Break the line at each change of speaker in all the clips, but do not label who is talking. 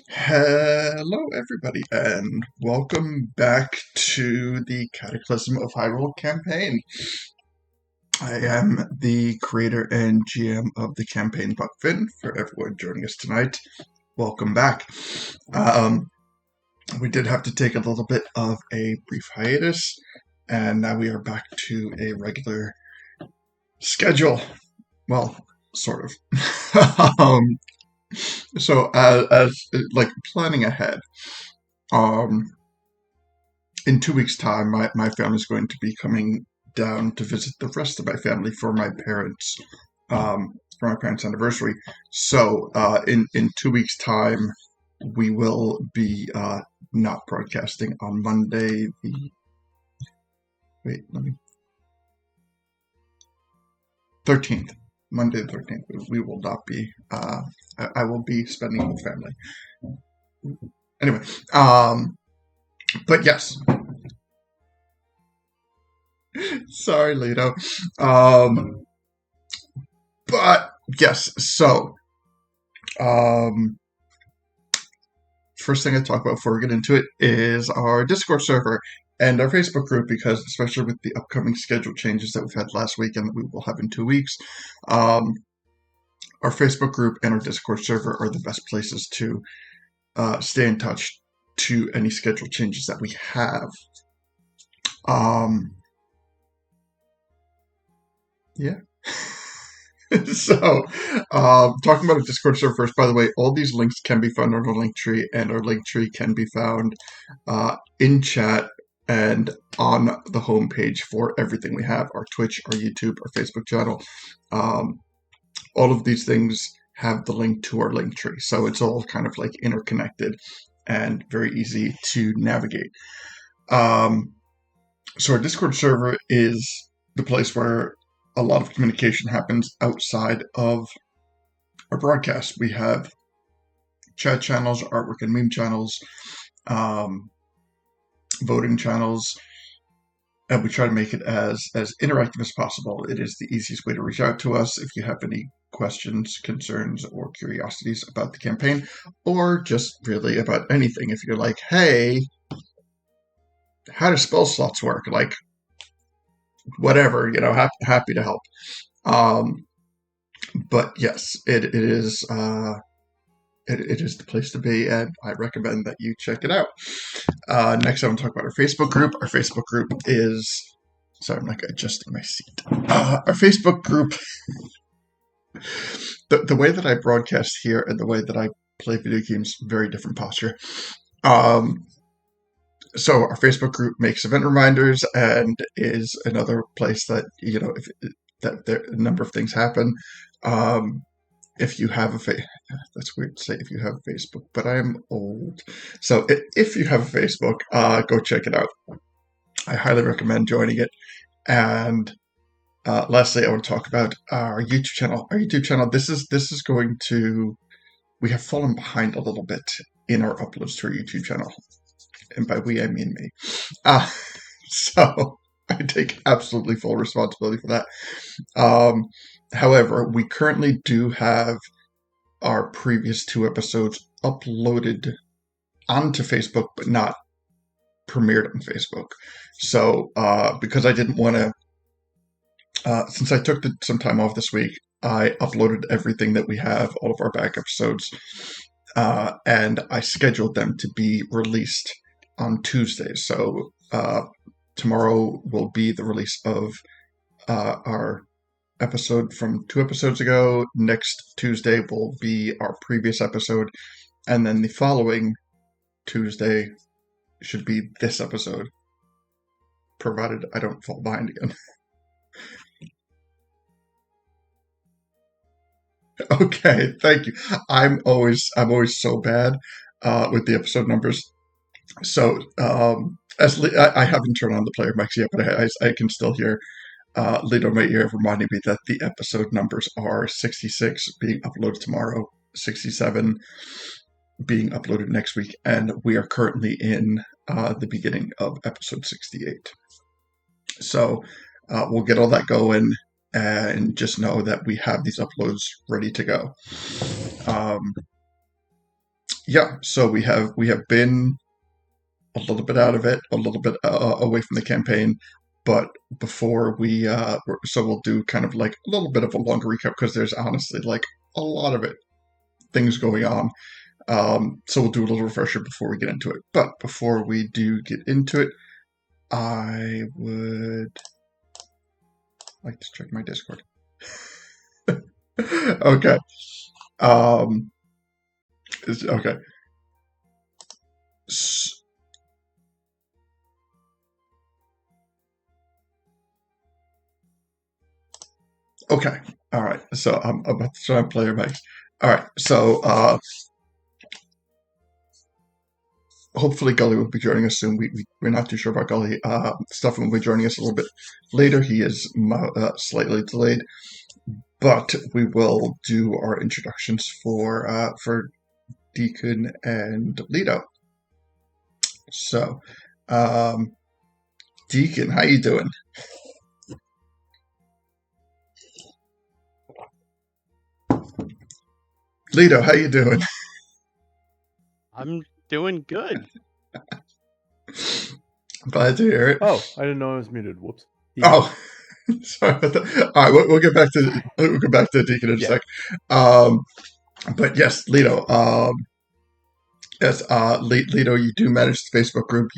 Hello, everybody, and welcome back to the Cataclysm of Hyrule campaign. I am the creator and GM of the campaign, Buck Finn. For everyone joining us tonight, welcome back. We did have to take a little bit of a brief hiatus, and now we are back to a regular schedule. Well, sort of. So, as like planning ahead, um, in 2 weeks' time, my family's going to be coming down to visit the rest of my family for my parents' anniversary. So, in 2 weeks' time, we will be not broadcasting on Monday. Let me 13th. Monday the 13th. We will not be. I will be spending with family. Anyway, but yes. Sorry, Lito. But yes, so first thing I talk about before we get into it is our Discord server and our Facebook group, because especially with the upcoming schedule changes that we've had last week and that we will have in 2 weeks, our Facebook group and our Discord server are the best places to stay in touch to any schedule changes that we have. Yeah. So, talking about a Discord server first, by the way, all these links can be found on our link tree, and our link tree can be found in chat and on the homepage for everything we have, our Twitch, our YouTube, our Facebook channel. All of these things have the link to our link tree, so it's all kind of like interconnected and very easy to navigate. So our Discord server is the place where a lot of communication happens outside of our broadcast. We have chat channels, artwork and meme channels, voting channels, and we try to make it as interactive as possible. It is the easiest way to reach out to us if you have any questions, concerns, or curiosities about the campaign, or just really about anything. If you're like, hey, how do spell slots work? Like, whatever, happy to help. But yes, it is it is the place to be, and I recommend that you check it out. Next, I want to talk about our Facebook group. Our Facebook group is sorry, I'm like adjusting my seat. Our Facebook group, the way that I broadcast here and the way that I play video games, very different posture. So our Facebook group makes event reminders and is another place that, a number of things happen. If you have that's weird to say if you have Facebook, but I'm old. So if you have a Facebook, go check it out. I highly recommend joining it. And lastly, I want to talk about our YouTube channel. Our YouTube channel, this is going to, we have fallen behind a little bit in our uploads to our YouTube channel. And by we, I mean me. So I take absolutely full responsibility for that. However, we currently do have our previous 2 episodes uploaded onto Facebook, but not premiered on Facebook. So, because I didn't want to, since I took some time off this week, I uploaded everything that we have, all of our back episodes, and I scheduled them to be released on Tuesdays. So tomorrow will be the release of our episode from 2 episodes ago. Next Tuesday will be our previous episode, and then the following Tuesday should be this episode, provided I don't fall behind again. Okay, thank you. I'm always so bad with the episode numbers. So, I haven't turned on the player mics yet, but I can still hear Lito my ear reminding me that the episode numbers are 66 being uploaded tomorrow, 67 being uploaded next week, and we are currently in the beginning of episode 68. So we'll get all that going, and just know that we have these uploads ready to go. yeah, so we have been a little bit out of it, a little bit away from the campaign, but before so we'll do kind of like a little bit of a longer recap because there's honestly like a lot of it things going on. So we'll do a little refresher before we get into it. But before we do get into it, I would like to check my Discord. Okay. Um, okay. Okay. All right. So I'm about to try and play your mic. All right. So hopefully Gully will be joining us soon. We're not too sure about Gully. Stefan will be joining us a little bit later. He is slightly delayed, but we will do our introductions for Deacon and Leto. So, Deacon, how you doing? Leto, how you doing?
I'm doing good.
Glad to hear it.
Oh, I didn't know I was muted. Whoops.
Oh, sorry about that. All right, we'll get back to Deacon in a sec. But yes, Leto. Yes, Leto, you do manage the Facebook group.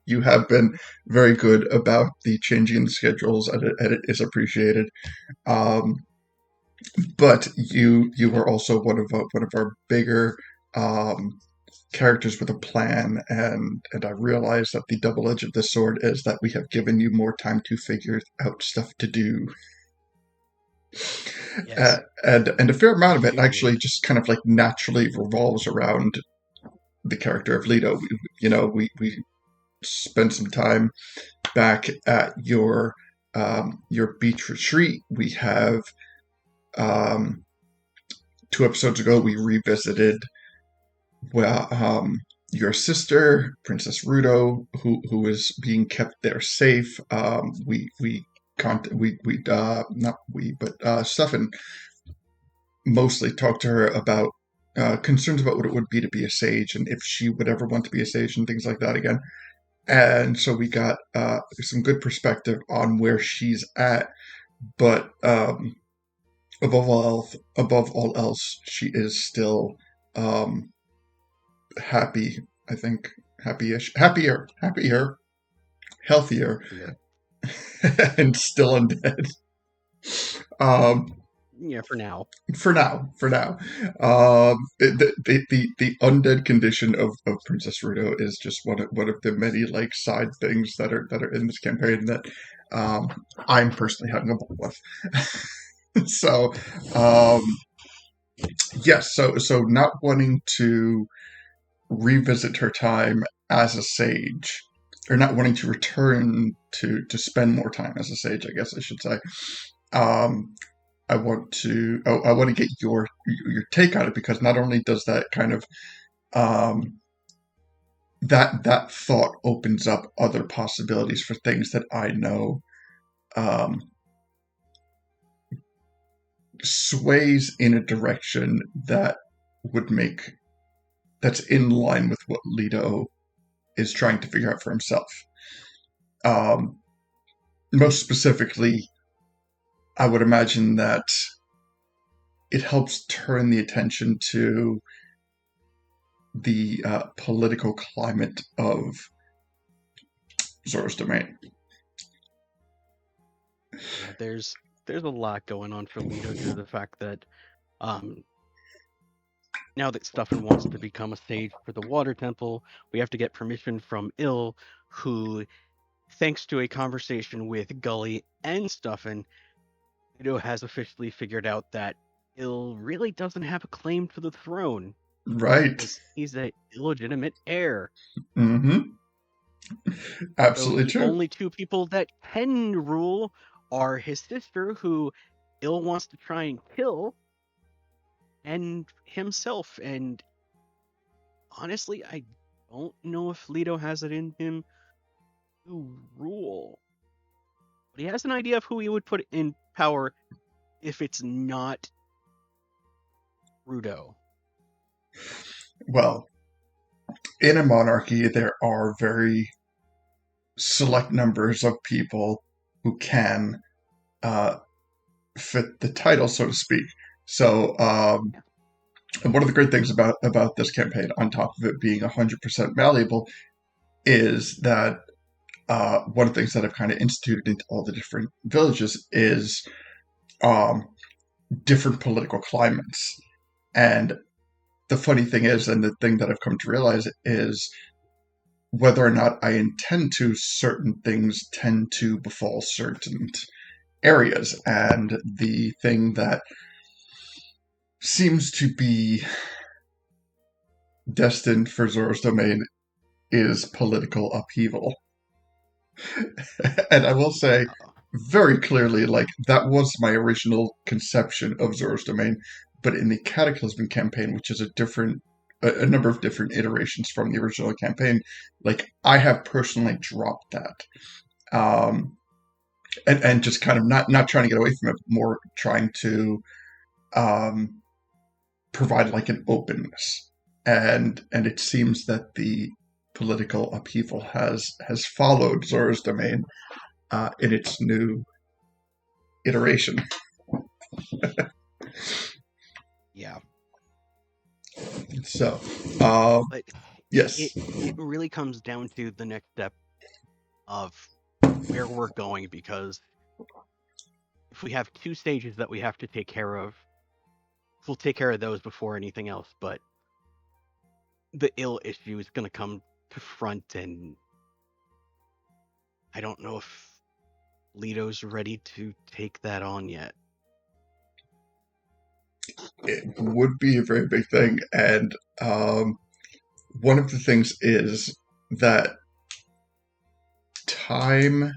You have been very good about the changing the schedules, and it is appreciated. But you are also one of our bigger characters with a plan, and I realize that the double edge of this sword is that we have given you more time to figure out stuff to do.
Yes.
And a fair amount of it actually just kind of like naturally revolves around the character of Leto. We spent some time back at your beach retreat. We have 2 episodes ago we revisited your sister, Princess Ruto, who is being kept there safe. Stefan mostly talked to her about concerns about what it would be to be a sage and if she would ever want to be a sage and things like that again. And so we got some good perspective on where she's at, but above all else, she is still happy. I think happier, healthier, and still undead.
Yeah, for now.
For now. The undead condition of Princess Ruto is just one of the many like side things that are in this campaign that I'm personally having a ball with. So yes, so not wanting to revisit her time as a sage, or not wanting to return to spend more time as a sage, I guess I should say. I want to get your take on it, because not only does that kind of that thought opens up other possibilities for things that I know sways in a direction that would that's in line with what Leto is trying to figure out for himself. Most specifically, I would imagine that it helps turn the attention to the political climate of Zora's domain.
Yeah, there's a lot going on for Leto due to the fact that now that Stefan wants to become a sage for the Water Temple, we have to get permission from Il, who, thanks to a conversation with Gully and Stefan, Leto has officially figured out that Il really doesn't have a claim to the throne.
Right.
Because he's an illegitimate heir.
Mm-hmm. Absolutely
so
true.
The only 2 people that can rule are his sister, who Il wants to try and kill, and himself. And honestly, I don't know if Leto has it in him to rule. But he has an idea of who he would put in power if it's not Ruto.
Well, in a monarchy, there are very select numbers of people who can fit the title, so to speak. So, and one of the great things about this campaign, on top of it being 100% malleable, is that one of the things that I've kind of instituted into all the different villages is different political climates. And the funny thing is, and the thing that I've come to realize is, whether or not I intend to, certain things tend to befall certain areas. And the thing that seems to be destined for Zora's domain is political upheaval. And I will say very clearly, like, that was my original conception of Zora's domain, but in the Cataclysm campaign, which is a number of different iterations from the original campaign, like, I have personally dropped that. And just kind of not trying to get away from it, but more trying to provide like an openness. And it seems that the political upheaval has followed Zora's domain in its new iteration.
Yeah.
So,
But
yes.
It really comes down to the next step of where we're going, because if we have 2 stages that we have to take care of, we'll take care of those before anything else. But the ill issue is going to come to front, and I don't know if Leto's ready to take that on yet.
It would be a very big thing, and one of the things is that time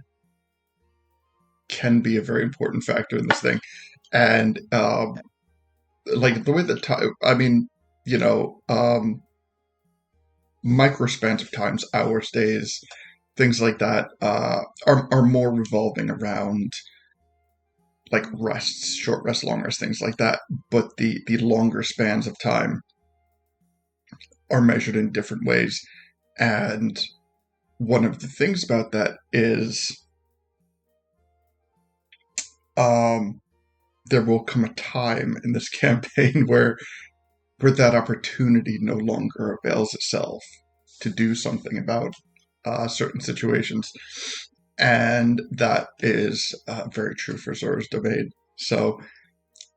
can be a very important factor in this thing. And like the way that time, I mean, microspans of times, hours, days, things like that, are more revolving around like rests, short rest, long rest, things like that. But the longer spans of time are measured in different ways. And one of the things about that is there will come a time in this campaign where that opportunity no longer avails itself to do something about certain situations. And that is very true for Zora's domain. So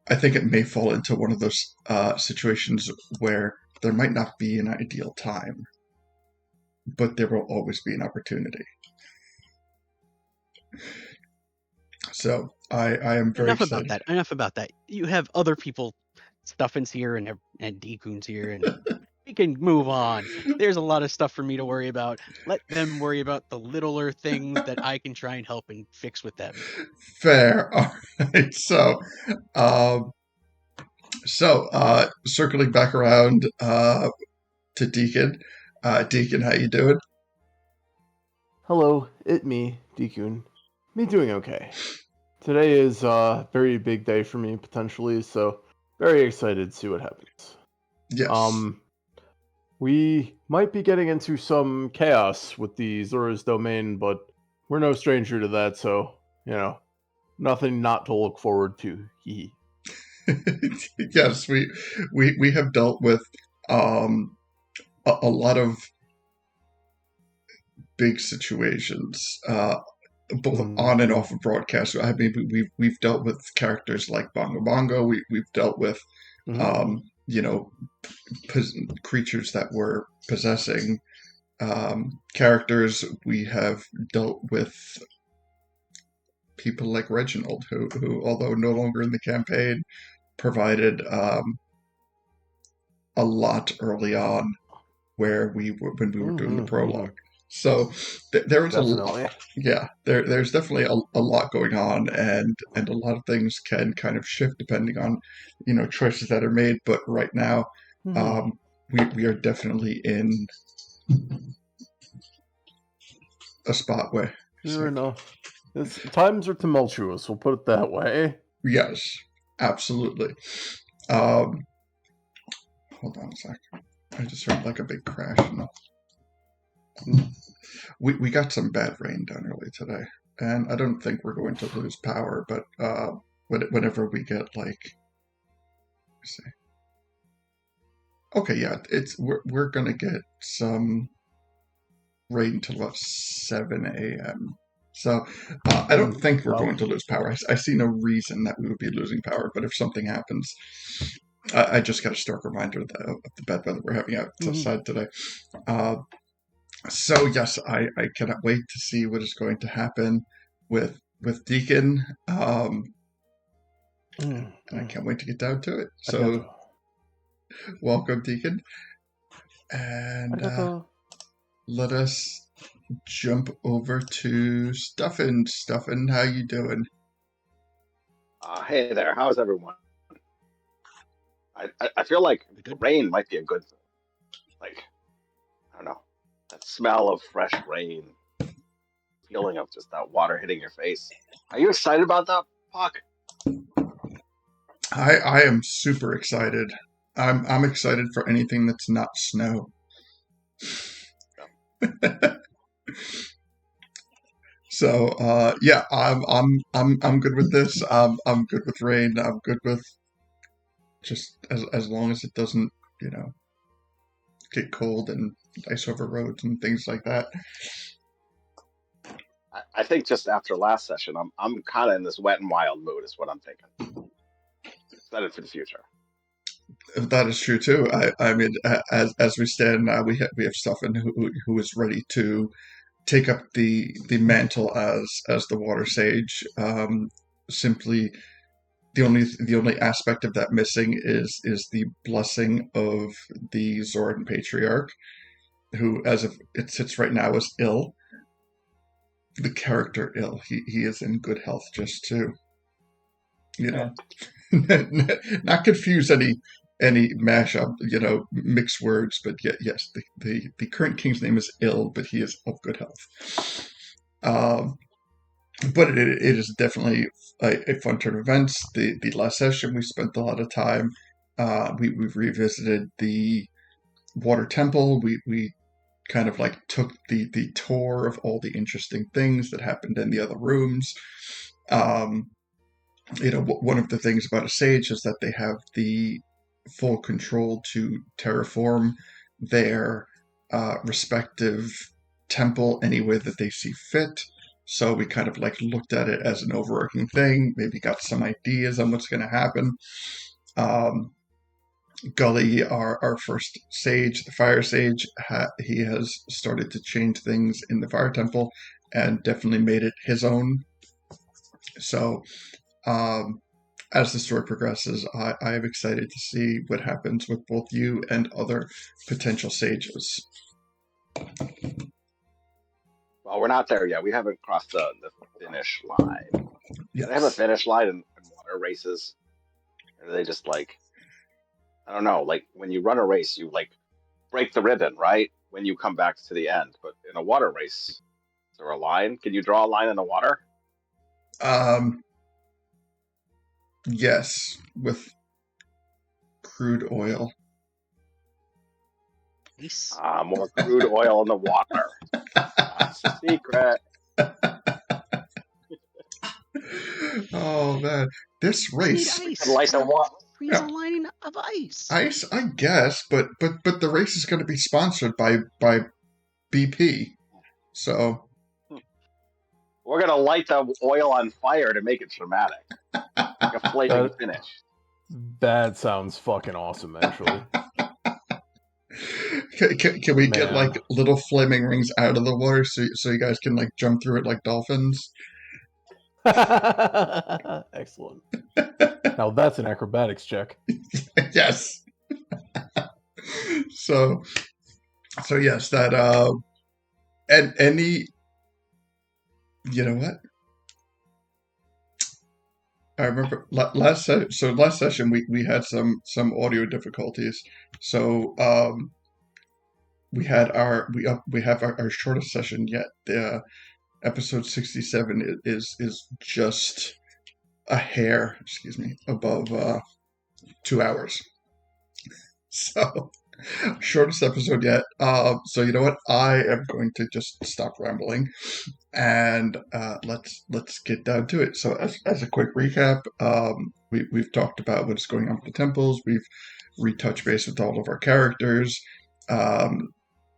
I think it may fall into one of those situations where there might not be an ideal time, but there will always be an opportunity. So I am very excited.
Enough about that. You have other people, Stuffins here and Deacon's here, and we can move on. There's a lot of stuff for me to worry about. Let them worry about the littler things that I can try and help and fix with them.
Fair. All right. So, circling back around to Deacon. Deacon, how you doing?
Hello, it me, Deacon. Me doing okay. Today is a very big day for me, potentially, so very excited to see what happens.
Yes.
We might be getting into some chaos with the Zora's domain, but we're no stranger to that, so, nothing not to look forward to. Hee.
Yes, we have dealt with a lot of big situations, both on and off of broadcast. I mean, we've dealt with characters like Bongo Bongo. We've dealt with creatures that were possessing characters. We have dealt with people like Reginald, who although no longer in the campaign, provided a lot early on when we were doing the prologue. So there was definitely a lot. Yeah, there's definitely a lot going on, and a lot of things can kind of shift depending on choices that are made. But right now, we are definitely in a spot where
times are tumultuous. We'll put it that way.
Yes, absolutely. Hold on a sec. I just heard like a big crash. We got some bad rain done early today, and I don't think we're going to lose power. But whenever we get like, let's see. Okay, yeah, we're gonna get some rain till about 7 a.m. So I don't think we're going to lose power. I see no reason that we would be losing power. But if something happens, I just got a stark reminder of the bad weather we're having outside today. So yes, I cannot wait to see what is going to happen with Deacon. And I can't wait to get down to it. So welcome, Deacon. And let us jump over to Stuffin. Stuffin, how you doing?
Hey there, how's everyone? I feel like rain might be a good thing. Like, I don't know, that smell of fresh rain, feeling of just that water hitting your face. Are you excited about that, Puck?
I am super excited. I'm excited for anything that's not snow. So yeah, I'm good with this. I'm good with rain. I'm good with just as long as it doesn't, get cold and ice over roads and things like that.
I think just after last session, I'm kind of in this wet and wild mood, is what I'm thinking. Excited for the future.
That is true too. I mean, as we stand now, we have Stuffin who is ready to take up the mantle as the water sage. Simply, the only aspect of that missing is the blessing of the Zoran patriarch, who, as of it sits right now, is ill. The character ill. He is in good health, just to not confuse any mashup, mixed words, but yes, the current king's name is ill, but he is of good health. But it is definitely a fun turn of events. The last session we spent a lot of time. We've revisited the water temple. We kind of like took the tour of all the interesting things that happened in the other rooms. One of the things about a sage is that they have the full control to terraform their respective temple any way that they see fit. So we kind of like looked at it as an overarching thing, maybe got some ideas on what's going to happen. Gully, our first sage, the fire sage, he has started to change things in the fire temple and definitely made it his own. So as the story progresses, I am excited to see what happens with both you and other potential sages.
Well, we're not there yet. We haven't crossed the finish line.
Yes.
Do they have a finish line in water races? Or are they just like, I don't know, like when you run a race, you like break the ribbon, right? When you come back to the end. But in a water race, is there a line? Can you draw a line in the water?
Yes, with crude oil.
Nice.
More crude oil in the water. That's the secret.
Oh man, this race.
Ice.
Like the water.
Freeze a line of ice.
Ice, I guess, but the race is going to be sponsored by BP, so
We're gonna light the oil on fire to make it dramatic, like a flaming finish.
That sounds fucking awesome, actually.
Can we get like little flaming rings out of the water so you guys can like jump through it like dolphins?
Excellent. Now that's an acrobatics check.
Yes. So yes, that and any, you know what? I remember last session we had some audio difficulties. So we have our shortest session yet. The episode 67 is just a hair, above 2 hours. So Shortest episode yet. So you know what? I am going to just stop rambling and let's get down to it. So as a quick recap, we've talked about what's going on with the temples. We've retouched base with all of our characters.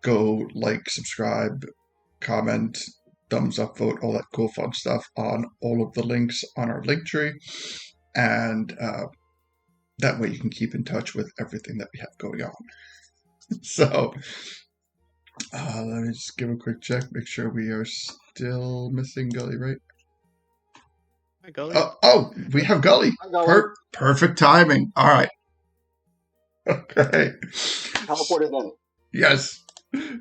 Go like, subscribe, comment, thumbs up, vote, all that cool fun stuff on all of the links on our link tree, and that way you can keep in touch with everything that we have going on. So let me just give a quick check, make sure we are still missing Gully, right?
Hi, Gully.
Oh, we have Gully.
Hi, Gully.
Perfect timing. All right. Okay.
Teleported in.
Yes.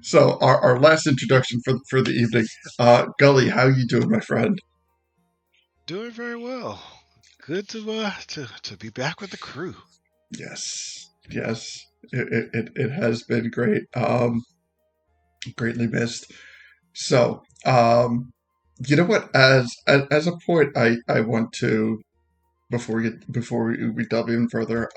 So our last introduction for the evening. Gully, how you doing, my friend?
Doing very well. Good to be back with the crew.
Yes. It has been great. Greatly missed. So, you know what? As a point, I want to before we delve even further.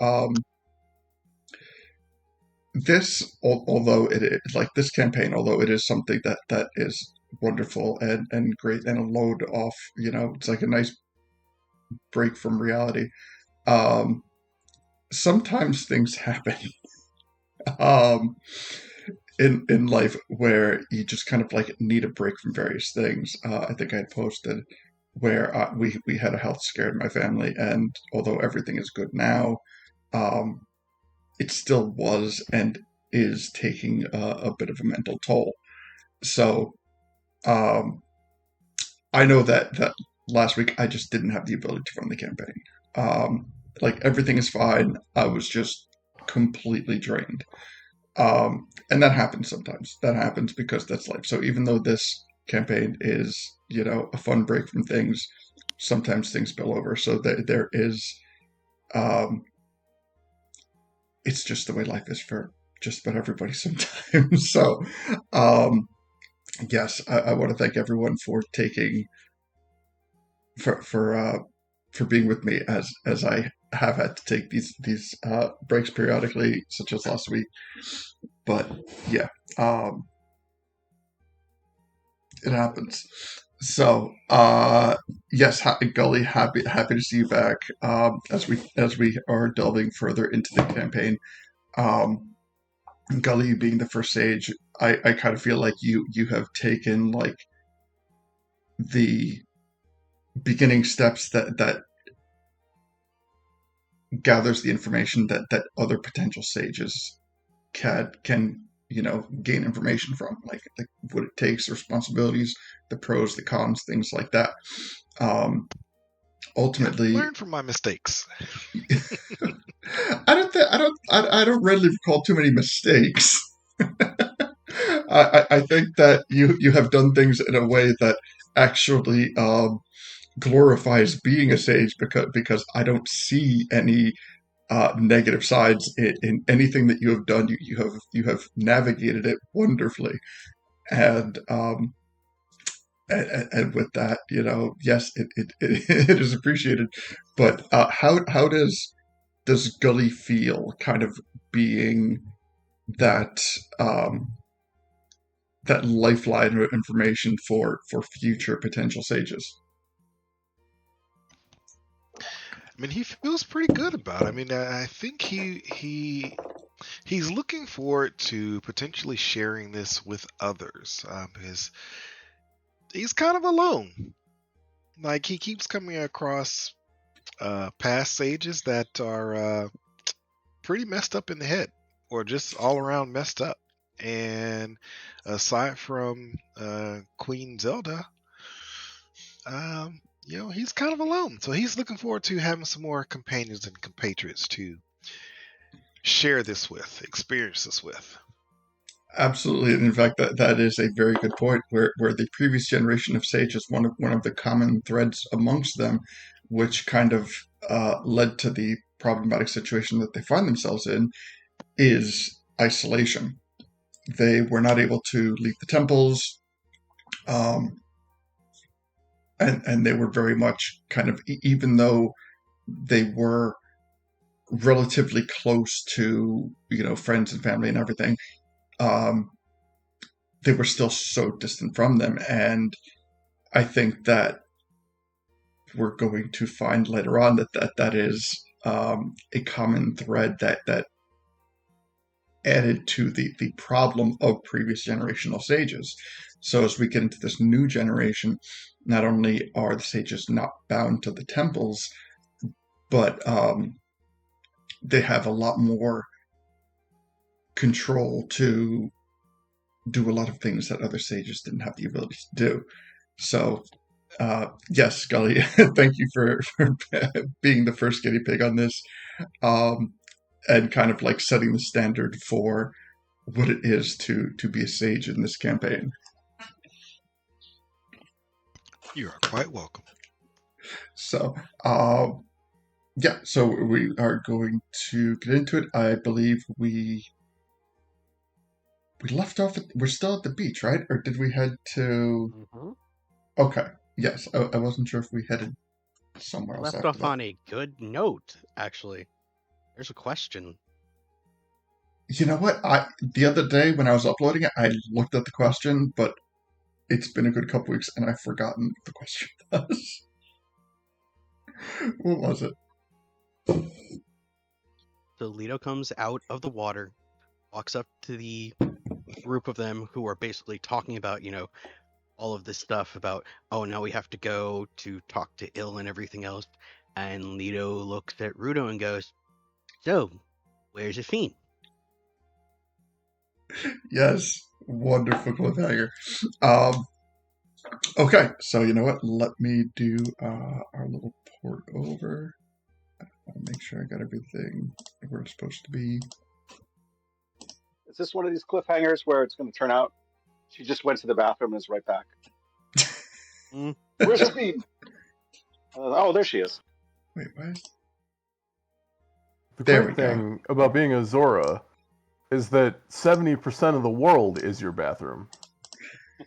Although it is like this campaign, although it is something that is wonderful and great and a load off, it's like a nice break from reality. Sometimes things happen in life where you just kind of like need a break from various things. I think I had posted where we had a health scare in my family, and although everything is good now, it still was and is taking a bit of a mental toll. So I know that last week I just didn't have the ability to run the campaign. Like everything is fine. I was just completely drained. And that happens sometimes. That happens because that's life. So even though this campaign is, a fun break from things, sometimes things spill over. So there is, it's just the way life is for just about everybody sometimes. So, yes, I want to thank everyone for taking, for being with me as I have had to take these breaks periodically, such as last week. But yeah, it happens. So yes, Gully, happy to see you back. As we are delving further into the campaign, Gully being the first sage, I kind of feel like you have taken like the beginning steps that gathers the information that other potential sages can gain information from, like what it takes, the responsibilities, the pros, the cons, things like that. Ultimately,
Learn from my mistakes.
I don't readily recall too many mistakes. I think that you have done things in a way that actually glorifies being a sage, because I don't see any negative sides in anything that you have done. You have navigated it wonderfully, and with that, yes, it is appreciated. But how does Gully feel, kind of being that that lifeline of information for future potential sages?
I mean, he feels pretty good about it. I mean, I think he's looking forward to potentially sharing this with others, because he's kind of alone. Like he keeps coming across past sages that are pretty messed up in the head, or just all around messed up. And aside from Queen Zelda, he's kind of alone. So he's looking forward to having some more companions and compatriots to share this with, experience this with.
Absolutely, and in fact, that is a very good point. Where the previous generation of sages, one of the common threads amongst them, which kind of led to the problematic situation that they find themselves in, is isolation. They were not able to leave the temples, and they were very much kind of, even though they were relatively close to, friends and family and everything, um, they were still so distant from them. And I think that we're going to find later on that is a common thread that added to the problem of previous generational sages. So as we get into this new generation, not only are the sages not bound to the temples, but they have a lot more control to do a lot of things that other sages didn't have the ability to do. So, yes, Scully, thank you for being the first guinea pig on this, and kind of like setting the standard for what it is to be a sage in this campaign.
You are quite welcome.
So, yeah, so we are going to get into it. I believe we left off we're still at the beach, right? Or did we head to...
Mm-hmm.
Okay, yes. I wasn't sure if we headed somewhere else
Left
after
off
that.
on a good note, actually. There's a question.
You know what? The other day when I was uploading it, I looked at the question, but it's been a good couple weeks and I've forgotten what the question was. What was it?
So Leto comes out of the water, walks up to the group of them who are basically talking about, all of this stuff about, oh, now we have to go to talk to Il and everything else. And Leto looks at Ruto and goes, so, where's Afine?
Yes, wonderful cliffhanger. Okay, so you know what? Let me do our little port over. I'll make sure I got everything where it's supposed to be.
Is this one of these cliffhangers where it's going to turn out she just went to the bathroom and is right back? Where's Afine? Oh, there she is.
Wait, what?
The
There
great
we go.
thing about being a Zora is that 70% of the world is your bathroom.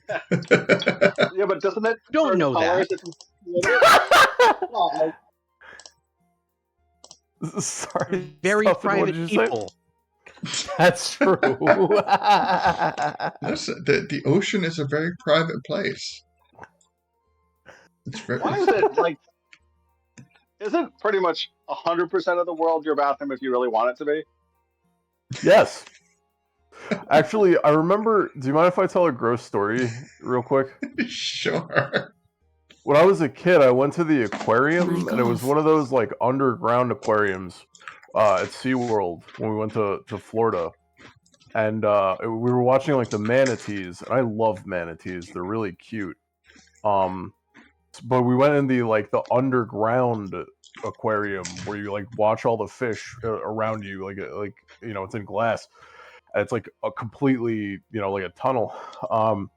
Yeah, but doesn't it
Don't
turn
know
colors
that.
Well,
Sorry,
Very
Stuffin, what
private
did you say?
people.
That's true.
Listen, the ocean is a very private place. It's very...
why is it like? Isn't pretty much 100% of the world your bathroom if you really want it to be?
Yes. Actually, I remember. Do you mind if I tell a gross story real quick?
Sure.
When I was a kid, I went to the aquarium,
My
and it was
God.
one of those like underground aquariums at SeaWorld when we went to Florida. And we were watching like the manatees, and I love manatees. They're really cute. But we went in the underground aquarium where you like watch all the fish around you, like it's in glass. And it's like a completely like a tunnel. And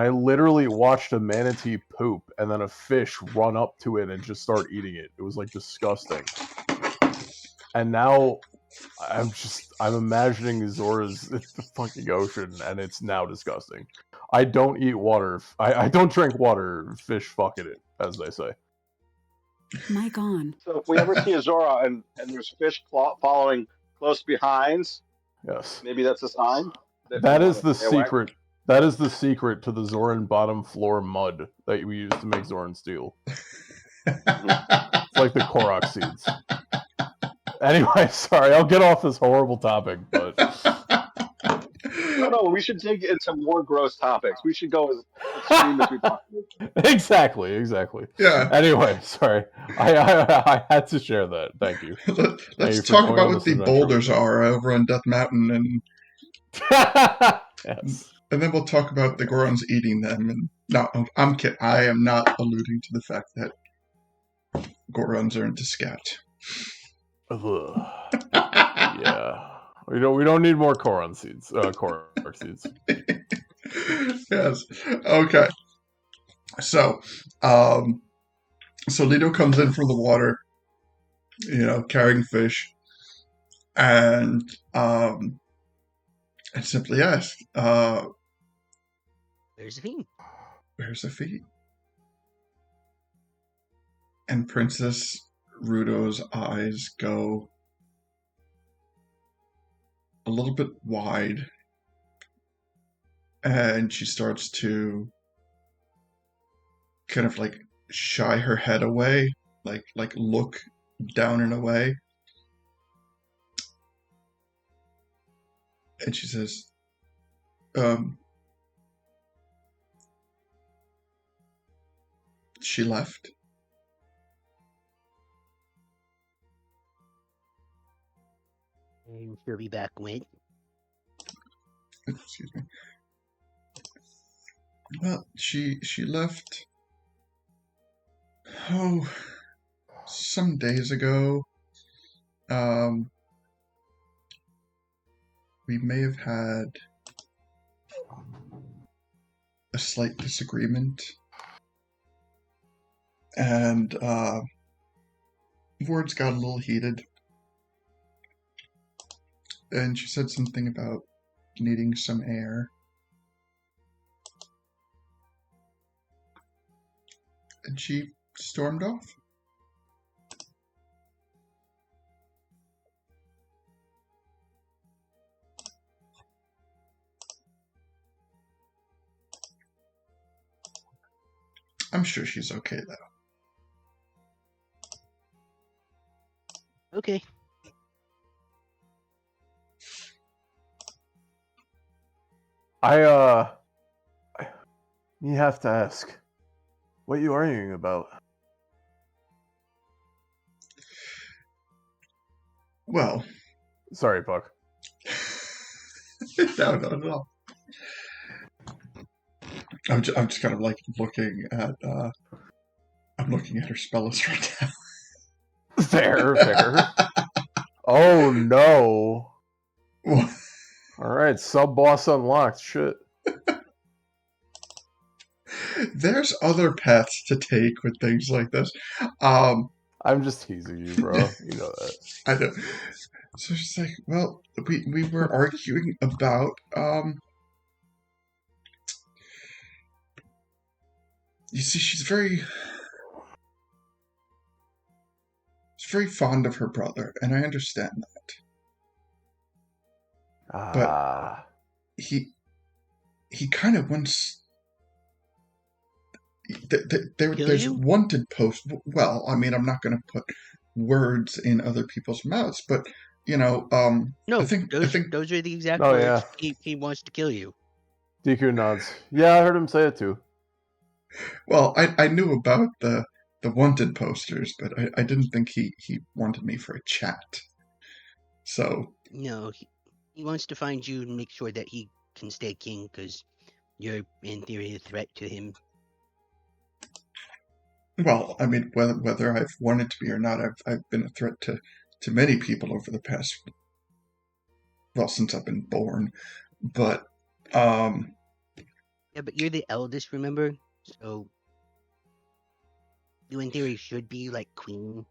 I literally watched a manatee poop and then a fish run up to it and just start eating it. It was like disgusting. And now I'm imagining Zora's in the fucking ocean and it's now disgusting. I don't eat water. I don't drink water. Fish fuck in it, as they say.
Mic on.
So if we ever see a Zora and there's fish following close behind,
Yes.
maybe that's a sign.
That
we
is
wanna
the
stay away.
secret. That is the secret to the Zoran bottom floor mud that we use to make Zoran steel. It's like the Korok seeds. Anyway, sorry, I'll get off this horrible topic, but
No, we should dig into more gross topics. We should go as extreme as we possibly can.
exactly.
Yeah.
Anyway, sorry, I had to share that. Thank you.
Let's
you for
talk
going
about
on
what
this
the
adventure with
boulders
me.
are over on Death Mountain, and
Yes.
then we'll talk about the Gorons eating them. And no, I'm kidding. I am not alluding to the fact that Gorons are into scat.
Ugh. Yeah. We don't need more Korok seeds. Korok seeds.
Yes. Okay. So, Leto comes in from the water, carrying fish, and simply asks,
There's Afine.
"Where's the feet?" And Princess Ruto's eyes go little bit wide, and she starts to kind of like shy her head away, like look down and away. And she says, she left.
And she'll be back when?
Excuse me. Well, she left, some days ago. We may have had a slight disagreement, and words got a little heated, and she said something about needing some air. And she stormed off. I'm sure she's okay, though.
Okay.
You have to ask, what are you arguing about?
Well,
Sorry, Puck.
no. I'm just kind of like looking at I'm looking at her spell list right now.
Fair. Oh no!
Well,
All right, sub boss unlocked. Shit.
there's other paths to take with things like this.
I'm just teasing you, bro. You know that.
I know. So she's like, well, we were arguing about you see, she's very fond of her brother, and I understand that.
Ah.
He kind of wants. There's
you?
wanted post. Well, I mean, I'm not going to put words in other people's mouths, but you know,
No,
I think
those are the exact
Oh,
words.
yeah.
He wants to kill you.
DQ nods. Yeah, I heard him say it too.
well, I knew about the wanted posters, but I didn't think he wanted me for a chat. So
No, he wants to find you and make sure that he can stay king because you're in theory a threat to him.
well, I mean, whether I've wanted to be or not, I've been a threat to many people over the past, well, since I've been born. But
Yeah, but you're the eldest, remember? So you in theory should be like queen.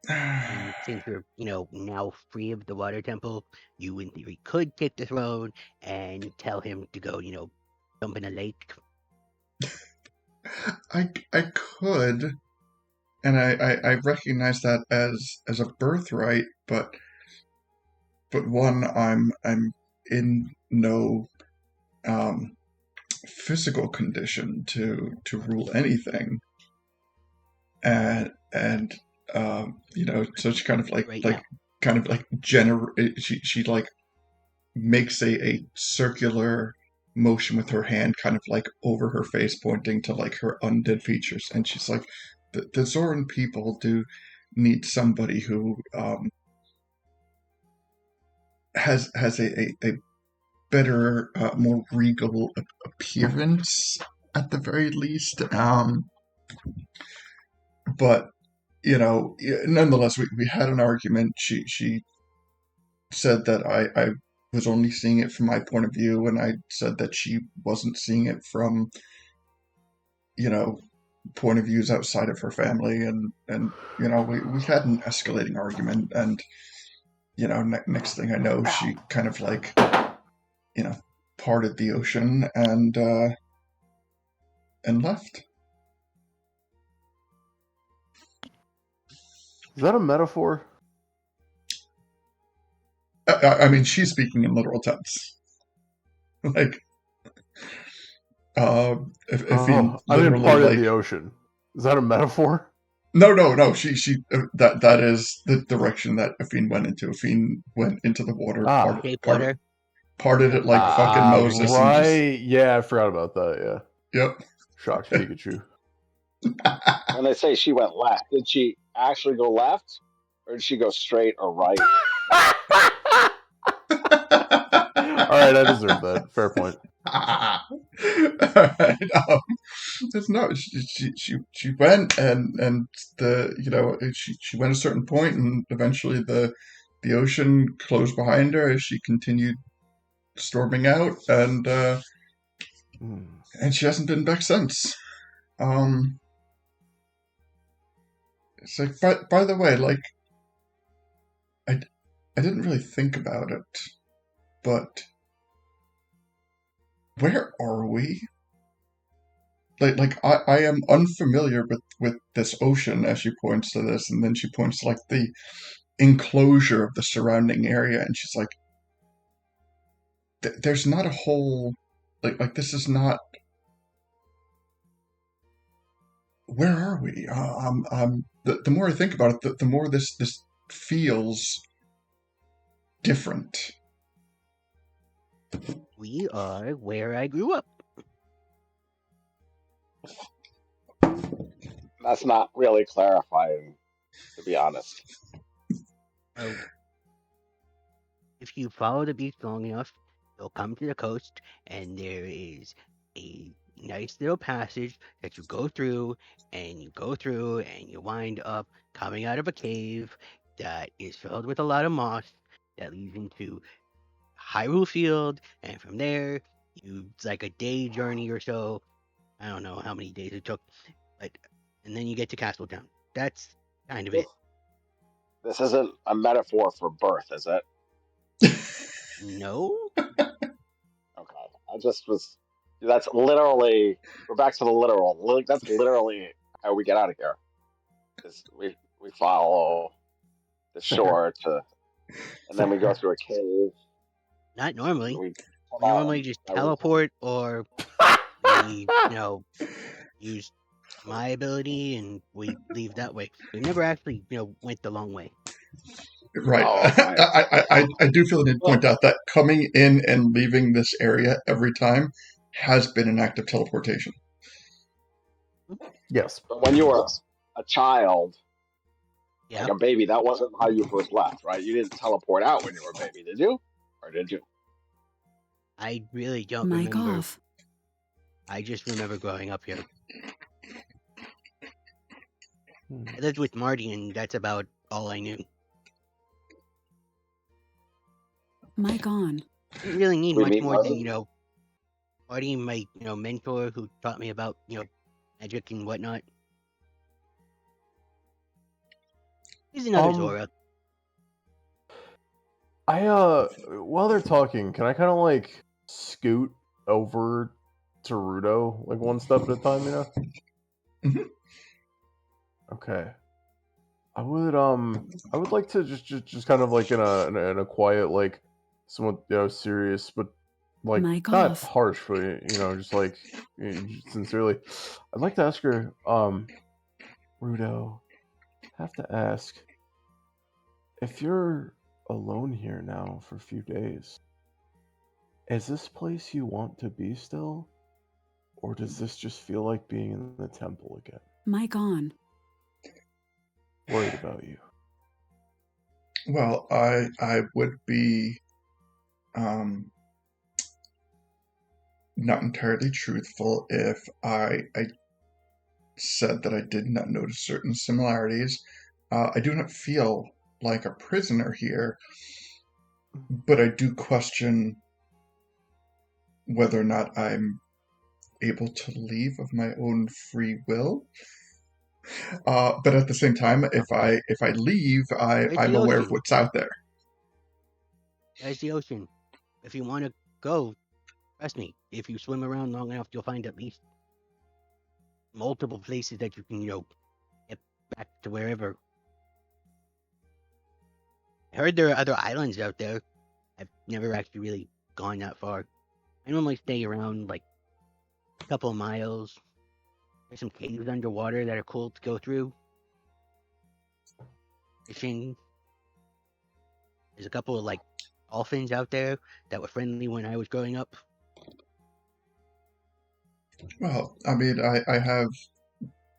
And since you're, now free of the water temple, you in theory could take the throne and tell him to go, jump in a lake.
I could, and I recognize that as a birthright, but one, I'm in no physical condition to rule anything, and so she kind of like
Right
she like makes a circular motion with her hand, kind of like over her face, pointing to like her undead features, and she's like, the Zoran people do need somebody who has a better, more regal appearance at the very least. But nonetheless, we had an argument. She said that I was only seeing it from my point of view, and I said that she wasn't seeing it from point of views outside of her family, and we had an escalating argument, and next thing I know, she kind of like parted the ocean and left.
Is that a metaphor?
I mean, she's speaking in literal tense. Like, if he
Oh, I'm in
literally
part of
like,
the ocean. Is that a metaphor?
no. That is the direction that Afine went into. Afine went into the water,
Ah.
Shape water.
parted it like fucking
Ah,
Moses, and just
right. Yeah, I forgot about that. Yeah.
yep.
Shocked Pikachu.
When they say she went left, did she actually go left, or did she go straight or right?
All right, I deserve that. Fair point.
Alright, no, she went and she went a certain point, and eventually the ocean closed behind her as she continued storming out,
Hmm.
and she hasn't been back since. It's like, by the way, like, I didn't really think about it, but where are we? Like I am unfamiliar with this ocean, as she points to this, and then she points to like the enclosure of the surrounding area, and she's like, there's not a whole, like this is not. Where are we? The more I think about it, the more this feels different.
We are where I grew up.
That's not really clarifying, to be honest.
So, if you follow the beach long enough, you'll come to the coast, and there is a nice little passage that you go through, and you wind up coming out of a cave that is filled with a lot of moss that leads into Hyrule Field, and from there, it's like a day journey or so. I don't know how many days it took, and then you get to Castletown. That's kind of it.
This isn't a metaphor for birth, is it?
No?
Okay. I just was. That's literally. We're back to the literal. That's literally how we get out of here. Is we follow the shore and then we go through a cave.
Not normally.
We
We normally just teleport, or we, use my ability and we leave that way. We never actually, went the long way.
Right.
Oh, okay.
I do feel the need to point out that coming in and leaving this area every time has been an act of teleportation.
Yes.
But when you were a child,
Yeah.
like a baby, that wasn't how you first left, right? You didn't teleport out when you were a baby, did you? Or did you?
I really don't
Mic
remember.
off.
I just remember growing up here.
Hmm.
I lived with Marty, and that's about all I knew.
Mic on.
Didn't really need
We
much
meet
more than,
Marty?
Marty, my, mentor who taught me about, magic and whatnot. He's another Zora.
While they're talking, can I kind of like scoot over to Ruto, like one step at a time,
Mhm.
Okay. I would like to just kind of like in a quiet, like somewhat serious, but like
Mic
not
off.
harsh, but just like sincerely. I'd like to ask her, Ruto, have to ask if you're alone here now for a few days. Is this place you want to be still? Or does this just feel like being in the temple again?
Mic on.
Worried about you.
Well, I would be not entirely truthful if I said that I did not notice certain similarities. I do not feel like a prisoner here, but I do question whether or not I'm able to leave of my own free will. But at the same time, if I leave, I'm
the
aware of
ocean.
what's out there.
There's the ocean. If you want to go, trust me, if you swim around long enough, you'll find at least multiple places that you can, get back to wherever. I heard there are other islands out there. I've never actually really gone that far. I normally stay around like a couple of miles. There's some caves underwater that are cool to go through. Fishing. There's a couple of like dolphins out there that were friendly when I was growing up.
Well, I mean, I have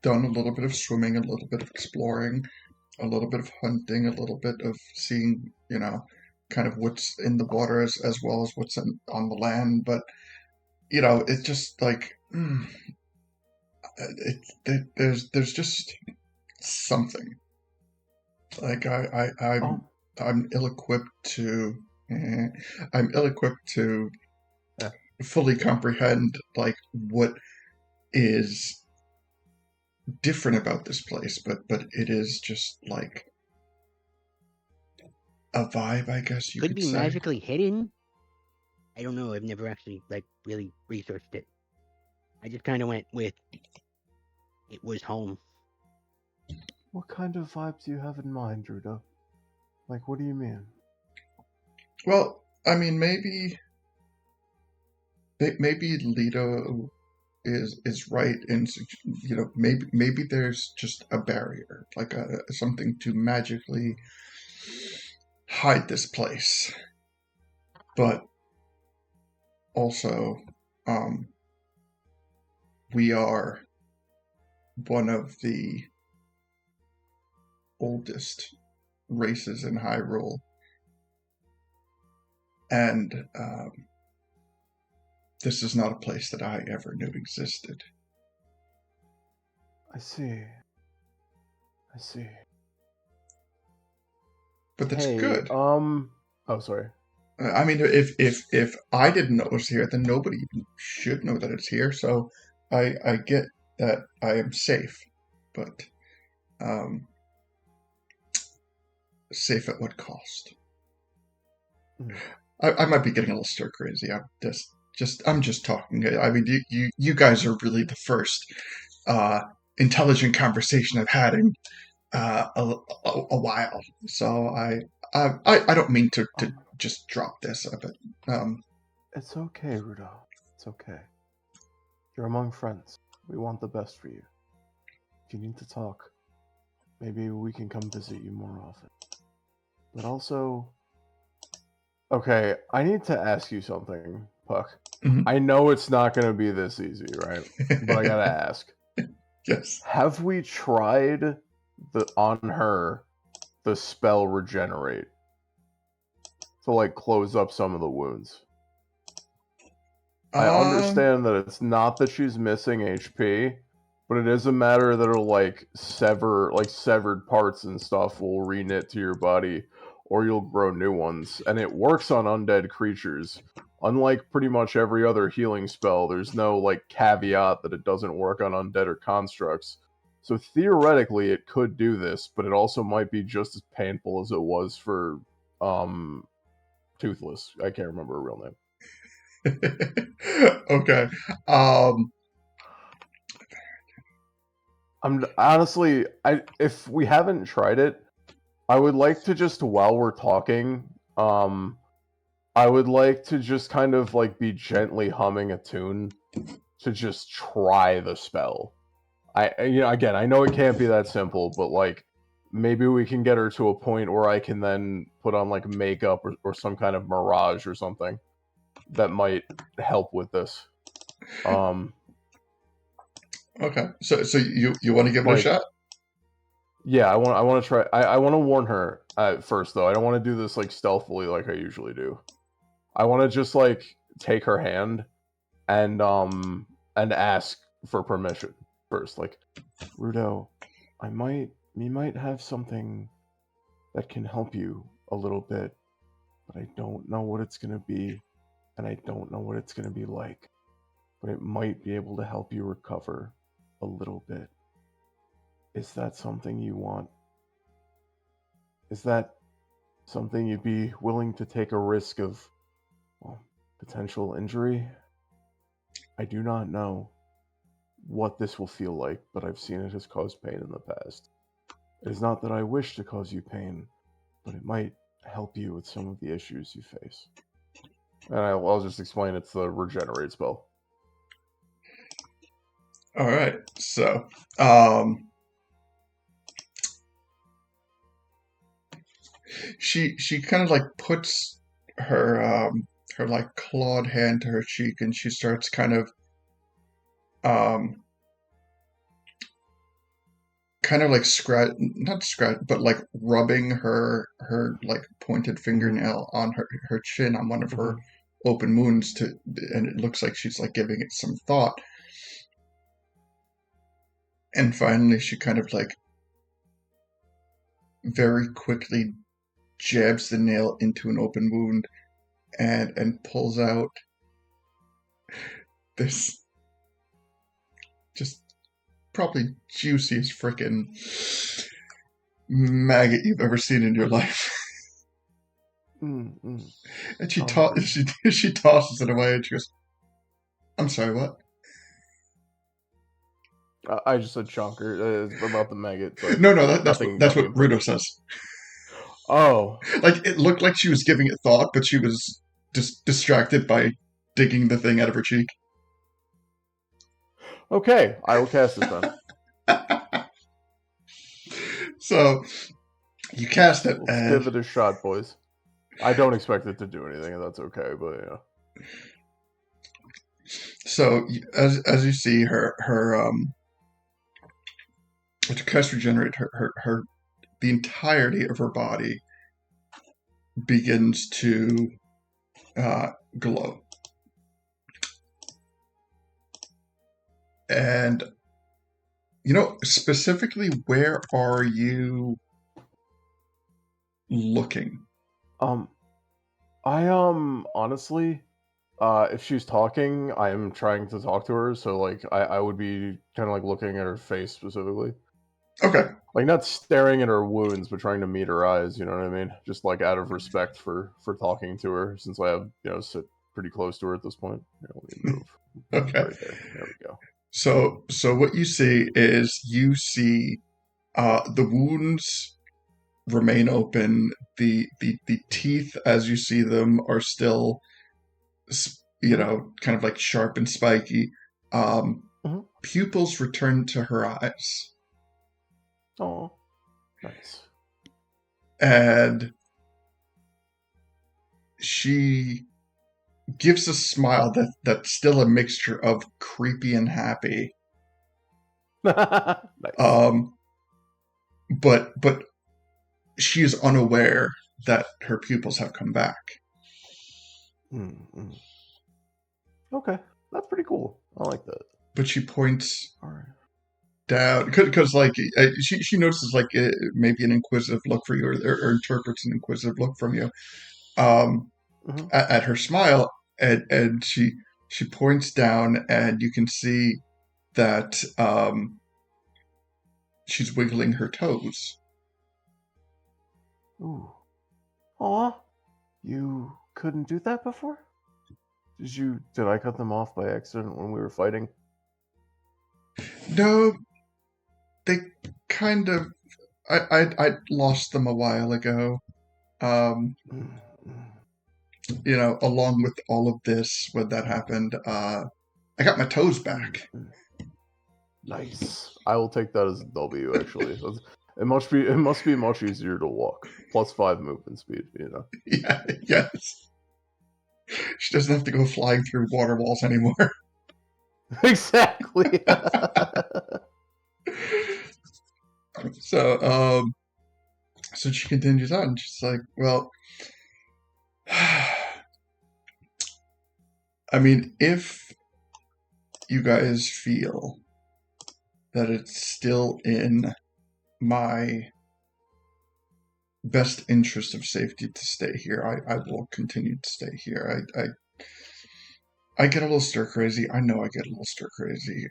done a little bit of swimming, a little bit of exploring, a little bit of hunting, a little bit of seeing, kind of what's in the water as well as what's on the land. But, it's just like, there's just something. Like I'm ill-equipped to, I'm ill-equipped to
Yeah.
fully comprehend like what is different about this place, but it is just like a vibe, I guess you
Could
could
be
say.
magically hidden. I don't know. I've never actually like really researched it. I just kind of went with it was home.
What kind of vibe do you have in mind, Ruto? Like, what do you mean?
Well, I mean, maybe Leto is right in, maybe there's just a barrier, like something to magically hide this place, but also, we are one of the oldest races in Hyrule, and this is not a place that I ever knew existed.
I see.
But that's
Hey,
good.
oh, sorry.
I mean, if I didn't know it was here, then nobody even should know that it's here. So I get that I am safe, but safe at what cost?
Mm.
I might be getting a little stir crazy. I'm just talking. I mean, you guys are really the first intelligent conversation I've had in a while. So I don't mean to just drop this, but
It's okay, Ruto. It's okay. You're among friends. We want the best for you. If you need to talk, maybe we can come visit you more often. But also, okay, I need to ask you something, Puck.
Mhm.
I know it's not going to be this easy, right? But I gotta ask.
Yes.
Have we tried on her the spell regenerate to like close up some of the wounds? I understand that it's not that she's missing HP, but it is a matter that it'll like severed parts and stuff will reknit to your body, or you'll grow new ones. And it works on undead creatures. Unlike pretty much every other healing spell, there's no like caveat that it doesn't work on undead or constructs. So theoretically it could do this, but it also might be just as painful as it was for Toothless. I can't remember her real name.
Okay.
I'm honestly, if we haven't tried it, I would like to just while we're talking, I would like to just kind of like be gently humming a tune to just try the spell. Again, I know it can't be that simple, but like maybe we can get her to a point where I can then put on like makeup or some kind of mirage or something that might help with this.
Okay. So you want to give it a
Like,
shot?
yeah, I want to try. I want to warn her first though. I don't want to do this like stealthily like I usually do. I want to just like take her hand and ask for permission first. Like, Ruto, we might have something that can help you a little bit, but I don't know what it's gonna be, and I don't know what it's gonna be like. But it might be able to help you recover a little bit. Is that something you want? Is that something you'd be willing to take a risk of, well, potential injury? I do not know what this will feel like, but I've seen it has caused pain in the past. It is not that I wish to cause you pain, but it might help you with some of the issues you face. And I'll just explain it's the regenerate spell.
All right. So, she kind of like puts her like clawed hand to her cheek, and she starts kind of like not scratch, but like rubbing her like pointed fingernail on her chin on one of her open wounds and it looks like she's like giving it some thought. And finally, she kind of like very quickly jabs the nail into an open wound and pulls out this just probably juiciest frickin' maggot you've ever seen in your life. And she she tosses it away and she goes, "I'm sorry, what?"
I just said chonker about the maggot. But
No, that's what Ruto says.
Oh.
Like, it looked like she was giving it thought, but she was just distracted by digging the thing out of her cheek.
Okay, I will cast it then.
So, you cast it.
Let's give it a shot, boys. I don't expect it to do anything, and that's okay, but yeah.
So, as you see, her to cast regenerate, her the entirety of her body begins to glow. And, specifically, where are you looking?
I honestly, if she's talking, I am trying to talk to her, so like I would be kind of like looking at her face specifically.
Okay.
Like not staring at her wounds, but trying to meet her eyes. You know what I mean? Just like out of respect for talking to her, since I have sit pretty close to her at this point. Let me move.
Okay.
Right there. There we go.
So what you see is the wounds remain open. The teeth, as you see them, are still, kind of like sharp and spiky. Pupils return to her eyes.
Oh, nice.
And she gives a smile that's still a mixture of creepy and happy.
Nice.
But she is unaware that her pupils have come back.
Okay, that's pretty cool. I like that.
But she points
All right.
down because like she notices like maybe an inquisitive look for you, or interprets an inquisitive look from you at her smile, and she points down, and you can see that she's wiggling her toes.
Ooh. Aw, you couldn't do that before? Did I cut them off by accident when we were fighting?
No, they kind of. I lost them a while ago. Along with all of this, when that happened, I got my toes back.
Nice. I will take that as a W. Actually, it must be much easier to walk. +5 movement speed.
Yeah. Yes. She doesn't have to go flying through water walls anymore.
Exactly.
So she continues on. She's like, well, I mean, if you guys feel that it's still in my best interest of safety to stay here, I will continue to stay here. I get a little stir crazy. I know I get a little stir crazy.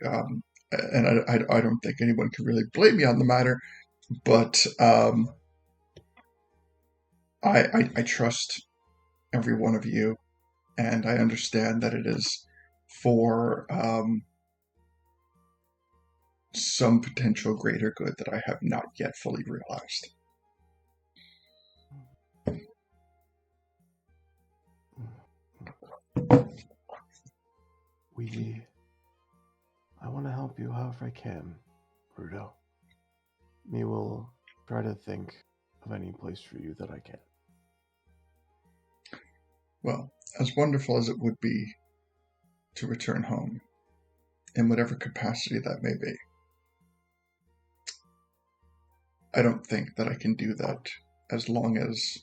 And I don't think anyone can really blame me on the matter, but I trust every one of you, and I understand that it is for some potential greater good that I have not yet fully realized.
I want to help you however I can, Ruto. Me will try to think of any place for you that I can.
Well, as wonderful as it would be to return home, in whatever capacity that may be, I don't think that I can do that as long as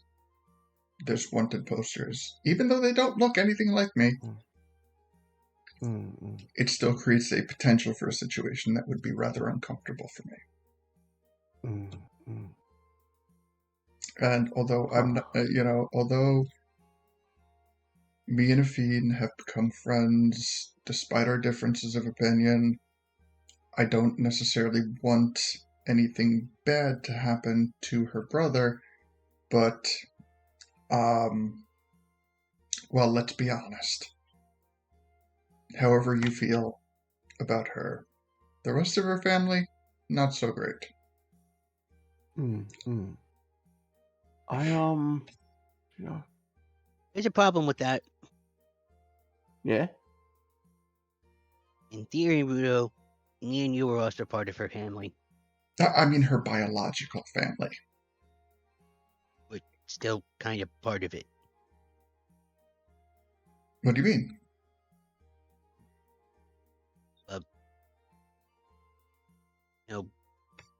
there's wanted posters. Even though they don't look anything like me, it still creates a potential for a situation that would be rather uncomfortable for me. And although I'm not, although me and Afine have become friends despite our differences of opinion, I don't necessarily want anything bad to happen to her brother, but, well, let's be honest. However you feel about her, the rest of her family, not so great.
There's a problem with that.
Yeah?
In theory, Ruto, me and you were also part of her family,
I mean her biological family.
but still kind of part of it.
What do you mean?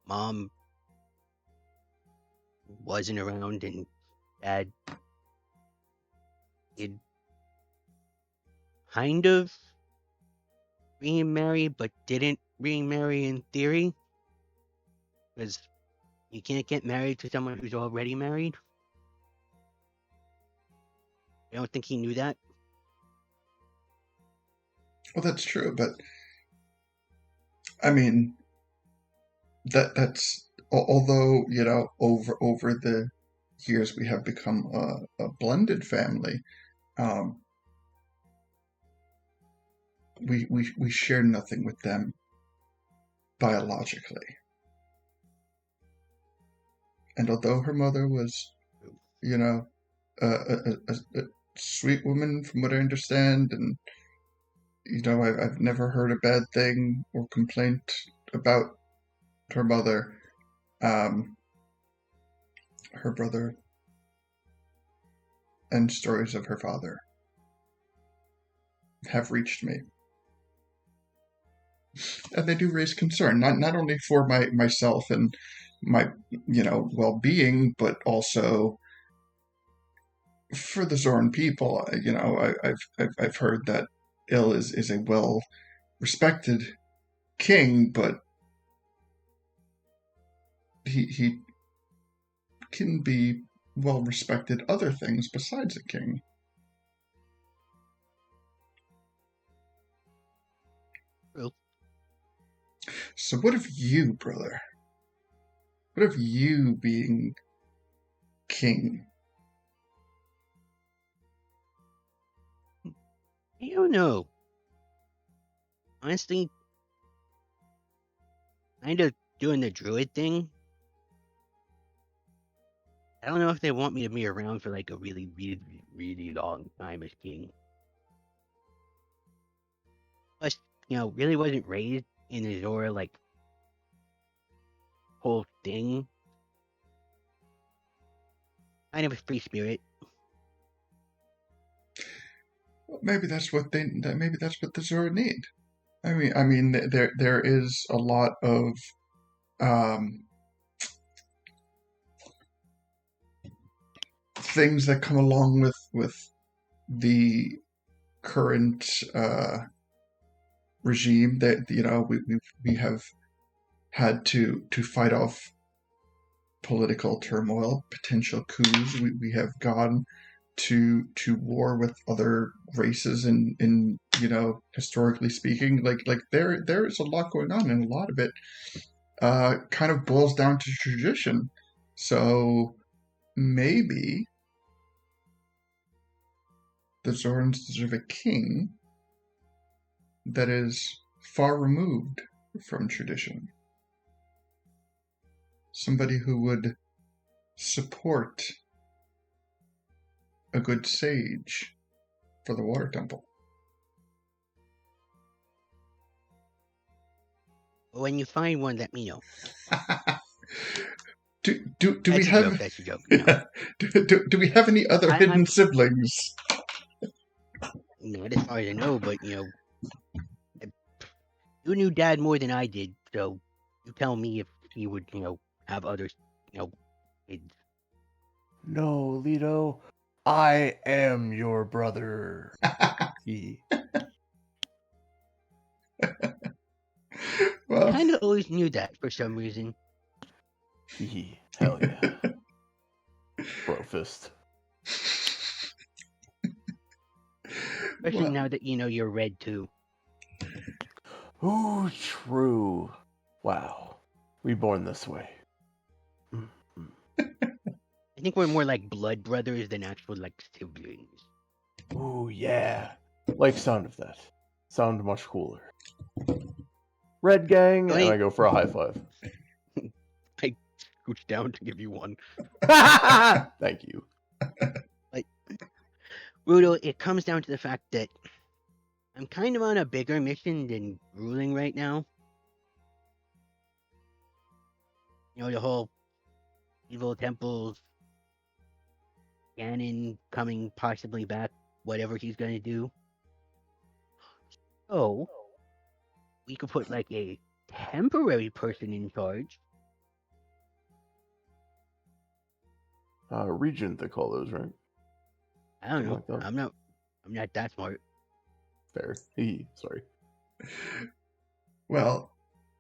Mom wasn't around and Dad did kind of remarry, but didn't remarry in theory. Because you can't get married to someone who's already married. I don't think he knew that.
Well, that's true, but I mean, that's although over the years we have become a blended family. We share nothing with them biologically, and although her mother was, a sweet woman from what I understand, and I've never heard a bad thing or complaint about her mother. Her brother and stories of her father have reached me, and they do raise concern, not only for myself and my well-being, but also for the Zoran people. I've heard that Il is a well-respected king, but he can be well-respected other things besides a king.
True.
So what of you, brother? What of you being king?
I don't know. Honestly, kind of doing the druid thing. I don't know if they want me to be around for like a really, really, really long time as king. Plus, really wasn't raised in the Zora whole thing. Kind of a free spirit.
Well, maybe that's what the Zora need. I mean, there is a lot of things that come along with the current regime that we have had to fight off political turmoil, potential coups. We have gone to war with other races in historically speaking, like there is a lot going on, and a lot of it kind of boils down to tradition. So maybe the Zorans deserve a king that is far removed from tradition. Somebody who would support a good sage for the water temple.
When you find one, let me know.
do we
That's a
have
joke. That's a joke. You know.
yeah. Do we have any other hidden
I'm
siblings?
not as far as I know, but you knew Dad more than I did, so you tell me if he would, have other, kids.
No, Leto, I am your brother. He.
Well,
Kind of always knew that for some reason.
He. Hell yeah. Bro fist.
Especially
well,
now that you're red too.
Ooh, true. Wow. Reborn this way. Mhm.
I think we're more like blood brothers than actual like siblings.
Ooh, yeah. Like sound of that. Sound much cooler. Red gang, and I go for a high five.
I scooch down to give you one.
Thank you.
Ruto, it comes down to the fact that I'm kind of on a bigger mission than ruling right now. The whole evil temples, Ganon coming possibly back, whatever he's gonna do. So we could put like a temporary person in charge.
Regent, they call those, right?
I don't know.
Like that.
I'm not that smart.
Fair. Sorry.
well,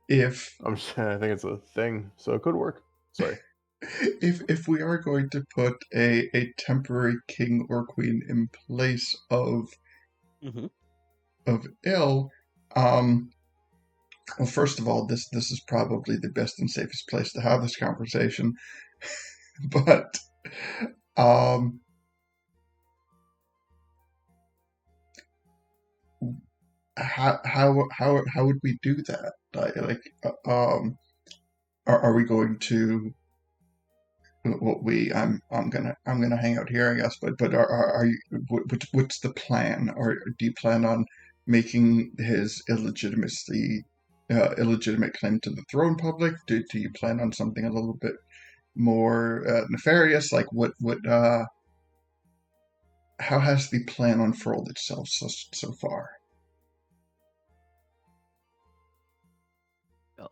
if
I think it's a thing, so it could work. Sorry.
if we are going to put a temporary king or queen in place of
Mm-hmm.
ill, well, first of all, this is probably the best and safest place to have this conversation, but how would we do that? Are we going to? Well, I'm gonna hang out here, I guess. But are you? What's the plan? Or do you plan on making his illegitimate claim to the throne public? Do you plan on something a little bit more nefarious? Like what? How has the plan unfurled itself so far?
So,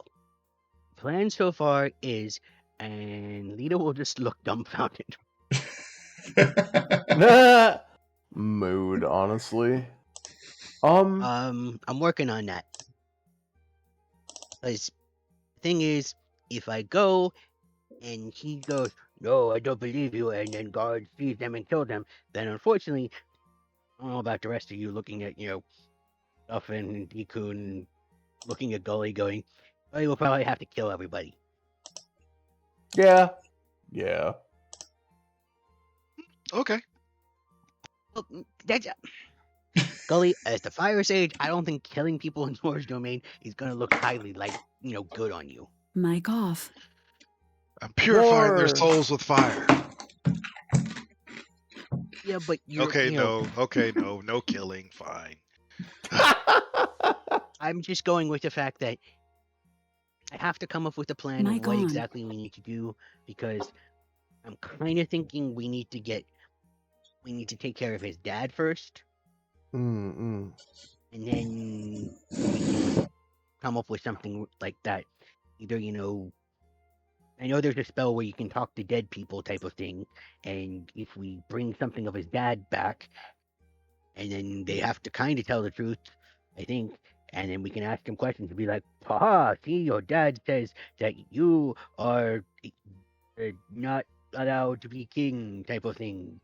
plan so far is, and Lita will just look dumbfounded.
Mood, honestly.
I'm working on that. Because the thing is, if I go and he goes, no, I don't believe you, and then God sees them and kills them, then unfortunately, I don't know about the rest of you looking at, Duff and Deku and looking at Gully going, oh, we'll probably have to kill everybody.
Yeah.
Okay.
Well, that's Gully, as the Fire Sage, I don't think killing people in Zora's domain is gonna look highly good on you.
Mic off.
I'm purifying their
War.
souls with fire.
Yeah, but you're
Okay, no, no killing, fine.
I'm just going with the fact that I have to come up with a plan
Mic
of what
on.
exactly we need to do, because I'm kind of thinking we need to take care of his dad first,
Mm-mm.
and then we can come up with something like that. Either, I know there's a spell where you can talk to dead people type of thing, and if we bring something of his dad back, and then they have to kind of tell the truth, I think, and then we can ask him questions and be like, haha, see, your dad says that you are not allowed to be king type of thing.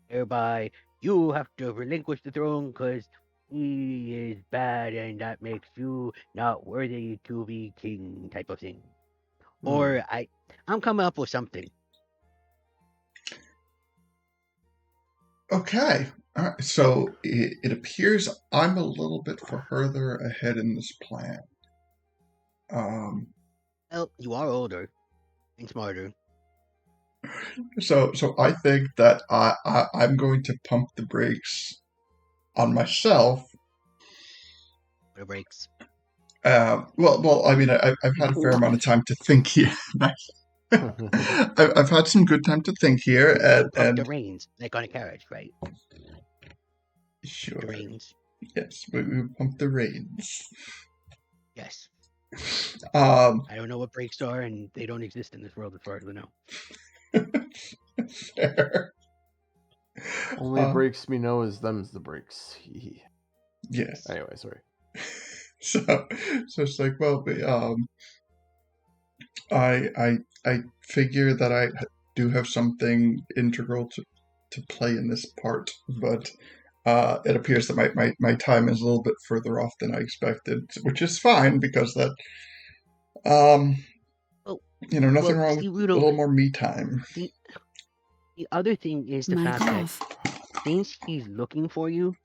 Thereby, you have to relinquish the throne because he is bad and that makes you not worthy to be king type of thing. Or I'm coming up with something.
Okay. All right. So it appears I'm a little bit further ahead in this plan.
Well, you are older and smarter.
So I think that I'm going to pump the brakes on myself.
What breaks?
Well. I mean, I've had a fair amount of time to think here. I've had some good time to think here,
Pump the
and
reins, like on a carriage, right?
sure,
The reins.
yes, we pump the reins.
Yes.
Um,
I don't know what brakes are, and they don't exist in this world as far as I know.
fair.
Only breaks me know is them's the breaks.
Yes.
Anyway, sorry.
So it's like, well, I figure that I do have something integral to play in this part, but it appears that my time is a little bit further off than I expected, which is fine because that
Well,
nothing wrong
see,
with a
Ruto,
little more me time.
the other thing is the
Mic
fact that
off.
since he's looking for you,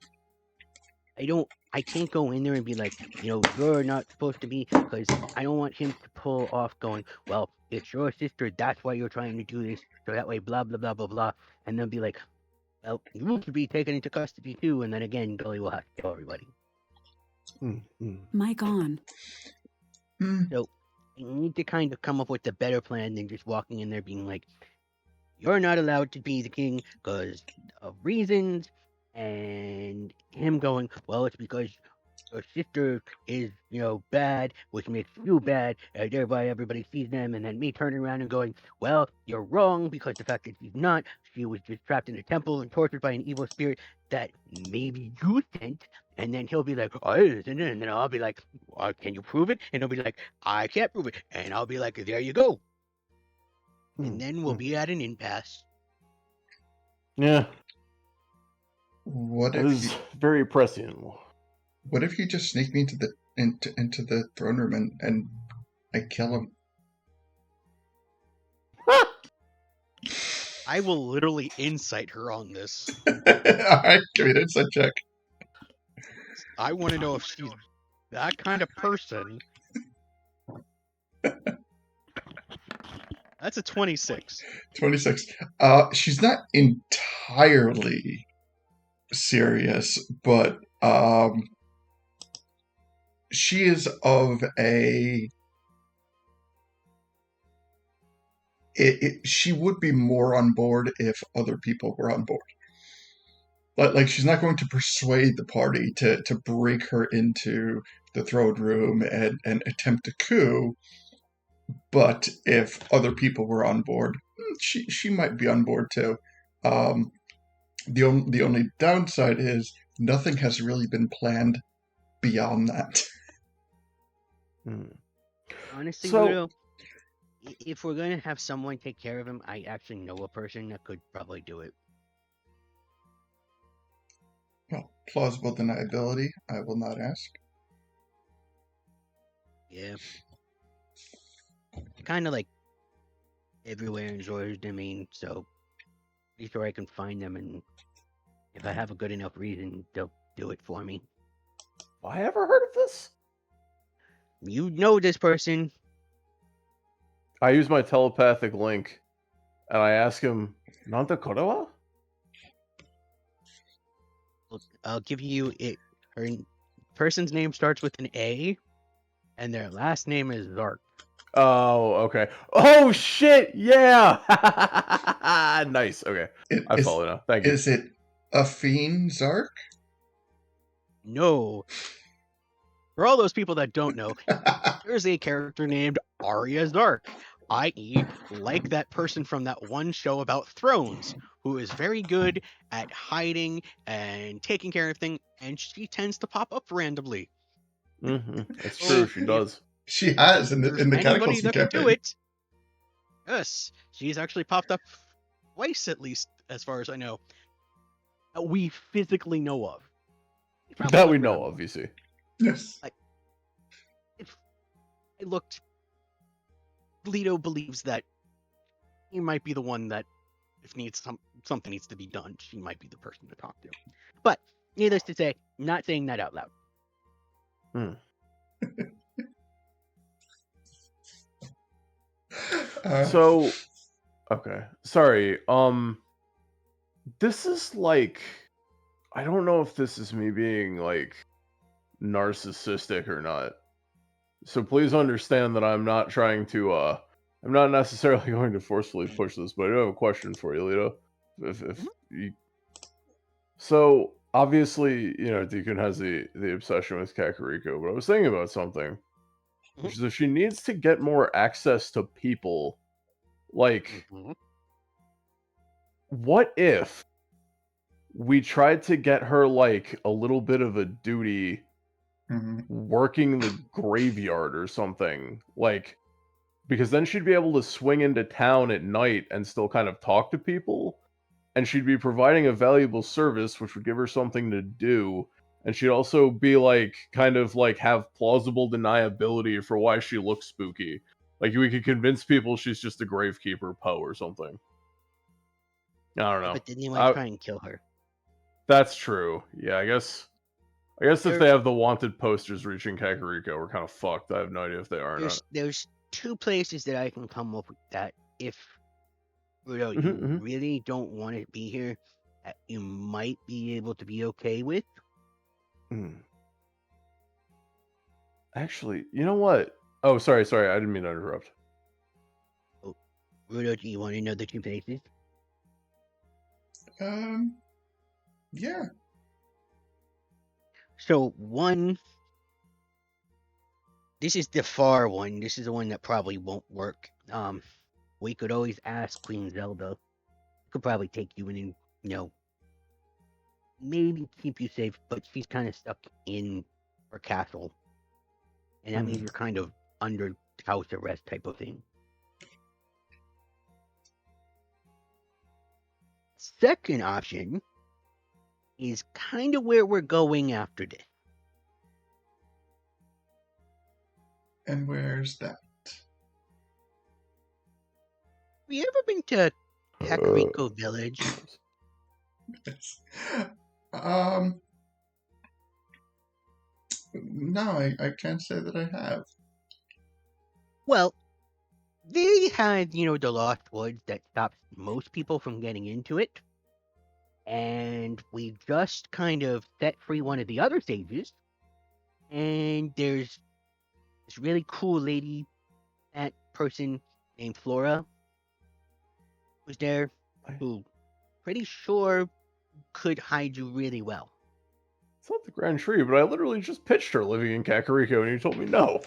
I can't go in there and be like, you're not supposed to be, because I don't want him to pull off going, well, it's your sister, that's why you're trying to do this, so that way, blah, blah, blah, blah, blah, and then be like, well, you should be taken into custody too, and then again, Gully will have to kill everybody.
Mic on.
So, you need to kind of come up with a better plan than just walking in there being like, you're not allowed to be the king because of reasons, and him going, well, it's because your sister is, bad, which makes you bad, and thereby everybody sees them, and then me turning around and going, well, you're wrong because the fact that she's not, she was just trapped in a temple and tortured by an evil spirit that maybe you sent, and then he'll be like, oh, and then I'll be like, can you prove it? And he'll be like, I can't prove it, and I'll be like, there you go. And then we'll be at an impasse.
Yeah,
What
that
if
is very prescient.
what if you just sneak me into the throne room and I kill him?
I will literally incite her on this.
Alright, give me an insight check.
I want to know if she's that kind of person. That's a 26.
26. She's not entirely serious, but she is of a. She would be more on board if other people were on board. Like she's not going to persuade the party to break her into the throne room and attempt a coup. But if other people were on board, she might be on board too. The only downside is nothing has really been planned beyond that.
Honestly,
So-
Ruto, if we're going to have someone take care of him, I actually know a person that could probably do it.
Well, plausible deniability, I will not ask.
Yeah. Kind of like everywhere in Zora's domain, so pretty sure I can find them, and if I have a good enough reason, they'll do it for me.
Have I ever heard of this?
You know this person.
I use my telepathic link, and I ask him, Nanta Kodawa?
I'll give you it. Her person's name starts with an A, and their last name is Zark.
Oh, okay. Oh, shit! Yeah! Nice, okay. I follow now. Thank you.
Is it Afine Zark?
No. For all those people that don't know, there's a character named Arya Zark, i.e., like that person from that one show about thrones, who is very good at hiding and taking care of things, and she tends to pop up randomly.
It's true, she does.
She has in the
Anybody
Cataclysm
that could
campaign.
do it. Yes, she's actually popped up twice at least, as far as I know. That we physically know of.
That we know of, you see.
Yes.
It looked. Leto believes that he might be the one that, if something needs to be done, she might be the person to talk to. But needless to say, not saying that out loud.
So, okay, sorry. This is like, I don't know if this is me being like narcissistic or not, So please understand that I'm not trying to. I'm not necessarily going to forcefully push this, but I do have a question for you, Lito. If you, so obviously, Deacon has the obsession with Kakariko, but I was thinking about something, which is if she needs to get more access to people, like, what if we tried to get her like a little bit of a duty working the graveyard or something, like, because then she'd be able to swing into town at night and still kind of talk to people, and she'd be providing a valuable service, which would give her something to do, and she'd also be like, kind of like have plausible deniability for why she looks spooky. Like, we could convince people she's just a gravekeeper Poe or something. I don't know.
But then they might try and kill her.
That's true. Yeah, I guess if they have the wanted posters reaching Kakariko, we're kind of fucked. I have no idea if they are or not.
There's two places that I can come up with that if Ruto, you really don't want to be here, that you might be able to be okay with.
Actually, you know what? Oh, sorry, I didn't mean to interrupt.
Oh, Ruto, do you want to know the two places?
Yeah.
So one, this is the far one. This is the one that probably won't work. We could always ask Queen Zelda. Could probably take you in and, maybe keep you safe, but she's kind of stuck in her castle. And that means you're kind of under house arrest type of thing. Second option is kind of where we're going after this.
And where's that?
Have you ever been to Kakariko Village?
No, I can't say that I have.
Well, they had, the Lost Woods that stops most people from getting into it. And we just kind of set free one of the other sages. And there's this really cool lady, that person named Flora, was there, who pretty sure could hide you really well.
It's not the Grand Tree, but I literally just pitched her living in Kakariko, and you told me no.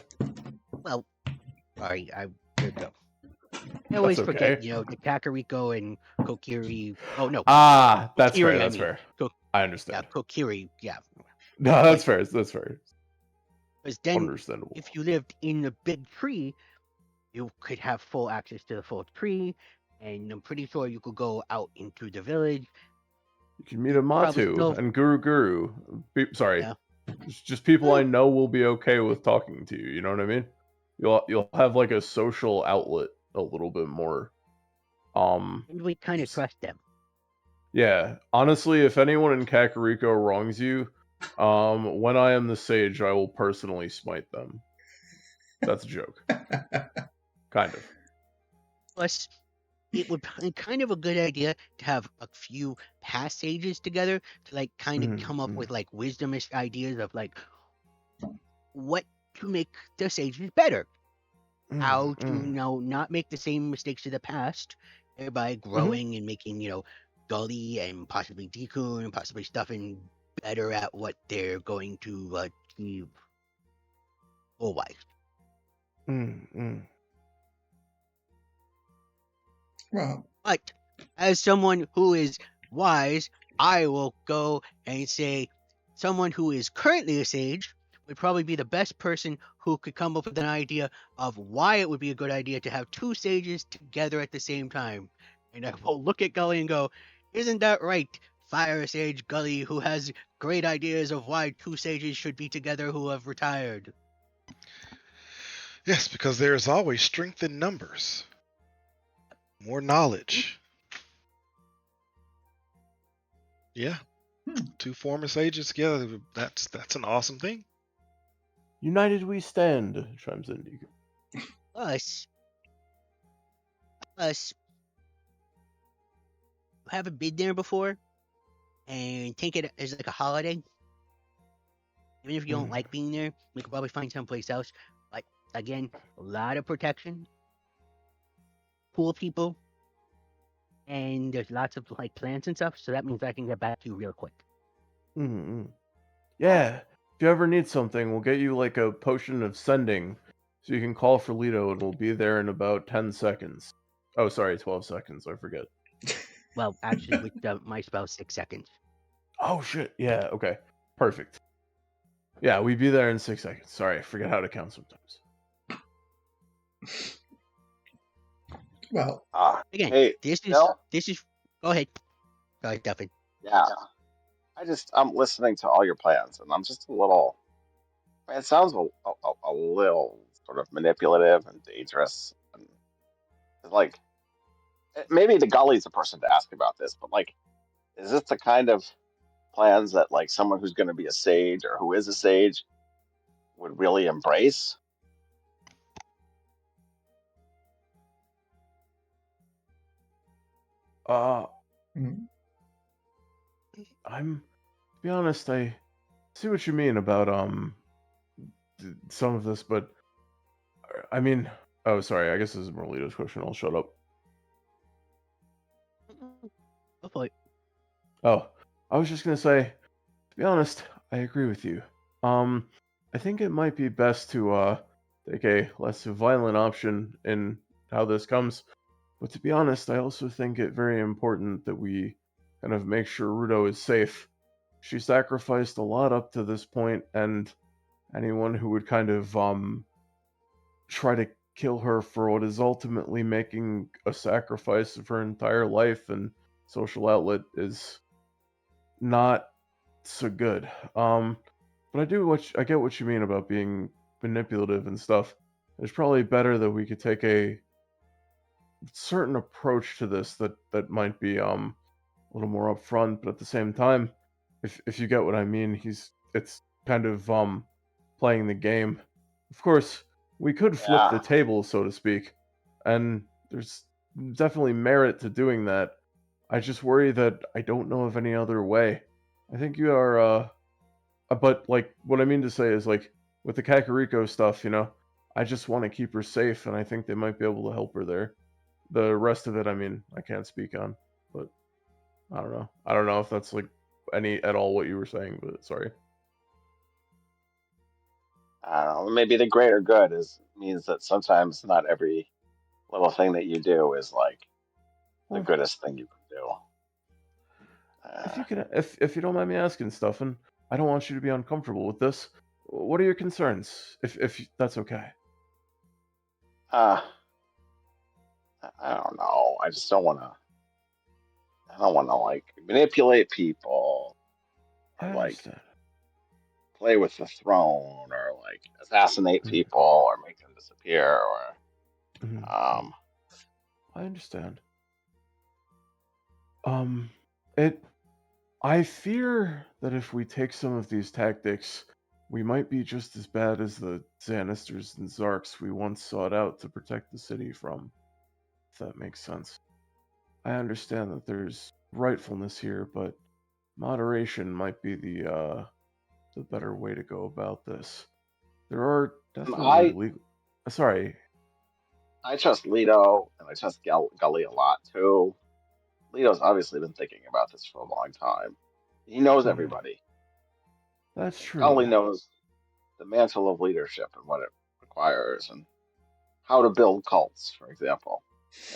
Well, sorry, there you go. I always forget, the Kakariko and Kokiri. Oh no.
That's
Kokiri,
fair. That's fair. I understand.
Yeah, Kokiri. Yeah.
No, that's fair. That's fair.
Because then,
Understandable.
if you lived in the big tree, you could have full access to the full tree, and I'm pretty sure you could go out into the village.
You can meet a Matu and Guru. Sorry, just people I know will be okay with talking to you. You know what I mean? You'll have like a social outlet a little bit more.
And we kind of trust them.
Yeah, honestly, if anyone in Kakariko wrongs you, when I am the sage, I will personally smite them. That's a joke. Kind of.
Plus, it would be kind of a good idea to have a few past sages together to like kind of come up with like wisdomish ideas of like what to make the sages better. How to not make the same mistakes of the past, thereby growing and making, Gully and possibly Deku and possibly Stuffin better at what they're going to achieve goal-wise.
Well,
but as someone who is wise, I will go and say someone who is currently a sage would probably be the best person who could come up with an idea of why it would be a good idea to have two sages together at the same time. And I will look at Gully and go, isn't that right, Fire Sage Gully, who has great ideas of why two sages should be together who have retired?
Yes, because there is always strength in numbers. More knowledge. Yeah. Two former sages together, that's an awesome thing.
United we stand, chimes in Deacon.
Plus, haven't been there before, and take it as like a holiday. Even if you don't like being there, we could probably find someplace else. Like, Again, a lot of protection, cool people, and there's lots of like plants and stuff. So that means I can get back to you real quick.
Mm-hmm. Yeah. If you ever need something, we'll get you like a potion of sending, so you can call for Leto, and we'll be there in about 10 seconds. Oh, sorry, 12 seconds. I forget.
Well, actually, with my spell, 6 seconds.
Oh shit. Yeah. Okay. Perfect. Yeah, we'd be there in 6 seconds. Sorry, I forget how to count sometimes.
Well,
Again,
Hey,
this
Bill?
is. Go ahead. Sorry, Duffin.
Yeah. I'm listening to all your plans, and I'm just a little. Man, it sounds a little sort of manipulative and dangerous. And it's like maybe the Gully's the person to ask about this, but like, is this the kind of plans that like someone who's going to be a sage or who is a sage would really embrace?
mm,
I'm to be honest, I see what you mean about some of this, but I mean, oh sorry, I guess this is Merlito's question. I'll shut up.
Go for it.
Oh, I was just gonna say, to be honest, I agree with you. I think it might be best to take a less violent option in how this comes. But to be honest, I also think it very important that we kind of make sure Ruto is safe. She sacrificed a lot up to this point, and anyone who would kind of try to kill her for what is ultimately making a sacrifice of her entire life and social outlet is not so good. But I get what you mean about being manipulative and stuff. It's probably better that we could take a certain approach to this that might be a little more upfront, but at the same time, if you get what I mean, it's kind of playing the game. Of course, we could flip the
Yeah.
table, so to speak, and there's definitely merit to doing that. I just worry that I don't know of any other way. I think you are but like what I mean to say is like with the Kakariko stuff, I just want to keep her safe, and I think they might be able to help her there. The rest of it, I mean, I can't speak on, but I don't know. I don't know if that's like any at all what you were saying, but sorry.
Maybe the greater good means that sometimes not every little thing that you do is like the
Well,
goodest thing you can do.
if
Uh,
you can, if you don't mind me asking stuff, and I don't want you to be uncomfortable with this, what are your concerns? If that's okay.
uh, I don't know. I just don't want to. I don't want to like manipulate people
I
or like
understand.
play with the throne or like assassinate
Mm,
people or make them disappear or
mm, mm.
um
I understand. Um, it. I fear that if we take some of these tactics, we might be just as bad as the Xanisters and Zarks we once sought out to protect the city from, if that makes sense. I understand that there's rightfulness here, but moderation might be the better way to go about this. There are definitely
I
legal. Sorry.
I trust Leto and I trust Gully a lot too. Leto's obviously been thinking about this for a long time. He knows
Mhm.
everybody.
That's
And
true.
Gully knows the mantle of leadership and what it requires and how to build cults, for example,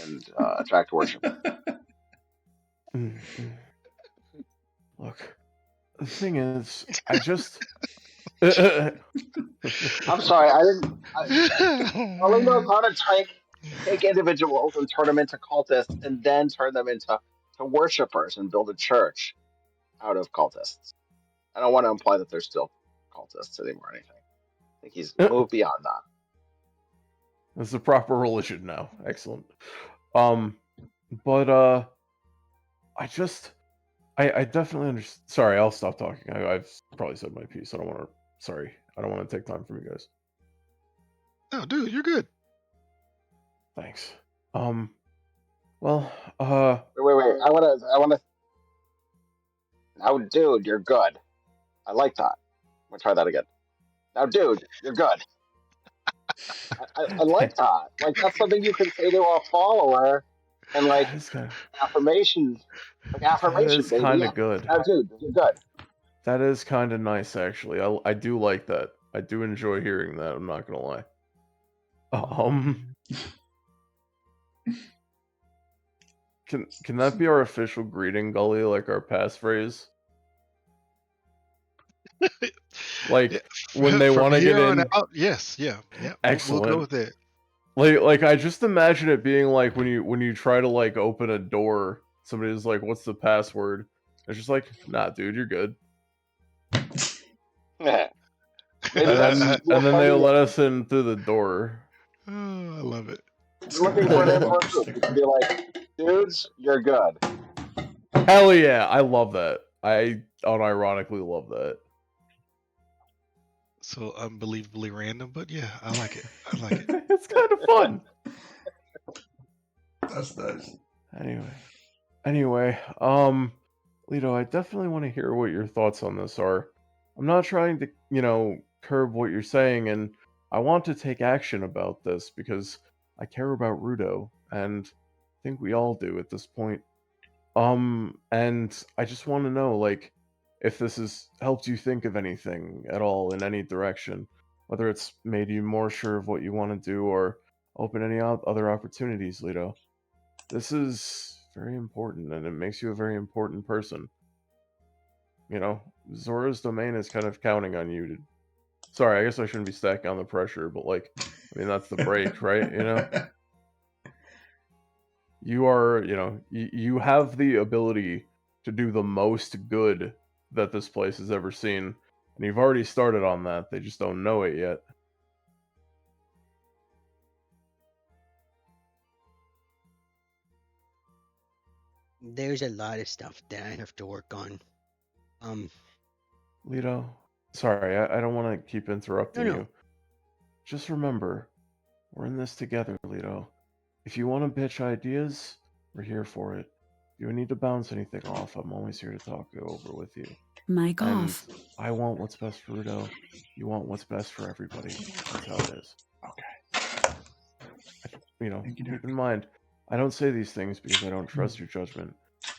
and attract worshippers.
Mm. Look, the thing is, I just. I
I'm sorry, I didn't.
Oh,
Gully knows
man.
how to take individuals and turn them into cultists, and then turn them into worshippers and build a church out of cultists. I don't want to imply that they're still cultists anymore or anything. I think he's moved beyond that.
It's a proper religion now. Excellent. Um, but I just, I definitely understand. Sorry, I'll stop talking. I've probably said my piece. I don't want to. Sorry, I don't want to take time from you guys.
No, dude, you're good.
Thanks. Um, well,
Wait. I wanna. Now, dude, you're good. I like that. I'm gonna try that again. Now, dude, you're good. I like that. Like that's something you can say to a follower, and like
That is kind
affirmation, baby. Yeah,
of good.
dude, you're good.
That is kind of nice, actually. I do like that. I do enjoy hearing that. I'm not gonna lie. Can that be our official greeting, Gully? Like our passphrase? Like
Yeah,
when they
from
want to
here
get
on
in.
out, yes, yeah. We'll go
Excellent.
with it.
Like I just imagine it being like when you try to like open a door, somebody's like, "What's the password?" It's just like, "Nah, dude, you're good."
Maybe
And
that's
then
your
they
party.
let us in through the door.
Oh, I love it.
You're looking for an in-person group. You can be like, dudes, you're good.
Hell yeah, I love that. I unironically love that.
So unbelievably random, but yeah, I like it. I like it.
It's kind of fun.
That's nice.
Anyway, Lito, I definitely want to hear what your thoughts on this are. I'm not trying to, curb what you're saying, and I want to take action about this because I care about Ruto, and I think we all do at this point. And I just want to know, like, if this has helped you think of anything at all in any direction, whether it's made you more sure of what you want to do or open any other opportunities, Lito. This is very important, and it makes you a very important person. Zora's domain is kind of counting on you to. Sorry, I guess I shouldn't be stacking on the pressure, but like, I mean, that's the break, right? You are, you have the ability to do the most good that this place has ever seen, and you've already started on that. They just don't know it yet.
There's a lot of stuff that I have to work on.
Lito, sorry, I don't want to keep interrupting
No.
you. Just remember, we're in this together, Lito. If you want to pitch ideas, we're here for it. If you need to bounce anything off, I'm always here to talk it over with you.
Mic
And
off.
I want what's best for Ruto. You want what's best for everybody. That's how it is.
Okay.
Keep in mind, I don't say these things because I don't trust your judgment.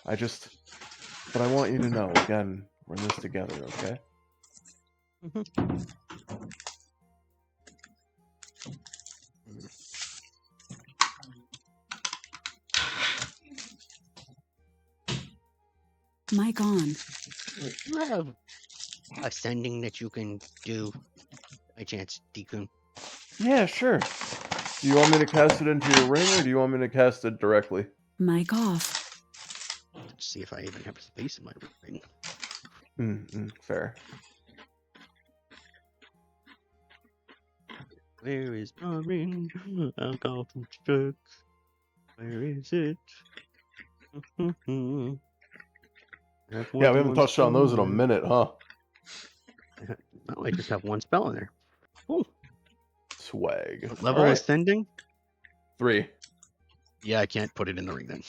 But I want you to know, again, we're in this together, okay?
Mic on.
Do you have ascending that you can do by chance, Deacon?
Yeah, sure. Do you want me to cast it into your ring, or do you want me to cast it directly?
Mic off.
Let's see if I even have space in my ring.
Fair.
Where is my ring? I'll call from church. Where is it?
Yeah, we haven't touched on those in a minute, huh?
Oh, I just have one spell in there. Cool.
Swag.
What level
All right.
ascending?
3.
Yeah, I can't put it in the ring then.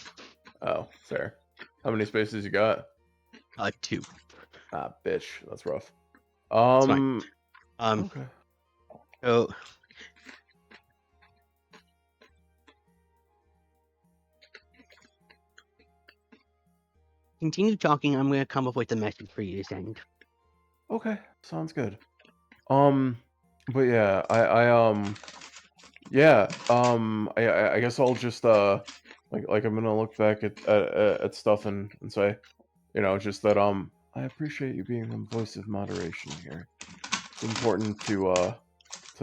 Oh, fair. How many spaces you got?
2.
Ah, bitch. That's rough.
It's fine.
Okay.
So continue talking. I'm going to come up with a message for you to send.
Okay, sounds good. But yeah, I guess I'll just like I'm gonna look back at stuff and say, just that I appreciate you being the voice of moderation here. It's important to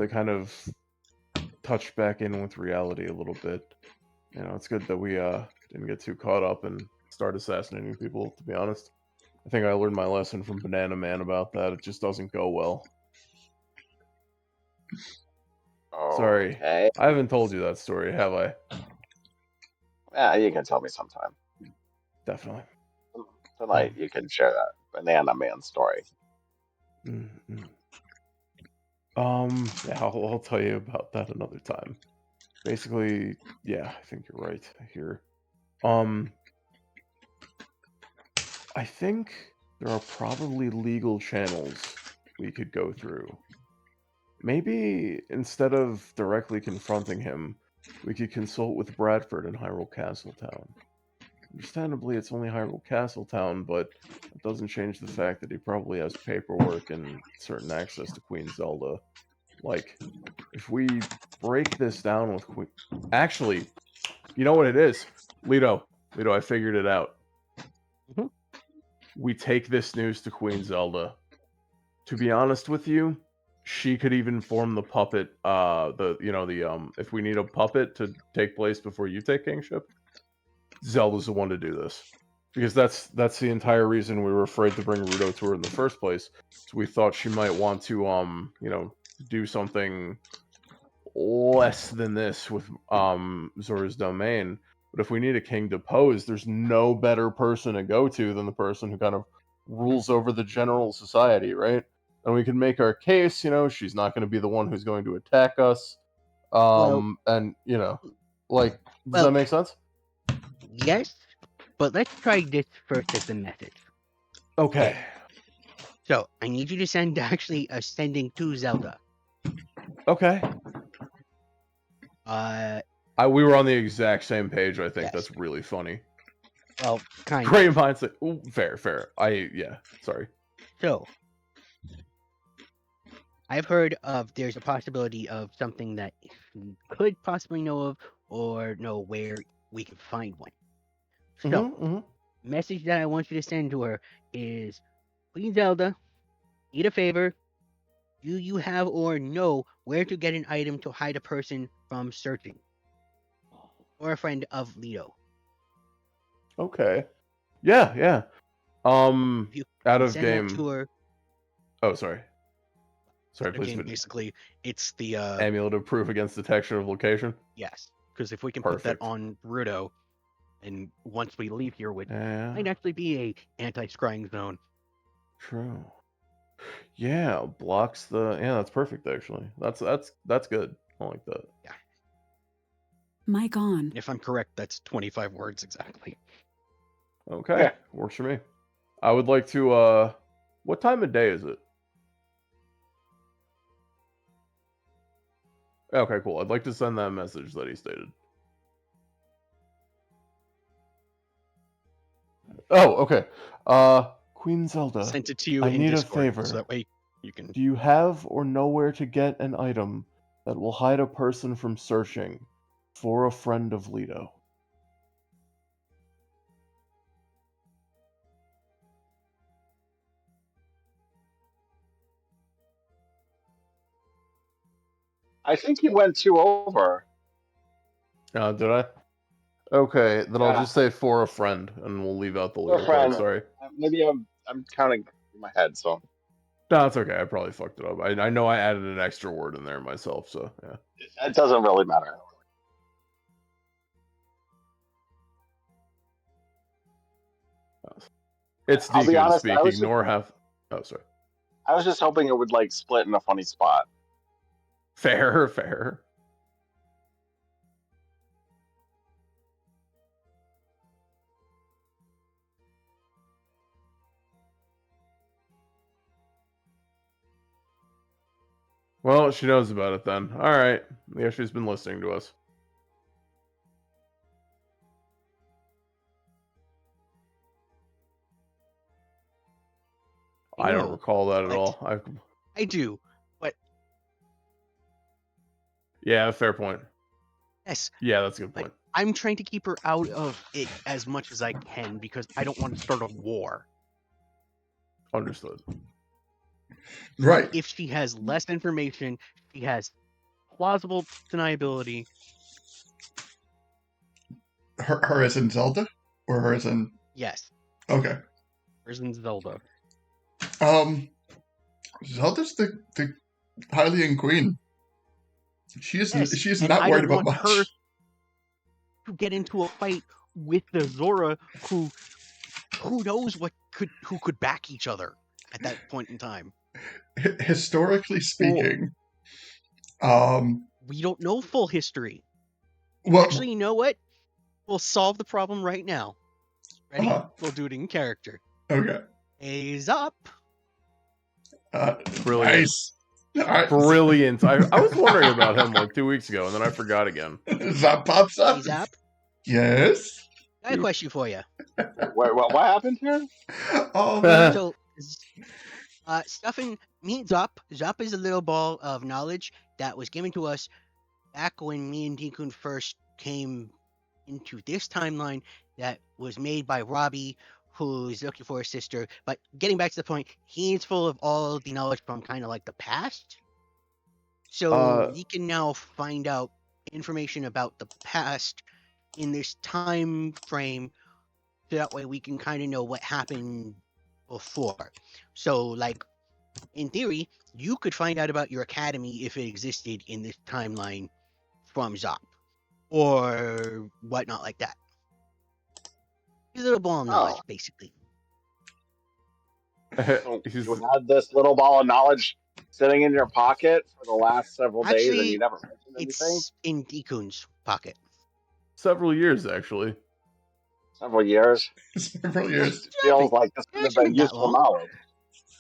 kind of touch back in with reality a little bit. It's good that we didn't get too caught up and start assassinating people, to be honest. I think I learned my lesson from Banana Man about that. It just doesn't go well. Sorry.
Okay.
I haven't told you that story, have I?
Yeah, you can tell me sometime.
Definitely.
Tonight you can share that Banana Man story.
Mm-hmm. Yeah, I'll tell you about that another time. Basically, yeah, I think you're right here. I think there are probably legal channels we could go through. maybe instead of directly confronting him, we could consult with Bradford in Hyrule Castletown. Understandably, it's only Hyrule Castletown, but it doesn't change the fact that he probably has paperwork and certain access to Queen Zelda. Like, if we break this down with Queen... Actually, you know what it is? Leto, I figured it out.
Mhm.
We take this news to Queen Zelda. To be honest with you, she could even form the puppet, if we need a puppet to take place before you take kingship, Zelda's the one to do this. Because that's the entire reason we were afraid to bring Ruto to her in the first place. So we thought she might want to do something less than this with Zora's domain. But if we need a king deposed, there's no better person to go to than the person who kind of rules over the general society, right? And we can make our case, she's not going to be the one who's going to attack us.
Well-
And, does
Well-
that make sense?
Yes, but let's try this first as the message.
Okay.
So I need you to send actually a sending to Zelda.
Okay. We were on the exact same page, I think.
Yes.
That's really funny.
Well, kind
Great
of.
mindset. Ooh, fair. Sorry.
So I've heard of there's a possibility of something that you could possibly know of or know where we can find one. So, message that I want you to send to her is, Queen Zelda, need a favor. Do you have or know where to get an item to hide a person from searching? Or a friend of Leto?
Okay. Yeah.
If you
Out
can
of
send that
game.
to her.
Oh, sorry. Sorry,
Out of
please.
game, basically, it's the
Amulet of proof against detection of location.
yes, because if we can
Perfect.
put that on Ruto, and once we leave here, might
Yeah.
actually be a anti-scrying zone.
True. Yeah, blocks the. Yeah, that's perfect. Actually, that's good. I like that.
Yeah.
Mic on.
If I'm correct, that's 25 words exactly.
Okay,
Yeah.
works for me. I would like to. What time of day is it? Okay, cool. I'd like to send that message that he stated. Oh, okay. Queen Zelda,
Sent it to you
I
in
need a
Discord,
favor.
so that way you can.
Do you have or know where to get an item that will hide a person from searching for a friend of Leto?
I think you went 2 over.
Did I? Okay, then I'll
Yeah.
just say for a friend, and we'll leave out the
For a
Leto part.
friend.
Sorry.
Maybe I'm counting in my head, so
No, that's okay. I probably fucked it up. I know I added an extra word in there myself, so yeah.
it doesn't really matter.
It's
I'll be
Deacon
honest,
speaking, nor have... Oh, sorry.
I was just hoping it would like split in a funny spot.
Fair. Well, she knows about it then. Alright. Yeah, she's been listening to us. I don't recall that at all.
I do, but
yeah, fair point.
yes.
Yeah, that's a good point.
I'm trying to keep her out of it as much as I can because I don't want to start a war.
Understood.
Right.
If she has less information, she has plausible deniability.
Her as in Zelda? Or her as in...
Yes.
Okay.
Hers in Zelda.
Zelda's the Hylian queen. She is
And
not
I
worried
don't
about
want
much.
her to get into a fight with the Zora who knows who could back each other at that point in time.
Historically speaking,
we don't know full history.
well,
Actually, you know what? We'll solve the problem right now. Ready? We'll do it in character.
Okay.
A's up.
Brilliant.
Nice. All right.
Brilliant. I was wondering about him like 2 weeks ago, and then I forgot again.
Zap pops up.
Hey, Zap,
Yes.
I have a question for you.
What happened here?
Oh man.
So, meet Zap. Zap is a little ball of knowledge that was given to us back when me and Deekun first came into this timeline that was made by Robbie, who's looking for his sister. But getting back to the point, he's full of all the knowledge from kind of like the past. So we can now find out information about the past in this time frame. So that way we can kind of know what happened before. So, like, in theory, you could find out about your academy if it existed in this timeline from Zop or whatnot like that. A little ball of knowledge, basically.
So you had this little ball of knowledge sitting in your pocket for the last several days, and you never mentioned anything?
It's in Deekun's pocket.
Several years, actually.
Several years?
Several years.
It feels like this would have been useful knowledge.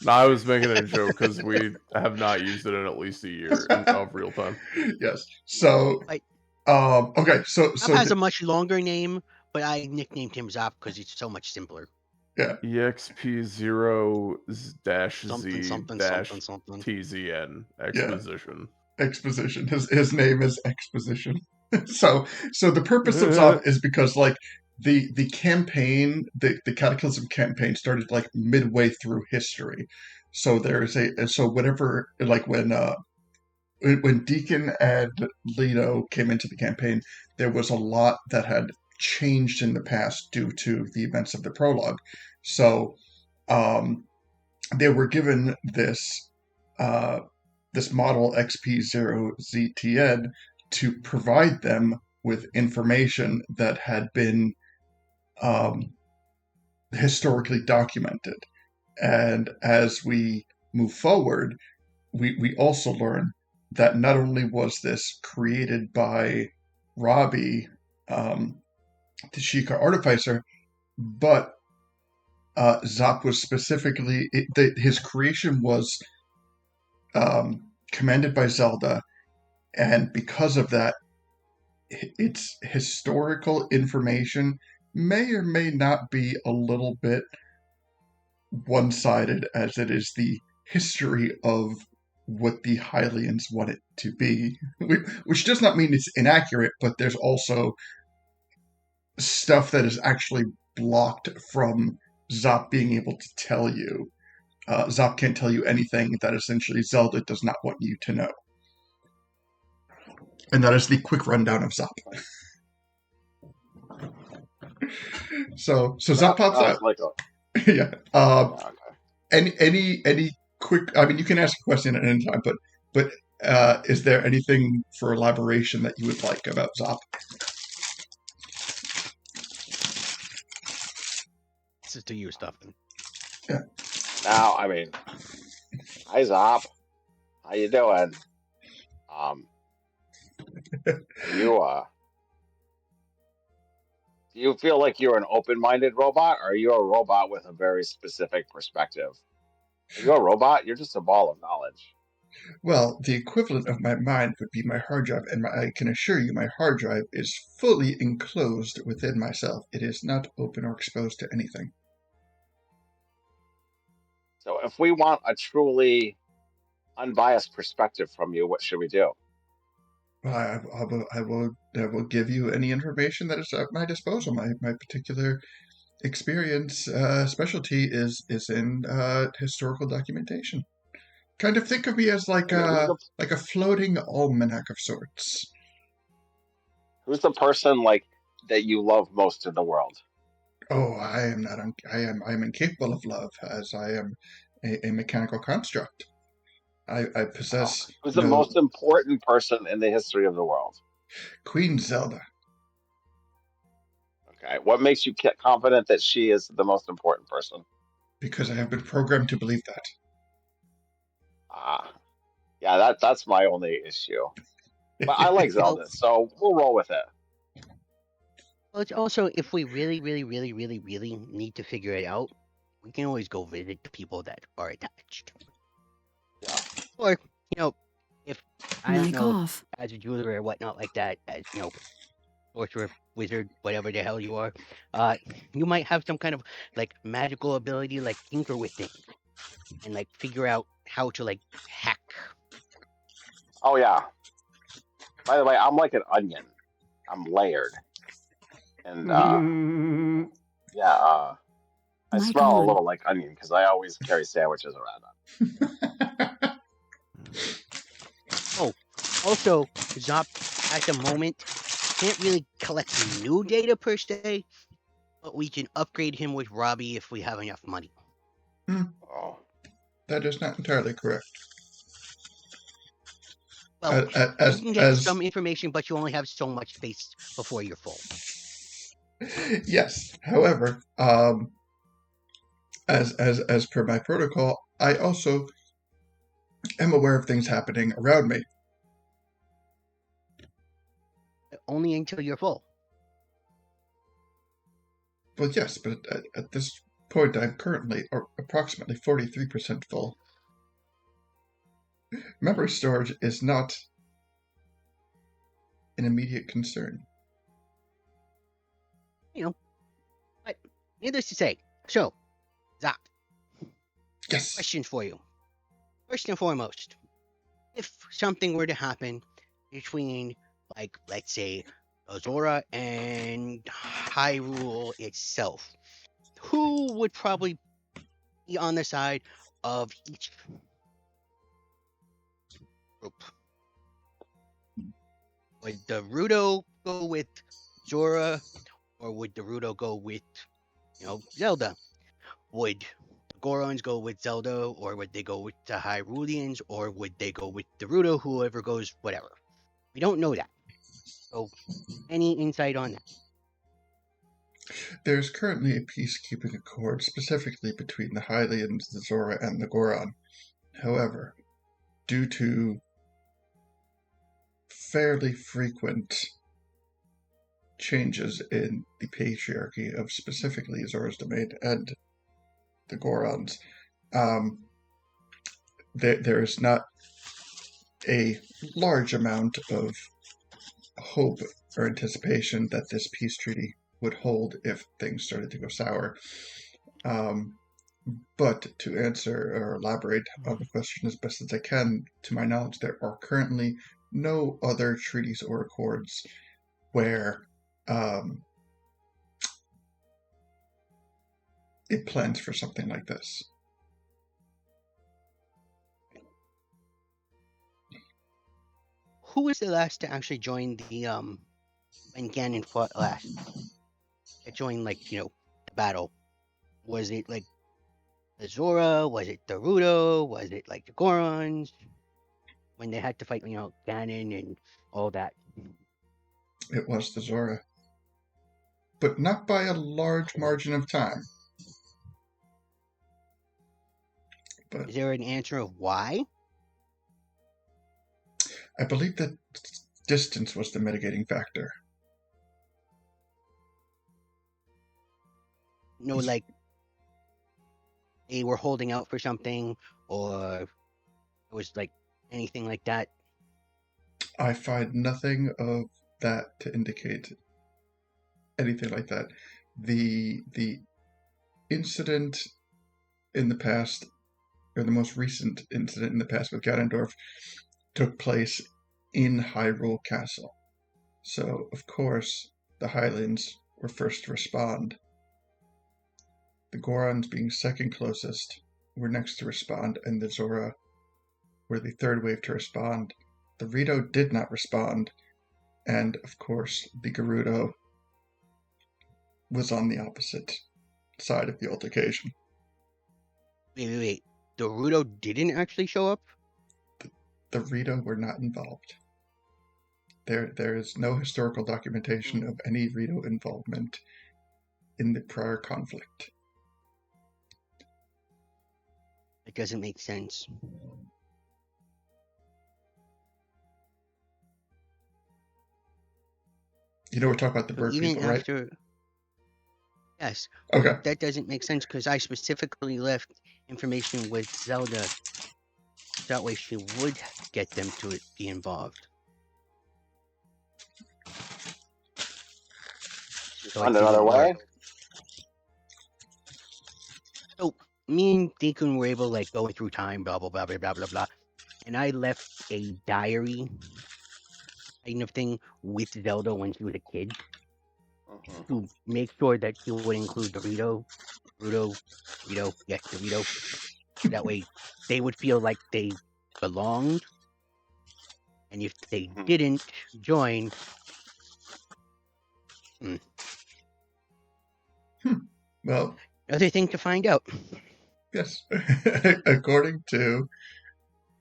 No, I was making a joke because we have not used it in at least a year of real time.
Yes. So, okay. So
Zop has a much longer name, but I nicknamed him Zop because it's so much simpler.
Yeah.
EXP0-Z-TZN exposition.
Yeah. Exposition. His name is Exposition. So the purpose of Zop is because like the campaign, the Cataclysm campaign started like midway through history. So there's whenever like when Deacon and Leto came into the campaign, there was a lot that had changed in the past due to the events of the prologue. So they were given this model XP0ZTN to provide them with information that had been historically documented. And as we move forward, we also learn that not only was this created by Robbie, the Sheikah Artificer, but Zop was specifically, his creation was commanded by Zelda, and because of that, its historical information may or may not be a little bit one-sided, as it is the history of what the Hylians want it to be, which does not mean it's inaccurate, but there's also stuff that is actually blocked from Zop being able to tell you. Zop can't tell you anything that essentially Zelda does not want you to know. And that is the quick rundown of Zop. So Zop pops out.
Like
yeah. Any quick? I mean, you can ask a question at any time, but is there anything for elaboration that you would like about Zop?
This is to you, Stuffin.
Yeah.
Now, I mean, hi Zop, how you doing? Do you feel like you're an open-minded robot, or are you a robot with a very specific perspective? Are you a robot? You're just a ball of knowledge.
Well, the equivalent of my mind would be my hard drive, and I can assure you my hard drive is fully enclosed within myself. It is not open or exposed to anything.
So if we want a truly unbiased perspective from you, what should we do?
I will give you any information that is at my disposal. My particular experience specialty is in historical documentation. Kind of think of me as like a floating almanac of sorts.
Who's the person like that you love most in the world?
Oh, I am not. I am incapable of love, as I am a mechanical construct. I possess.
Who's the most important person in the history of the world?
Queen Zelda.
Okay. What makes you confident that she is the most important person?
Because I have been programmed to believe that.
Yeah, that's my only issue. But I like Zelda, so we'll roll with it.
Well, it's also, if we really, really, really, really, really need to figure it out, we can always go visit the people that are attached.
Yeah.
Or if I don't
Mic
know,
off.
as a jeweler or whatnot like that, as sorcerer, wizard, whatever the hell you are, you might have some kind of like magical ability, like tinker with things and like figure out how to like hack.
Oh yeah. By the way, I'm like an onion. I'm layered, and yeah, I
Mic
smell a
on.
little like onion because I always carry sandwiches around.
Oh, also, Zop at the moment can't really collect new data per se, but we can upgrade him with Robbie if we have enough money.
Oh,
That is not entirely correct.
Well,
As
you can get
as
some information, but you only have so much space before you're full.
yes. However, as per my protocol, I also am aware of things happening around me.
Only until you're full.
Well, yes, but at this point, I'm currently approximately 43% full. Memory storage is not an immediate concern.
But needless to say, so, Zop,
Yes.
question for you. First and foremost, if something were to happen between, like, let's say, Azora and Hyrule itself, who would probably be on the side of each group? Would the Ruto go with Zora, or would the Ruto go with, Zelda? Would the Gorons go with Zelda, or would they go with the Hyruleans, or would they go with the Ruto, whoever goes, whatever? We don't know that. So, any insight on that?
There's currently a peacekeeping accord specifically between the Hylians, the Zora, and the Goron. However, due to fairly frequent changes in the patriarchy of specifically Zora's domain and the Gorons, there is not a large amount of hope or anticipation that this peace treaty would hold if things started to go sour. But to answer or elaborate on the question as best as I can, to my knowledge, there are currently no other treaties or accords where it plans for something like this.
Who was the last to actually join the when Ganon fought last? That joined the battle. Was it like the Zora? Was it the Ruto? Was it like the Gorons? When they had to fight, Ganon and all that.
It was the Zora. But not by a large margin of time. But
is there an answer of why?
I believe that distance was the mitigating factor.
No, like they were holding out for something, or it was like anything like that.
I find nothing of that to indicate anything like that. The incident in the past, or the most recent incident in the past with Ganondorf, took place in Hyrule Castle. So, of course, the Highlands were first to respond. The Gorons, being second closest, were next to respond, and the Zora were the third wave to respond. The Ruto did not respond, and, of course, the Gerudo was on the opposite side of the altercation.
Wait. The Ruto didn't actually show up?
The Ruto were not involved. There is no historical documentation of any Ruto involvement in the prior conflict.
It doesn't make sense.
You know we're talking about the bird
Even
people, right?
after, yes,
Okay.
that doesn't make sense because I specifically left information with Zelda That way she would get them to be involved.
You
So
found
it
another
didn't
way?
work. So me and Deacon were able to like go through time, blah blah blah blah blah blah blah. And I left a diary kind of thing with Zelda when she was a kid
Mhm.
to make sure that she would include Dorito, yes, Dorito. That way they would feel like they belonged. And if they
Mhm.
didn't join,
Well,
another thing to find out.
yes. According to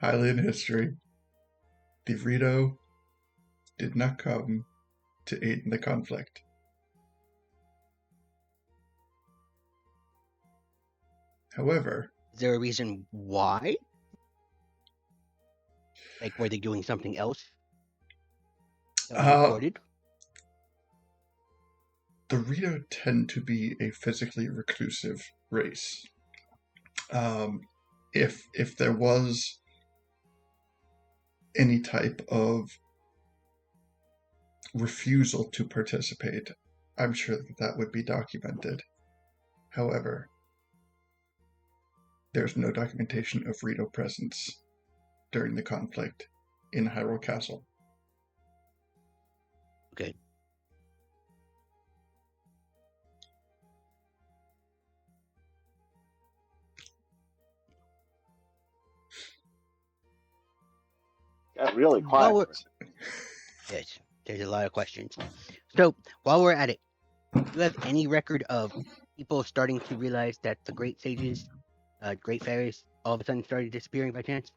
Hylian history, the Rito did not come to aid in the conflict. However,
Is there a reason why? Like, were they doing something else that was reported?
the Rito tend to be a physically reclusive race. If there was any type of refusal to participate, I'm sure that would be documented. However, there's no documentation of Rito presence during the conflict in Hyrule Castle.
Okay.
Got really quiet
While
for
we're,
a second.
yes, there's a lot of questions. So, while we're at it, do you have any record of people starting to realize that the great sages, great fairies, all of a sudden started disappearing by chance?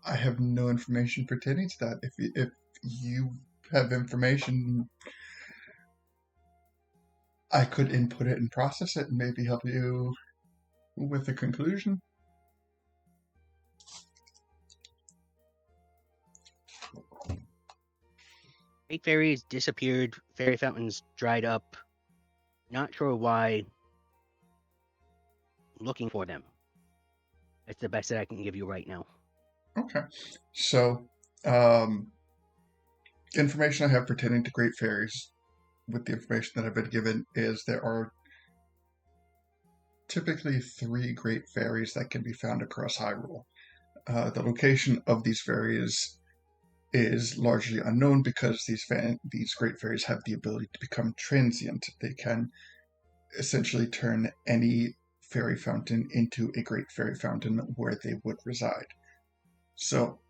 I have no information pertaining to that. If you have information, I could input it and process it and maybe help you with a conclusion.
Great fairies disappeared, fairy fountains dried up. Not sure why. Looking for them. That's the best that I can give you right now.
Okay. So, information I have pertaining to great fairies, with the information that I've been given, is there are typically 3 great fairies that can be found across Hyrule. The location of these fairies is largely unknown because these great fairies have the ability to become transient. They can essentially turn any fairy fountain into a great fairy fountain where they would reside. So,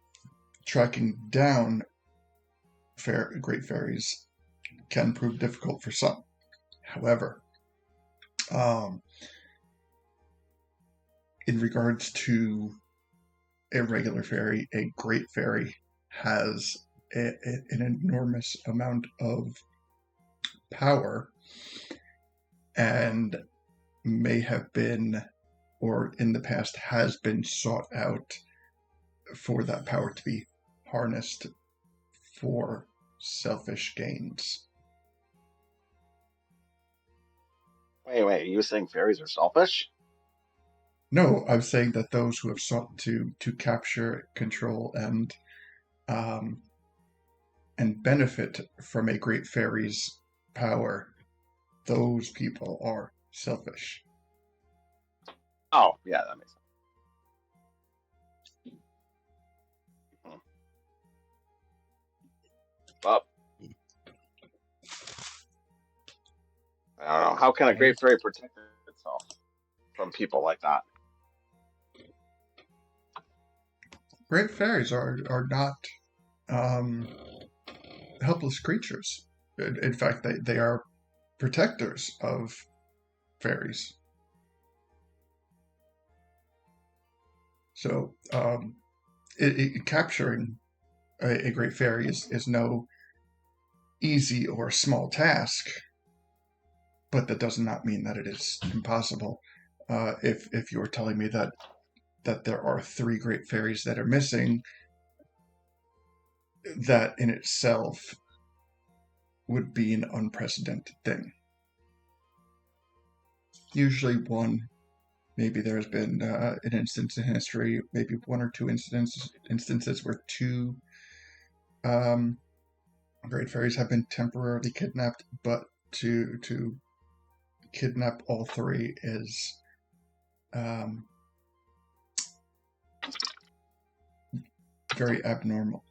tracking down great fairies can prove difficult for some. However, in regards to a regular fairy, a great fairy has an enormous amount of power and may have been, or in the past has been, sought out for that power to be harnessed for selfish gains.
Wait, are you saying fairies are selfish?
No, I'm saying that those who have sought to capture, control, and benefit from a great fairy's power, those people are selfish.
Oh, yeah, that makes sense. Well, I don't know. How can a great fairy protect itself from people like that?
Great fairies are not helpless creatures. In fact, they are protectors of fairies. So, capturing a great fairy is no easy or small task, but that does not mean that it is impossible. If you're telling me that there are 3 great fairies that are missing, that in itself would be an unprecedented thing. Usually one maybe there's been an instance in history, maybe one or two instances where two great fairies have been temporarily kidnapped, but to kidnap all three is very abnormal.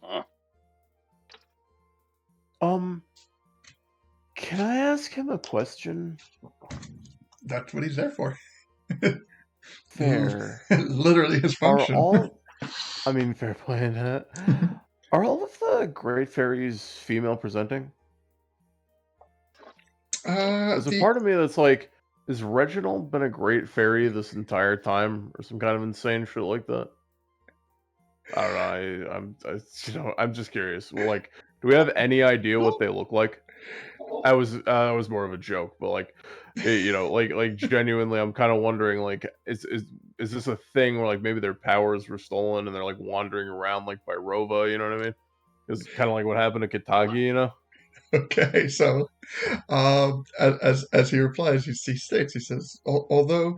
Huh.
Can I ask him a question?
That's what he's there for.
Fair.
Literally his
Are
function.
all... I mean, fair play in that. Are all of the great fairies female presenting? There's a part of me that's like, has Reginald been a great fairy this entire time, or some kind of insane shit like that? I don't know. I'm just curious. Well, like, do we have any idea what they look like? I was more of a joke, but like, like genuinely, I'm kind of wondering, like, is this a thing where like maybe their powers were stolen and they're like wandering around like by Rova? You know what I mean? It's kind of like what happened to Katagi, you know?
Okay, so as he replies, he states, he says, although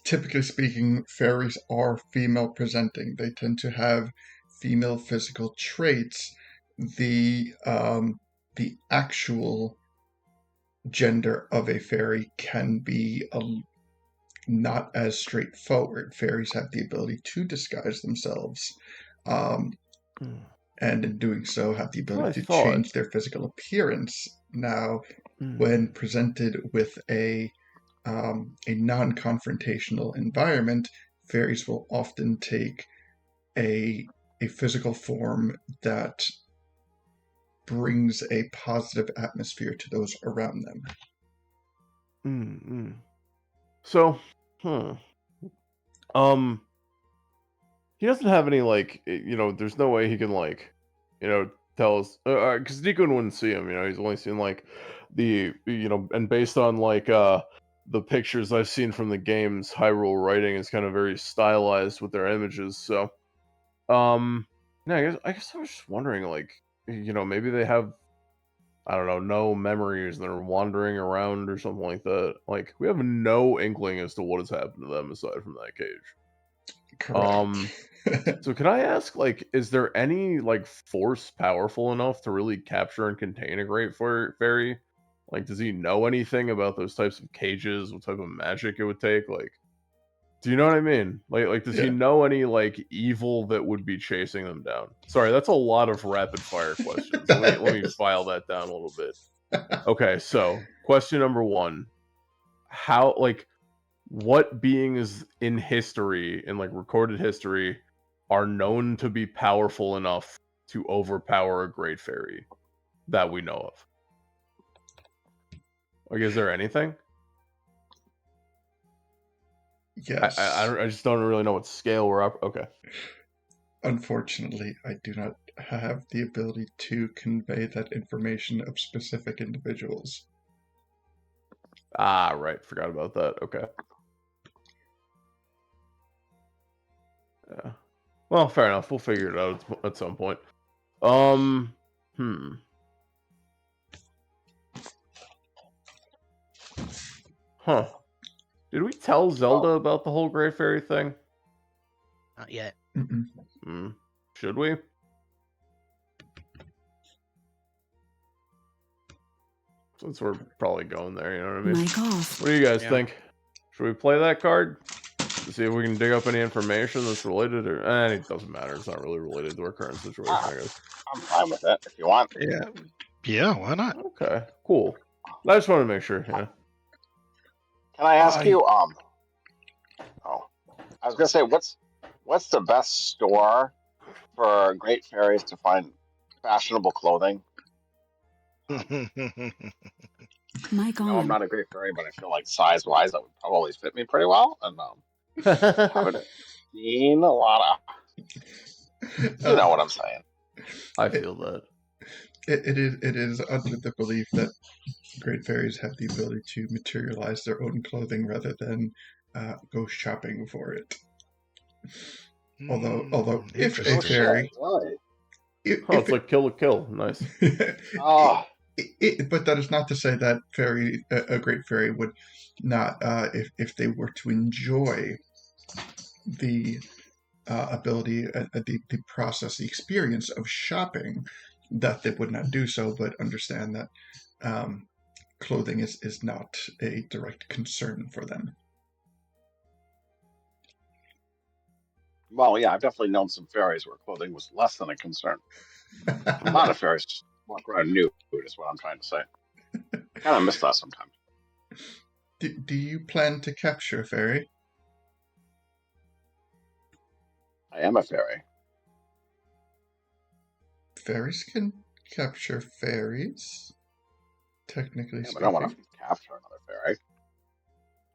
typically speaking, fairies are female presenting. They tend to have female physical traits. The actual gender of a fairy can be not as straightforward. Fairies have the ability to disguise themselves, and in doing so have the ability to change their physical appearance. Now, when presented with a non-confrontational environment, fairies will often take a physical form that brings a positive atmosphere to those around them.
So, he doesn't have any, like, there's no way he can, like, tell us, because Deacon wouldn't see him, he's only seen, like, and based on, like, the pictures I've seen from the games, Hyrule writing is kind of very stylized with their images, so, yeah, I guess I was just wondering, like, maybe they have, I don't know, no memories and they're wandering around or something like that. Like, we have no inkling as to what has happened to them aside from that cage.
Correct.
So can I ask, like, is there any, like, force powerful enough to really capture and contain a great fairy? Like, does he know anything about those types of cages? What type of magic it would take? Like, do you know what I mean? Like, does he know any, like, evil that would be chasing them down? Sorry, that's a lot of rapid fire questions. Let me file that down a little bit. Okay, so question number 1: how, like, what beings in history, in like recorded history, are known to be powerful enough to overpower a great fairy that we know of? Like, is there anything?
Yes.
I just don't really know what scale we're up. Okay.
Unfortunately, I do not have the ability to convey that information of specific individuals.
Ah, right. Forgot about that. Okay. Yeah. Well, fair enough. We'll figure it out at some point. Huh. Did we tell Zelda about the whole Grey Fairy thing?
Not yet.
Should we? Since we're probably going there, you know what I mean?
Mic off.
What do you guys think? Should we play that card? To see if we can dig up any information that's related, or it doesn't matter. It's not really related to our current situation, I guess.
I'm fine with it if you want.
Yeah, why not?
Okay, cool. I just want to make sure. Yeah.
Can I ask you? I was gonna say, what's the best store for great fairies to find fashionable clothing?
Mic on.
No, I'm not a great fairy, but I feel like size-wise, that would probably fit me pretty well. And haven't seen a lot of. You know what I'm saying?
I feel that.
It is under the belief that great fairies have the ability to materialize their own clothing rather than go shopping for it. Although if a fairy,
it's like Kill la Kill. Nice.
But that is not to say that a great fairy would not, if they were to enjoy the ability, the process, the experience of shopping, that they would not do so, but understand that clothing is not a direct concern for them.
Well, yeah, I've definitely known some fairies where clothing was less than a concern. A lot of fairies just walk around nude, is what I'm trying to say. Kind of miss that sometimes.
Do you plan to capture a fairy?
I am a fairy.
Fairies can capture fairies, technically
Yeah, but I don't want
speaking.
to capture another fairy.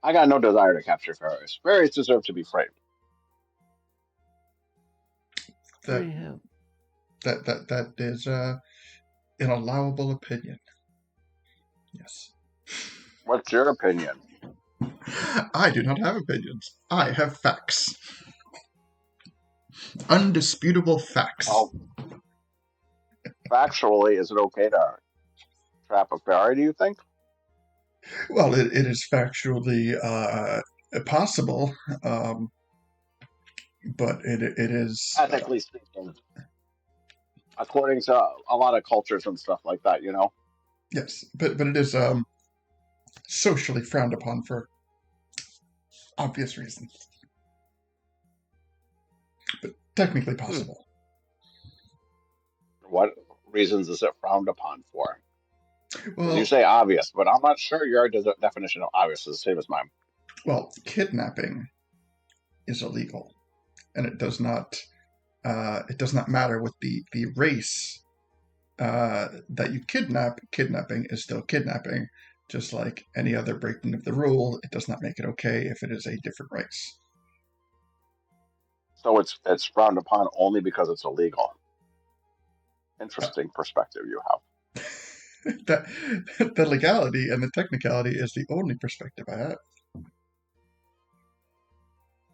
I got no desire to capture fairies. Fairies deserve to be framed.
That that is an allowable opinion. Yes.
What's your opinion?
I do not have opinions. I have facts. Undisputable facts.
Oh, factually, is it okay to trap a fairy, do you think?
Well, it is factually possible, but it is
Ethically speaking, according to a lot of cultures and stuff like that, you know?
yes, but it is socially frowned upon for obvious reasons, but technically possible.
What reasons is it frowned upon for?
Well,
You say obvious, but I'm not sure your definition of obvious is the same as mine.
well, kidnapping is illegal, and it does not matter what the race that you kidnap. Kidnapping is still kidnapping, just like any other breaking of the rule. It does not make it okay if it is a different race.
So it's frowned upon only because it's illegal. Interesting perspective you have.
That the legality and the technicality is the only perspective I have.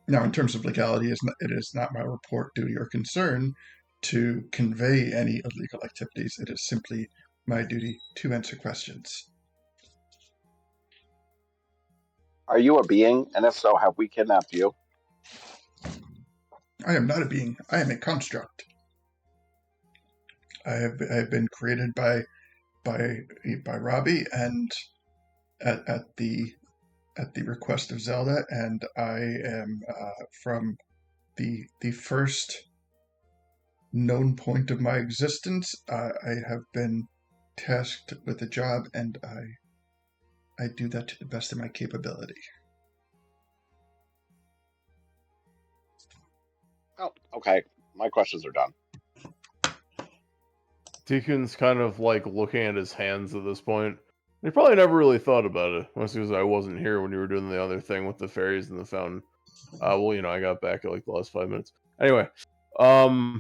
Now, in terms of legality, it is not my report, duty, or concern to convey any illegal activities. It is simply my duty to answer questions.
Are you a being? And if so, have we kidnapped you?
I am not a being. I am a construct. I have been created by Robbie and at the request of Zelda, and I am from the first known point of my existence. I have been tasked with a job, and I do that to the best of my capability.
Oh, okay. My questions are done.
Deacon's kind of like looking at his hands at this point. He probably never really thought about it, mostly because I wasn't here when you were doing the other thing with the fairies and the fountain. Well, you know, I got back at like the last 5 minutes. Anyway, yeah,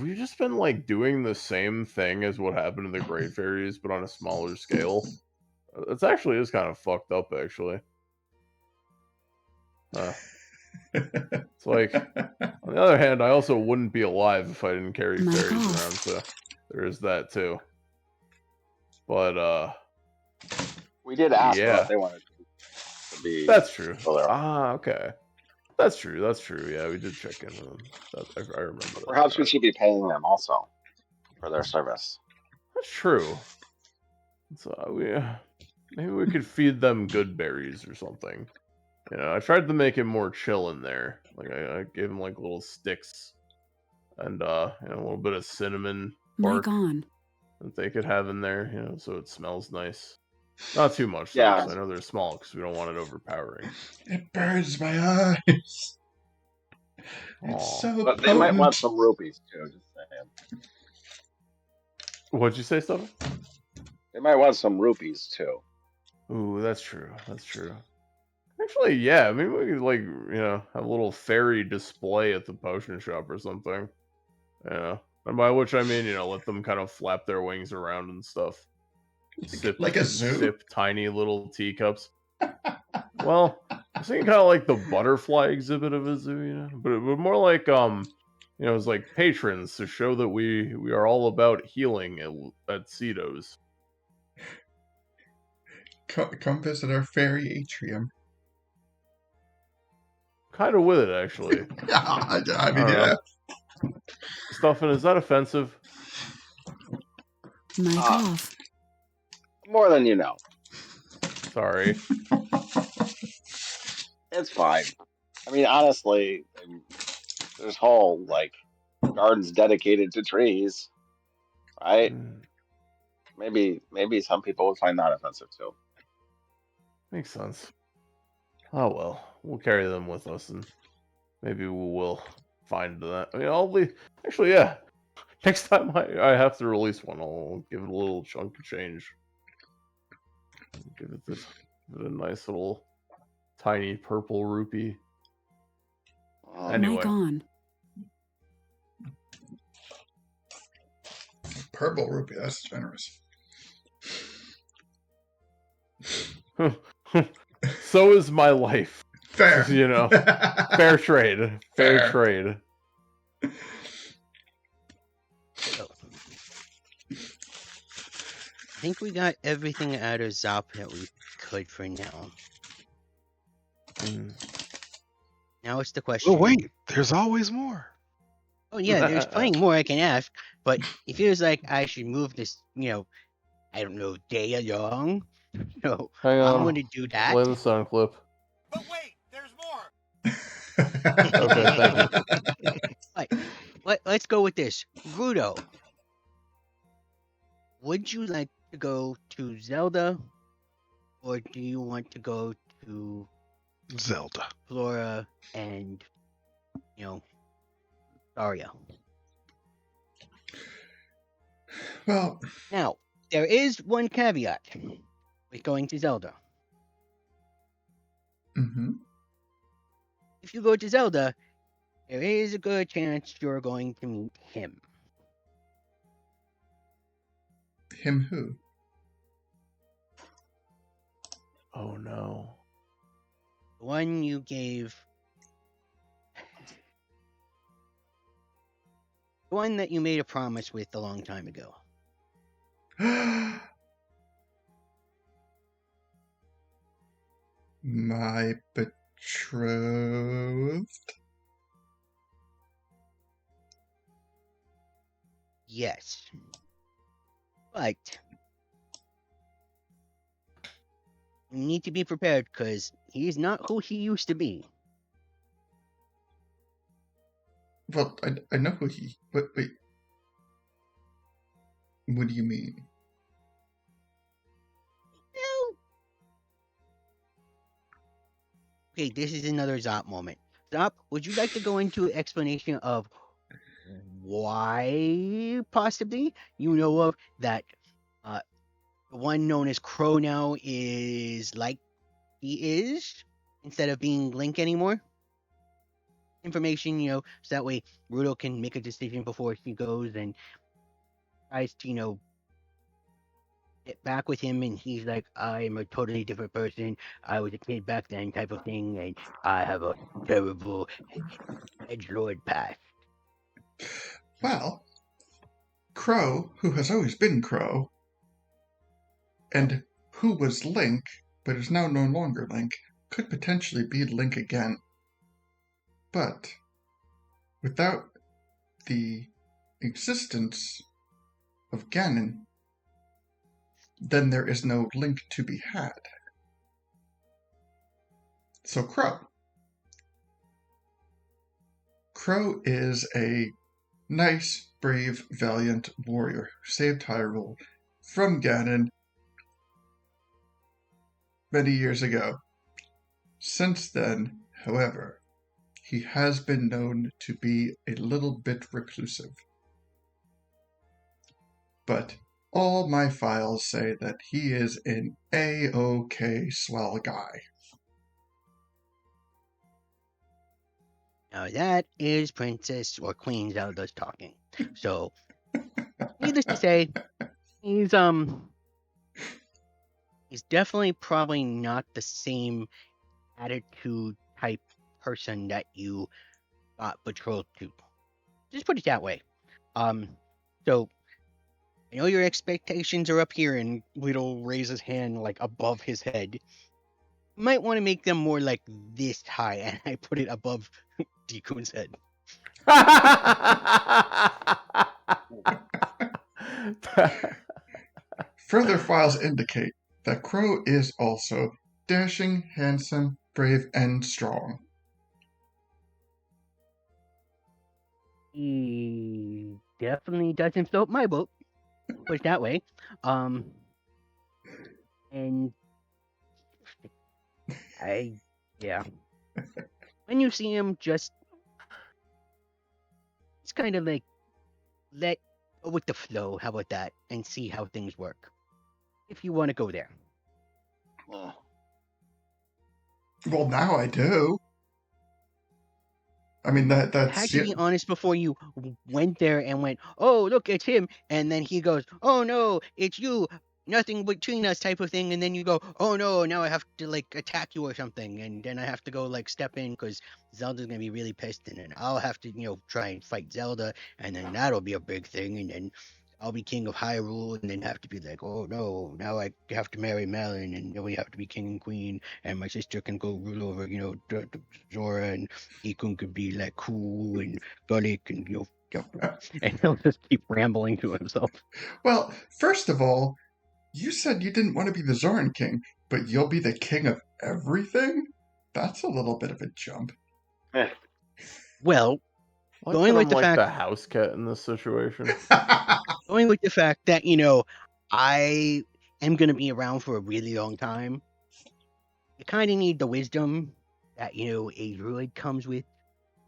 we've just been like doing the same thing as what happened to the Great Fairies, but on a smaller scale. It's actually is kind of fucked up, actually. It's like, on the other hand, I also wouldn't be alive if I didn't carry fairies around, so there is that too. But
We did ask them
yeah,
if they wanted to be.
that's true.
So
Okay, that's true. That's true. Yeah, we did check in with them. I remember that.
perhaps we should be paying them also for their service.
That's true. So maybe we could feed them good berries or something. You know, I tried to make it more chill in there. Like I gave them like little sticks and a little bit of cinnamon bark that they could have in there. You know, so it smells nice. Not too much, though,
Yeah.
'cause I know they're small because we don't want it overpowering.
It burns my eyes. It's so
But
potent.
they might want some rupees too. Just saying.
What'd you say, Stefan?
They might want some rupees too.
Ooh, that's true. That's true. Actually, yeah. Maybe we could like have a little fairy display at the potion shop or something. Yeah, and by which I mean let them kind of flap their wings around and stuff.
Like a zoo?
Sip tiny little teacups. Well, I was thinking kind of like the butterfly exhibit of a zoo, but more like as like patrons to show that we are all about healing at Cedos.
Come visit our fairy atrium.
Kind of with it, actually.
I
I
mean,
don't
yeah.
know. Stuffin', is that offensive?
Mic
Ah.
off.
More than you know.
Sorry.
It's fine. I mean, honestly, there's whole like gardens dedicated to trees, right?
Mm,
Maybe some people would find that offensive too.
makes sense. Oh well, we'll carry them with us, and maybe we will find that. I mean, I'll be actually, yeah. Next time I have to release one, I'll give it a little chunk of change. Give it a nice little tiny purple rupee. Anyway.
Mic on.
Purple rupee, that's generous.
So is my life.
Fair.
Fair trade. Fair trade.
So, I think we got everything out of Zop that we could for now.
Mm.
Now it's the question.
Oh wait, there's always more.
Oh yeah, there's plenty more I can ask, but it feels like I should move this, I don't know, day along. So
Hang on.
I'm going to do that.
Play the sound clip.
But wait, there's more.
Okay, thank you.
Let's go with this. Ruto, would you like to go to Zelda, or do you want to go to
Zelda.
Flora and, Daria?
Well,
Now, there is one caveat with going to Zelda.
mm-hmm.
If you go to Zelda, there is a good chance you're going to meet him.
Him who?
Oh no.
The one you gave. The one that you made a promise with a long time ago.
My betrothed?
Yes. But you need to be prepared because he's not who he used to be.
Well, I know who he... Wait. What do you mean?
Well, okay, this is another Zop moment. Zop, would you like to go into an explanation of why possibly you know of that the one known as Crow now is like he is instead of being Link anymore? Information, so that way Ruto can make a decision before he goes and tries to, get back with him, and he's like, I'm a totally different person. I was a kid back then, type of thing, and I have a terrible edgelord past.
Well, Crow, who has always been Crow, and who was Link, but is now no longer Link, could potentially be Link again. But without the existence of Ganon, then there is no Link to be had. So Crow is a nice, brave, valiant warrior who saved Hyrule from Ganon many years ago. Since then, however, he has been known to be a little bit reclusive. But all my files say that he is an A-OK swell guy.
Now that is Princess or Queen Zelda's talking. So, needless to say, he's definitely probably not the same attitude type person that you got betrothed to. just put it that way. So I know your expectations are up here, and Weedle raises his hand like above his head. You might want to make them more like this high, and I put it above Dekun's head.
Further files indicate that Crow is also dashing, handsome, brave, and strong.
He definitely doesn't float my boat. Put it that way. And yeah. When you see him, just it's kind of like let go with the flow. How about that? And see how things work. If you want to go there.
Hmm.
Well, now I do. I mean,
Had
that's
to be honest before you went there and went, oh, look, it's him. And then he goes, oh, no, it's you. Nothing between us type of thing. And then you go, oh, no, now I have to, like, attack you or something. And then I have to go, like, step in because Zelda's going to be really pissed. And then I'll have to, try and fight Zelda. And then that'll be a big thing. And then I'll be king of Hyrule and then have to be like, oh, no, now I have to marry Malin. And then we have to be king and queen. And my sister can go rule over, Zora and Ikun could be like cool and Gullik and and he'll just keep rambling to himself.
Well, first of all, you said you didn't want to be the Zoran King, but you'll be the king of everything? That's a little bit of a jump.
Well,
I
Going
like
with
that I'm
the
like
fact-
the house cat in this situation.
going with the fact that, I am going to be around for a really long time, you kind of need the wisdom that, a druid comes with,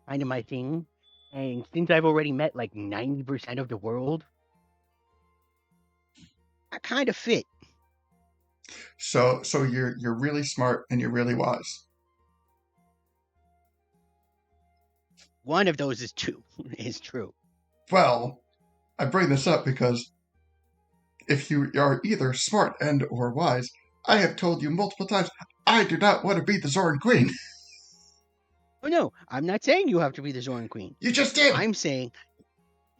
kind of my thing. And since I've already met like 90% of the world, I kind of fit.
So you're really smart and you're really wise.
One of those is true.
Well, I bring this up because if you are either smart and or wise, I have told you multiple times, I do not want to be the Zoran Queen.
Oh no, I'm not saying you have to be the Zoran Queen.
You just did.
I'm saying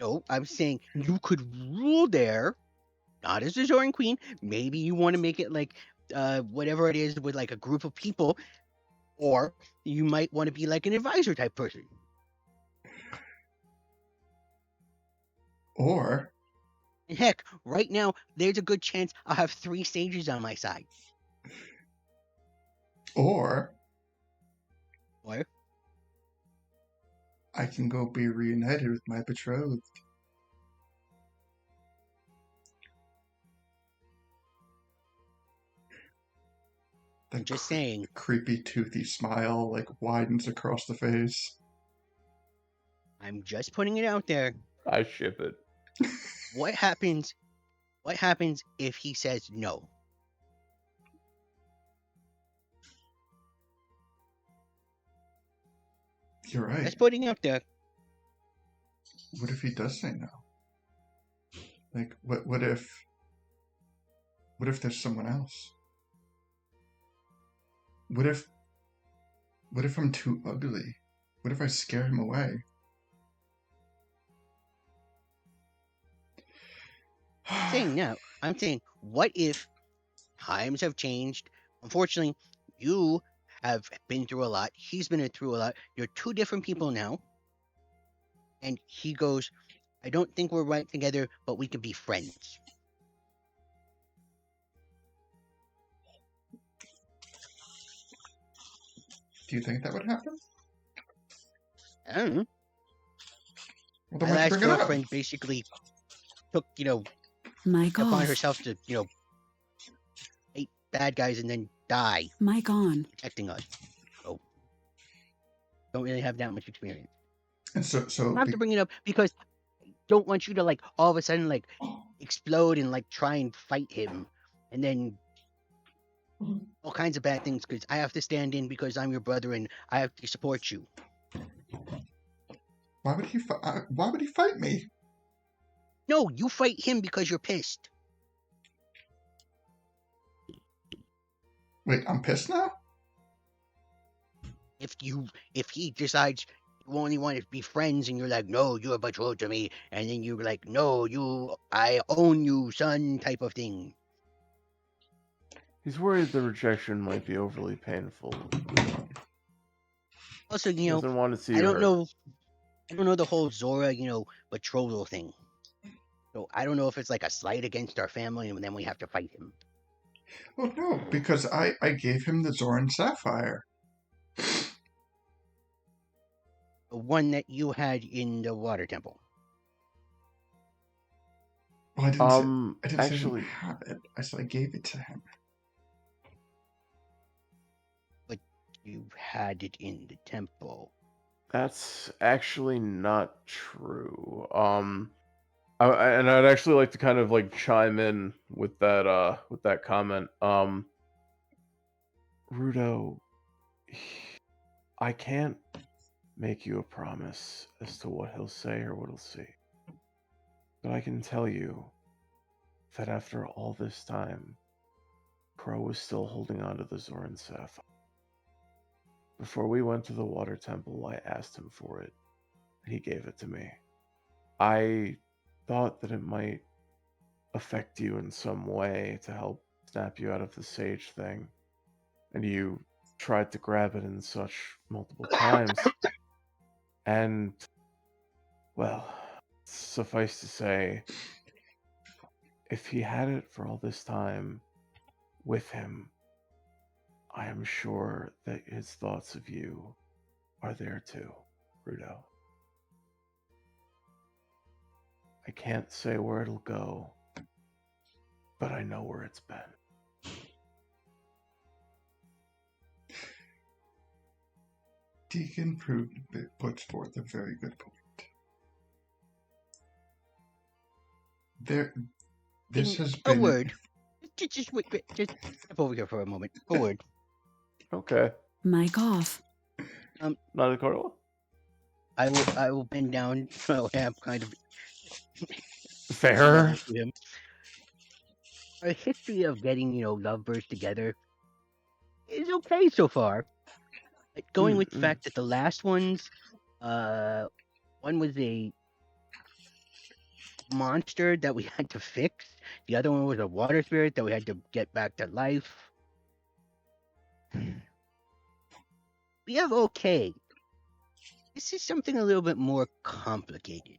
you could rule there, not as the Zoran Queen. Maybe you want to make it like whatever it is with like a group of people, or you might want to be like an advisor type person.
Or
And heck, right now there's a good chance I'll have 3 sages on my side.
Or
Or
I can go be reunited with my betrothed.
I'm just saying.
Creepy toothy smile like widens across the face.
I'm just putting it out there.
I ship it.
What happens? What happens if he says no?
You're right.
Just putting it out there.
What if he does say no? Like, what if there's someone else? What if I'm too ugly? What if I scare him away?
I'm saying no. I'm saying, what if times have changed? Unfortunately, you have been through a lot. He's been through a lot. You're 2 different people now. And he goes, I don't think we're right together, but we could be friends.
Do you think that would happen?
I don't know.
Well,
My
then why'd you
last
bring it up?
girlfriend basically took,
Mic
upon
off.
herself to, hate bad guys and then die
Mic on.
protecting us. So, don't really have that much experience.
And so
I have to bring it up because I don't want you to like all of a sudden like explode and like try and fight him and then all kinds of bad things because I have to stand in because I'm your brother and I have to support you.
why would he fight me?
No, you fight him because you're pissed.
Wait, I'm pissed now?
If he decides you only want to be friends, and you're like, no, you're betrothed to me, and then you're like, no, I own you, son, type of thing.
He's worried the rejection might be overly painful.
Also,
He doesn't want to see
I
you
don't
hurt.
know, the whole Zora, betrothal thing. So I don't know if it's like a slight against our family, and then we have to fight him.
Well, no, because I gave him the Zoran Sapphire.
The one that you had in the water temple.
Well, I didn't say I didn't
Actually,
have it. I said I gave it to him.
But you had it in the temple.
that's actually not true. And I'd actually like to kind of like chime in with that comment. Ruto, I can't make you a promise as to what he'll say or what he'll see. But I can tell you that after all this time, Crow was still holding on to the Zoran Sapphire. Before we went to the water temple, I asked him for it, and he gave it to me. I thought that it might affect you in some way to help snap you out of the sage thing, and you tried to grab it in such multiple times. And, well, suffice to say, if he had it for all this time with him, I am sure that his thoughts of you are there too, Ruto. I can't say where it'll go, but I know where it's been.
Deacon puts forth a very good point. This has been
a word. Just wait, just step over here for a moment. A word.
Okay.
Mic off.
Not a Carla?
I will bend down, so I have kind of
Fair.
to him. Our history of getting, lovebirds together is okay so far. Like, going with the fact that the last ones, one was a monster that we had to fix. The other one was a water spirit that we had to get back to life. We have okay. This is something a little bit more complicated.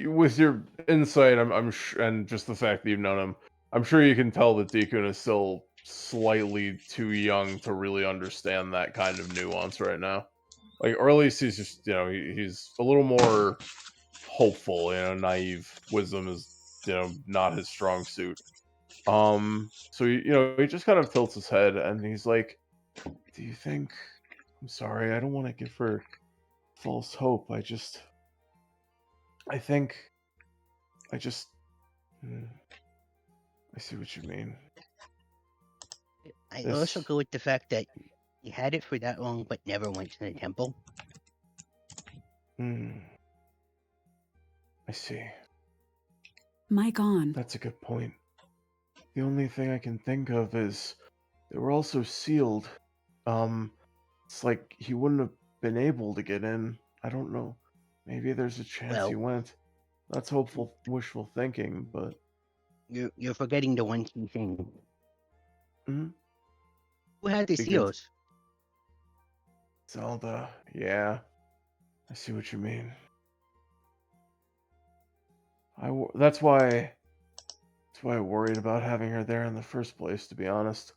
With your insight, I'm and just the fact that you've known him, I'm sure you can tell that Deacon is still slightly too young to really understand that kind of nuance right now. Like, or at least he's just, he's a little more hopeful. Naive wisdom is, not his strong suit. So he just kind of tilts his head and he's like, "Do you think? I'm sorry, I don't want to give her false hope. I think, I see what you mean."
I also go with the fact that he had it for that long, but never went to the temple.
I see.
Mic on.
That's a good point. The only thing I can think of is they were also sealed. It's like he wouldn't have been able to get in. I don't know. Maybe there's a chance he went. That's hopeful, wishful thinking, but
you're forgetting the one key thing.
Mm-hmm.
Who had the seals?
Zelda. Yeah, I see what you mean. That's why I worried about having her there in the first place, to be honest.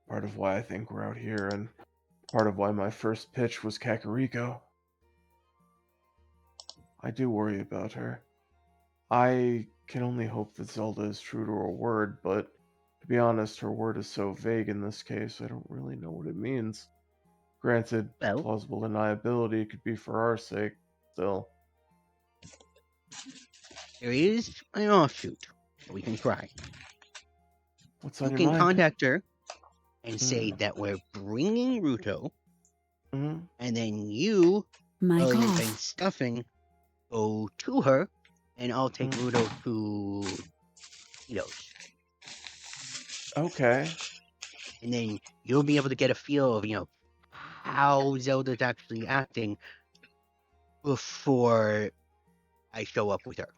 Part of why I think we're out here, and part of why my first pitch was Kakariko. I do worry about her. I can only hope that Zelda is true to her word, but to be honest, her word is so vague in this case, I don't really know what it means. Granted, plausible deniability could be for our sake, still.
There is an offshoot. We can try.
What's on
you
your
can
mind?
Contact her and say that we're bringing Ruto,
and
then you, and Stuffing, go to her, and I'll take Ruto to Tito's.
Okay.
And then you'll be able to get a feel of, how Zelda's actually acting before I show up with her.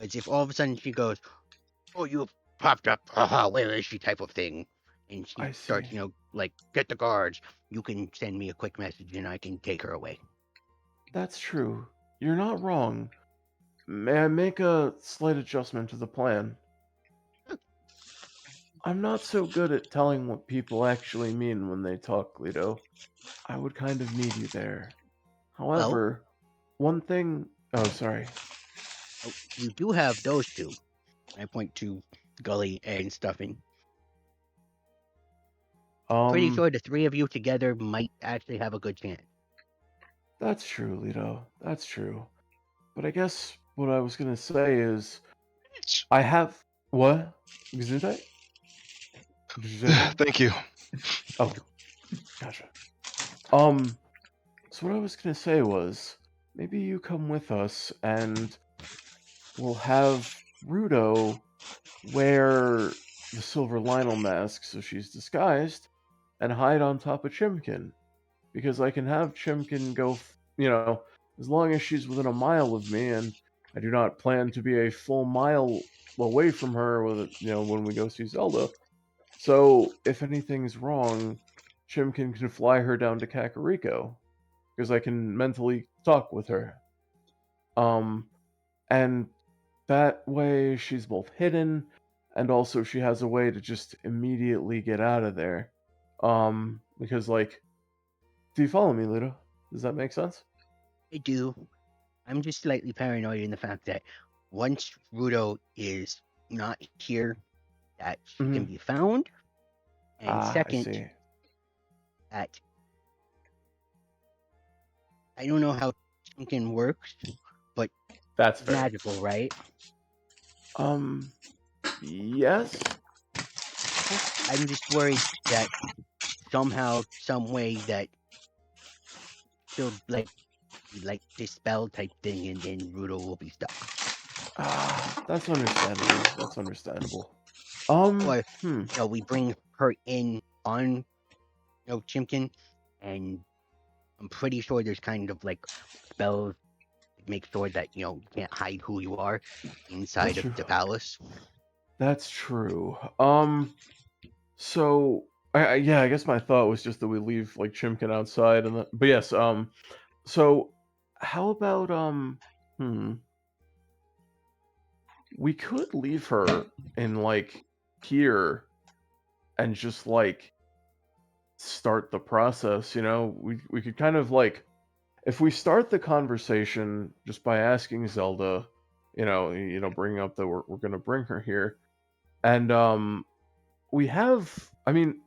As if all of a sudden she goes, "Oh, you popped up. Haha, where is she?" type of thing, and she
I
starts,
see.
like, get the guards. You can send me a quick message, and I can take her away.
That's true. You're not wrong. May I make a slight adjustment to the plan? I'm not so good at telling what people actually mean when they talk, Leto. I would kind of need you there.
Well,
However, one thing. Oh, sorry.
you do have those two. I point to Gully and Stuffing. Pretty sure the three of you together might actually have a good chance.
That's true, Leto. That's true. But I guess what I was gonna say is, I have what? Gesundheit? Did you say something?
Thank you.
Oh, gotcha. So what I was gonna say was, maybe you come with us and we'll have Ruto wear the silver Lionel mask so she's disguised and hide on top of Chimkin. Because I can have Chimkin go, as long as she's within a mile of me, and I do not plan to be a full mile away from her when we go see Zelda. So if anything's wrong, Chimkin can fly her down to Kakariko because I can mentally talk with her. And that way she's both hidden and also she has a way to just immediately get out of there. Because do you follow me, Ludo? Does that make sense?
I do. I'm just slightly paranoid in the fact that once Ruto is not here, that she can be found. And
I
second,
see.
that I don't know how Chimkin works, but
That's
it's
fair.
magical, right?
Yes.
I'm just worried that somehow, some way that she'll like dispel type thing, and then Ruto will be stuck.
That's understandable. That's understandable.
Or
Hmm.
we bring her in on Chimkin, and I'm pretty sure there's kind of like spells that make sure that you can't hide who you are inside
That's
of
true.
the palace.
That's true. So I guess my thought was just that we leave Chimkin outside but yes, so how about we could leave her in here and just start the process, we could kind of if we start the conversation just by asking Zelda, bringing up that we're going to bring her here, and we have, I mean,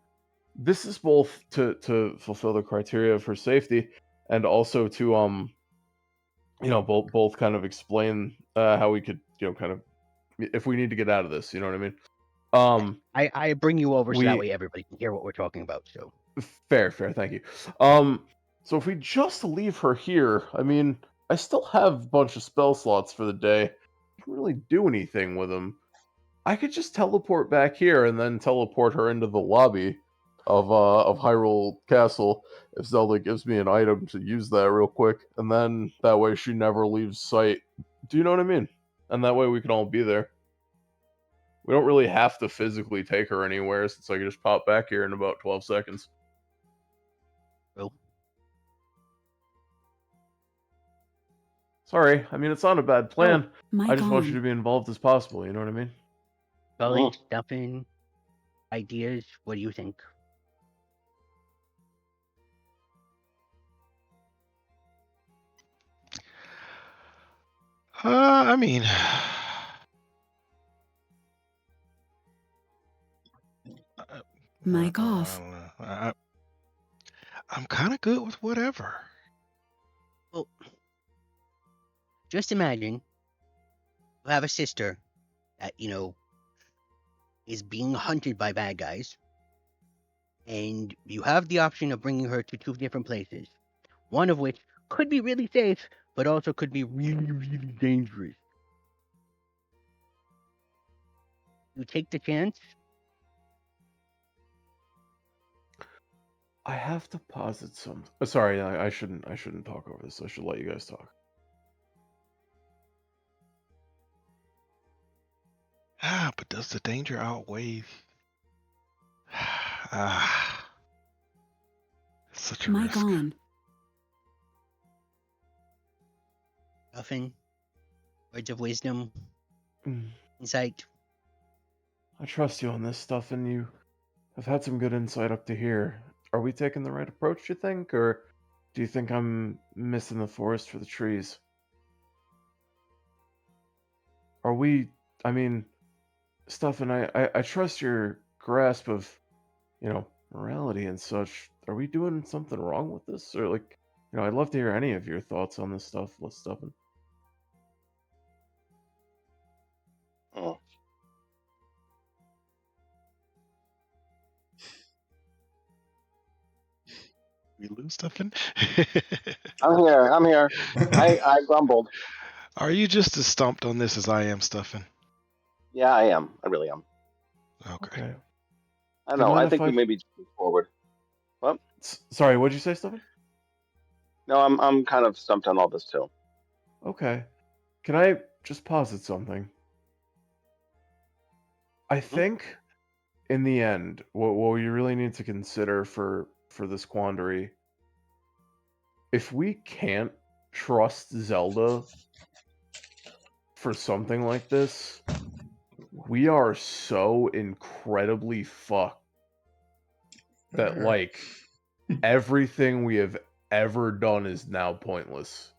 this is both to fulfill the criteria for safety and also to both kind of explain how we could kind of, if we need to get out of this, you know what I mean.
I bring you over so that
We
way everybody can hear what we're talking about. So
fair, thank you. So if we just leave her here, I mean, I still have a bunch of spell slots for the day. I can't really do anything with them. I could just teleport back here and then teleport her into the lobby of Hyrule Castle if Zelda gives me an item to use that real quick, and then that way she never leaves sight. Do you know what I mean? And that way we can all be there. We don't really have to physically take her anywhere since I can just pop back here in about 12 seconds.
well,
Sorry, I mean, it's not a bad plan. I just want you
Gone.
to be involved as possible, you know what I mean?
Gully, Stuffing, ideas. What do you think?
I mean,
Mic
I
off.
don't know. I'm kind of good with whatever.
Well, just imagine you have a sister that is being hunted by bad guys, and you have the option of bringing her to two different places, one of which could be really safe, but also could be really, really dangerous. You take the chance.
I have to posit some. Sorry, I shouldn't talk over this. I should let you guys talk.
But does the danger outweigh? Such a
My
risk.
gone.
Nothing. Words of wisdom.
Mm.
Insight.
I trust you on this stuff, and you have had some good insight up to here. Are we taking the right approach, you think, or do you think I'm missing the forest for the trees? Are we? I mean, Stuff, and I trust your grasp of, morality and such. Are we doing something wrong with this, or like, I'd love to hear any of your thoughts on this stuff. Let's stuff.
Oh.
We lose Stuffin?
I'm here. I grumbled.
Are you just as stumped on this as I am, Stuffin?
Yeah, I am. I really am.
Okay.
I
Do you
know.
mind
I
if
think
I-
we maybe move forward. Well,
Sorry, what'd you say, Stephen?
no, I'm kind of stumped on all this too.
Okay. Can I just posit something? I think, in the end, what we really need to consider for this quandary, if we can't trust Zelda for something like this, we are so incredibly fucked that,
Fair.
like, everything we have ever done is now pointless.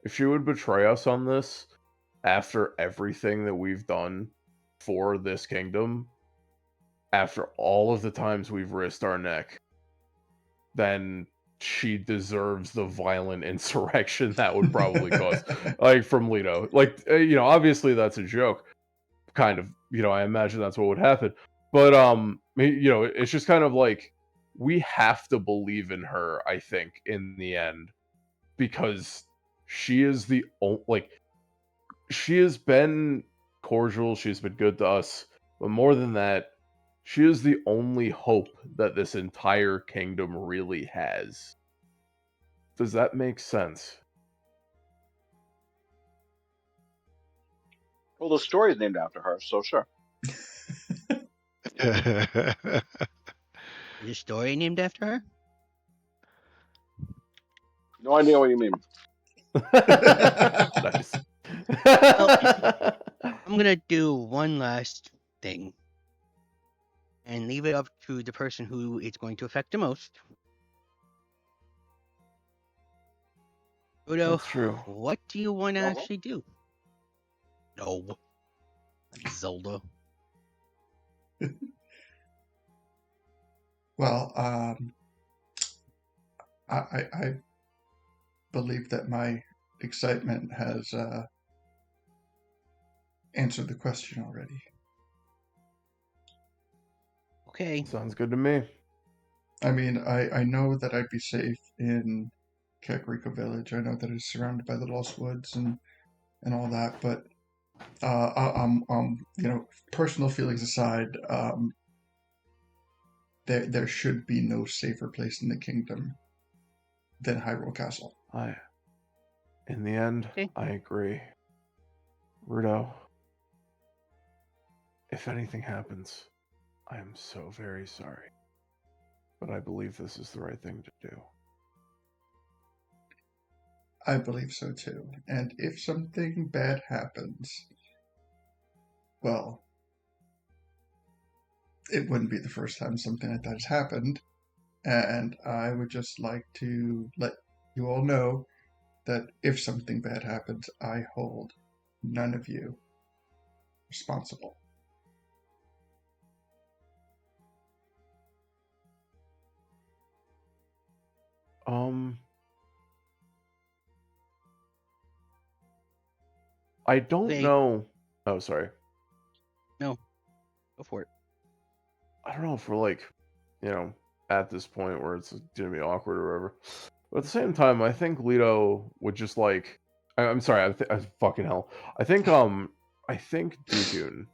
If she would betray us on this, after everything that we've done for this kingdom, after all of the times we've risked our neck, then she deserves the violent insurrection that would probably cause, like, from Leto. Like, obviously that's a joke, kind of. I imagine that's what would happen. But it's just kind of like, we have to believe in her, I think, in the end, because she is the only, like, she has been cordial, she's been good to us, but more than that, she is the only hope that this entire kingdom really has. Does that make sense?
Well, the story is named after her, so sure.
Is a story named after her?
No idea what you mean.
Nice.
I'm gonna do one last thing and leave it up to the person who it's going to affect the most. Ruto,
That's true.
what do you want to
Uh-huh.
actually do? No. Zelda.
Well, I believe that my excitement has answered the question already.
Okay.
Sounds good to me.
I mean, I know that I'd be safe in Kakariko Village. I know that it's surrounded by the Lost Woods and all that, but personal feelings aside, there should be no safer place in the kingdom than Hyrule Castle.
In the end,
Okay.
I agree. Ruto, if anything happens, I am so very sorry. But I believe this is the right thing to do.
I believe so too. And if something bad happens, well, it wouldn't be the first time something like that has happened. And I would just like to let you all know that if something bad happens, I hold none of you responsible.
I don't
Wait.
know. Oh, sorry.
No. Go for it.
I don't know if we're like, at this point where it's gonna be awkward or whatever. But at the same time, I think Leto would just like. I'm sorry. I fucking hell. I think Dukun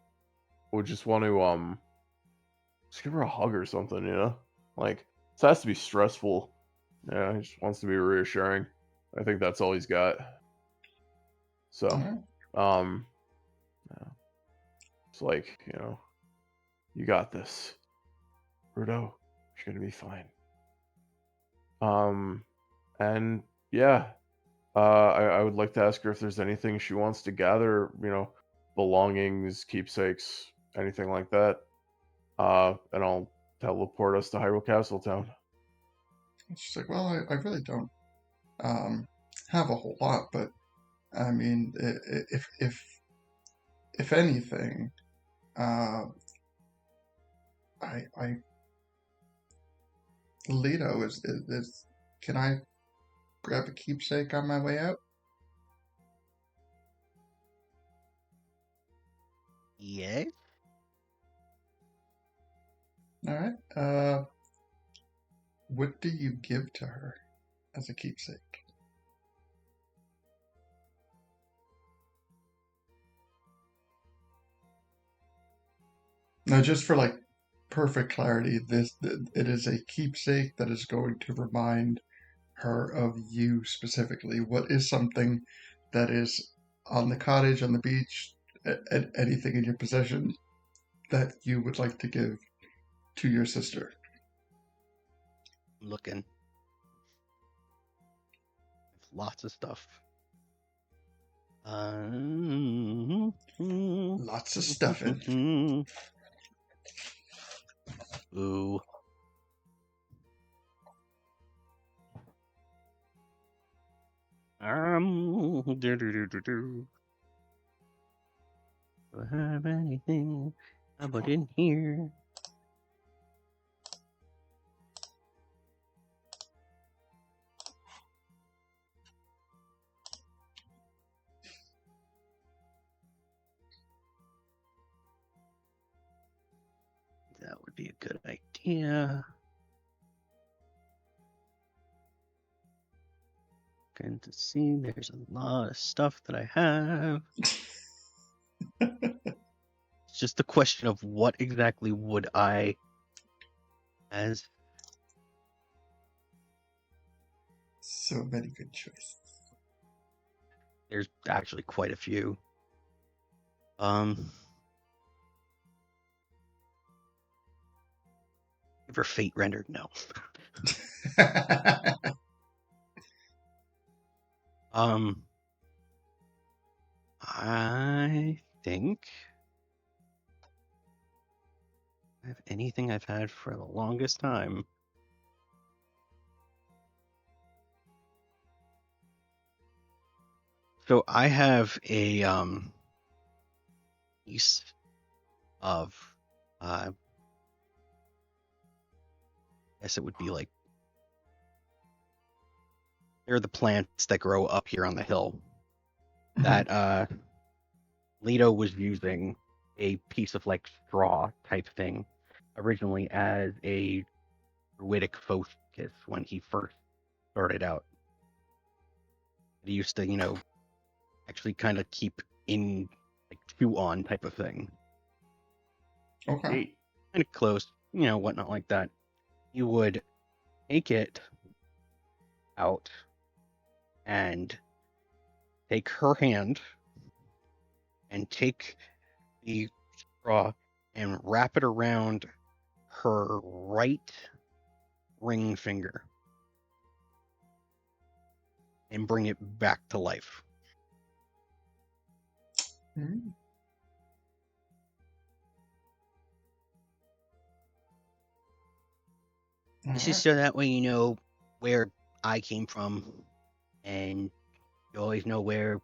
would just want to just give her a hug or something. Like, This has to be stressful. Yeah, he just wants to be reassuring. I think that's all he's got. So,
Alright.
yeah. It's like, you got this, Ruto. You're gonna be fine. And yeah, I would like to ask her if there's anything she wants to gather, belongings, keepsakes, anything like that. And I'll teleport us to Hyrule Castle Town.
She's like, well, I really don't have a whole lot, but I mean, if anything, I Leto is can I grab a keepsake on my way out?
Yes.
All right. What do you give to her as a keepsake? Now, just for like perfect clarity, it is a keepsake that is going to remind her of you specifically. What is something that is on the cottage, on the beach, anything in your possession that you would like to give to your sister?
Looking. Lots of stuff.
Lots of stuffing.
Ooh. Do I have anything I put in here? That would be a good idea. Going to see, there's a lot of stuff that I have. It's just a question of what exactly would I as
So many good choices.
there's actually quite a few. Ever fate rendered? No. I think I have anything I've had for the longest time. So I have a piece of I guess it would be like they're the plants that grow up here on the hill that Leto was using a piece of like straw type thing originally as a druidic focus when he first started out. He used to, actually kind of keep in like chew on type of thing.
Okay.
Neat.
Kind of close, whatnot like that. You would take it out and take her hand and take the straw and wrap it around her right ring finger and bring it back to life.
Mm.
This is so that way you know where I came from and you always know where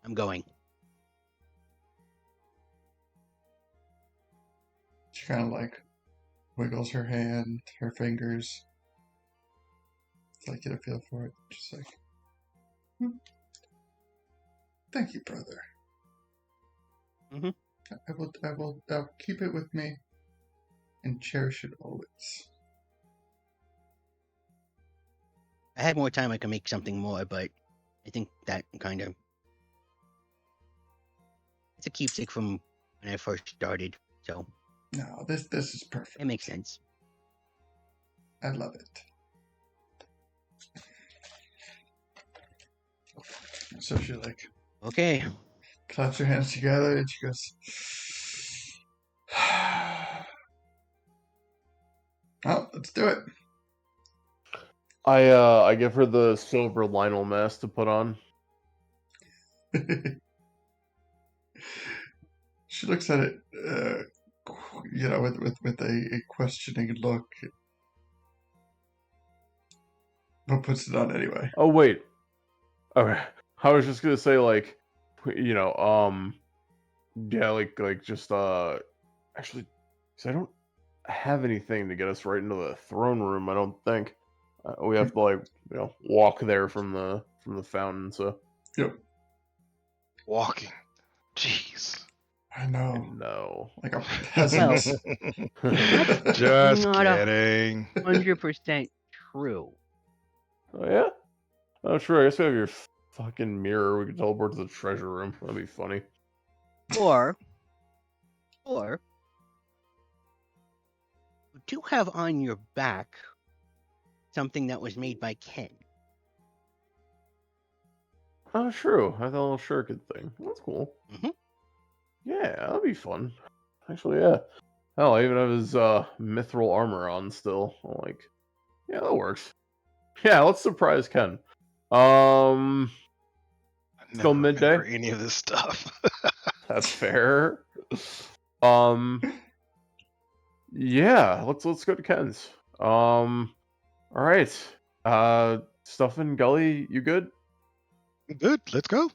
I'm going.
She kind of like wiggles her hand, her fingers. It's like get a feel for it. Just like, thank you, brother.
Mhm.
I'll keep it with me and cherish it always.
If I had more time, I could make something more, but I think that kind of it's a keepsake from when I first started, so
No, this is perfect.
it makes sense.
I love it. So she like
Okay.
claps her hands together and she goes, "Oh, let's do it."
I give her the silver Lionel mask to put on.
She looks at it, with a questioning look, but puts it on anyway.
Oh wait. Okay. I was just gonna say like, yeah, like just actually, 'cause I don't have anything to get us right into the throne room. I don't think we have to like walk there from the fountain. So
Yep.
Walking. Jeez.
I know.
no.
Like a peasant.
Just
Not
kidding.
100% true.
Oh yeah. Oh sure. I guess we have your fucking mirror. We could teleport to the treasure room. That'd be funny.
Or you do have on your back something that was made by Ken.
Oh true. I have that little shuriken thing. That's cool.
Mhm.
Yeah, that'd be fun. Actually, yeah. Hell, I even have his mithril armor on still. I'm like, yeah, that works. Yeah, let's surprise Ken.
I
Still
never
midday?
remember any of this stuff.
That's fair. Yeah, let's go to Ken's. All right. Stuffin' Gully, you good?
Good. Let's go.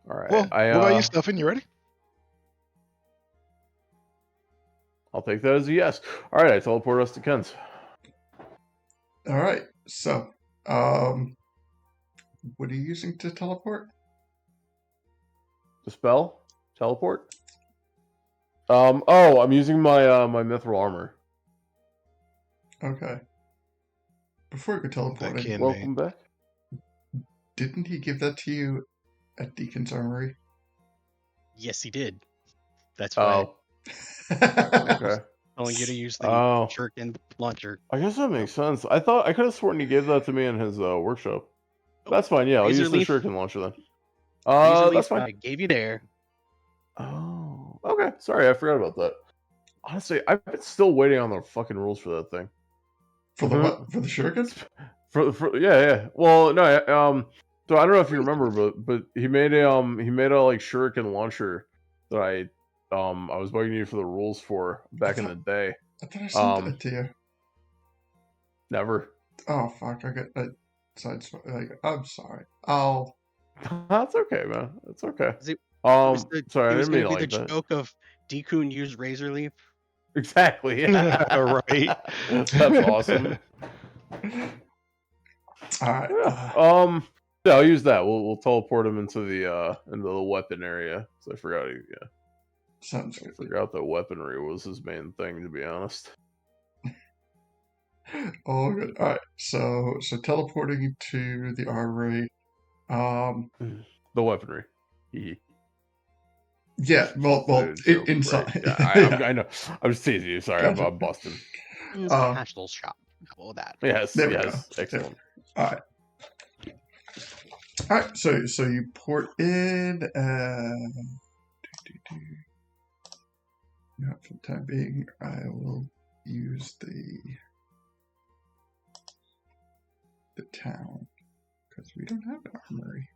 All right.
Well, what about you, Stuffin? You ready?
I'll take that as a yes. All right, I teleport us to Ken's.
All right. So, what are you using to teleport?
The spell? Teleport? Oh, I'm using my my mithril armor.
Okay. Before we go teleporting,
Ken
Welcome back.
didn't he give that to you at Deacon's Armory?
Yes, he did. That's why
Oh, okay.
telling you to use the
Oh,
shuriken launcher.
I guess that makes sense. I could have sworn he gave that to me in his workshop. That's fine. Yeah, I'll
Razor
use the
leaf.
shuriken launcher then.
Razor
That's
leaf
fine.
I gave you there.
Oh, okay. Sorry, I forgot about that. Honestly, I've been still waiting on the fucking rules for that thing.
For the what? For the shuriken?
For yeah. Well, no, so I don't know if you remember, but he made a like shuriken launcher that I was bugging you for the rules for back in the day.
I thought I sent it to you.
Never.
Oh fuck! I'm sorry.
That's okay, man. It's okay.
It
Sorry, I
it was
didn't
going
mean
to be
like
the
that.
joke of Dekun used razor leaf.
Exactly. Yeah.
Right.
That's awesome.
All right.
Yeah. Yeah, I'll use that. We'll teleport him into the weapon area. So I forgot. Yeah.
Sounds
I
good.
forgot that weaponry was his main thing, to be honest.
Oh, good. All right. So teleporting to the armory.
The weaponry.
Yeah. Well,
Joke,
inside.
right? Yeah, I know. I'm just teasing you. Sorry,
Gotcha.
I'm busting.
Castle shop. How about that?
Yes,
There we
yes,
go.
excellent.
All right. All right. So you port in. Now, for the time being, I will use the town because we don't have an armory.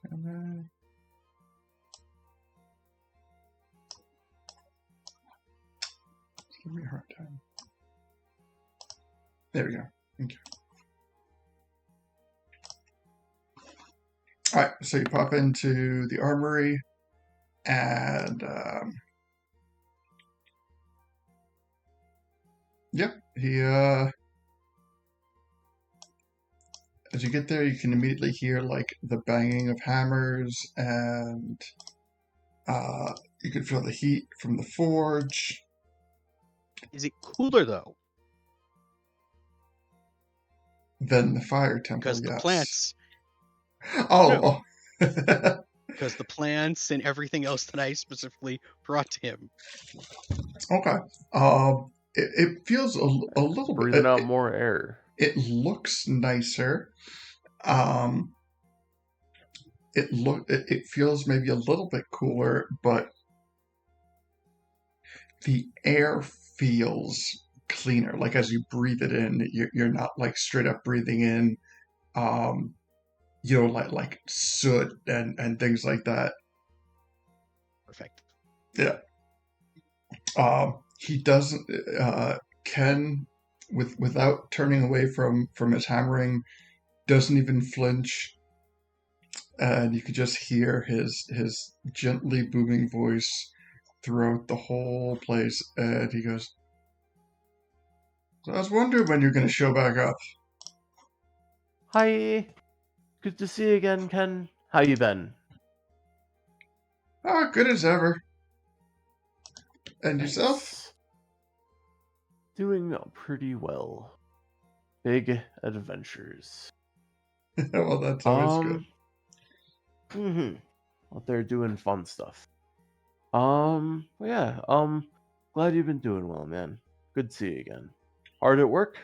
Can give me a hard time. There we go. Thank you. All right, so you pop into the armory, and he as you get there, you can immediately hear like the banging of hammers, and you can feel the heat from the forge.
Is it cooler though?
Then the fire temple,
Because the
yes.
plants.
Oh.
because the plants and everything else that I specifically brought to him.
Okay. It feels a little bit.
Breathing out more air.
It looks nicer. It feels maybe a little bit cooler, but the air feels cleaner. Like as you breathe it in, you're not like straight up breathing in, like soot and things like that.
Perfect.
Yeah. He doesn't. Ken, without turning away from his hammering, doesn't even flinch, and you could just hear his gently booming voice throughout the whole place, and he goes, "So I was wondering when you're going to show back up."
Hi. Good to see you again, Ken. How you been?
Ah, good as ever. And yourself?
Nice. Doing pretty well. Big adventures.
Well, that's always good.
Out there doing fun stuff. Yeah, glad you've been doing well, man. Good to see you again. Hard at work?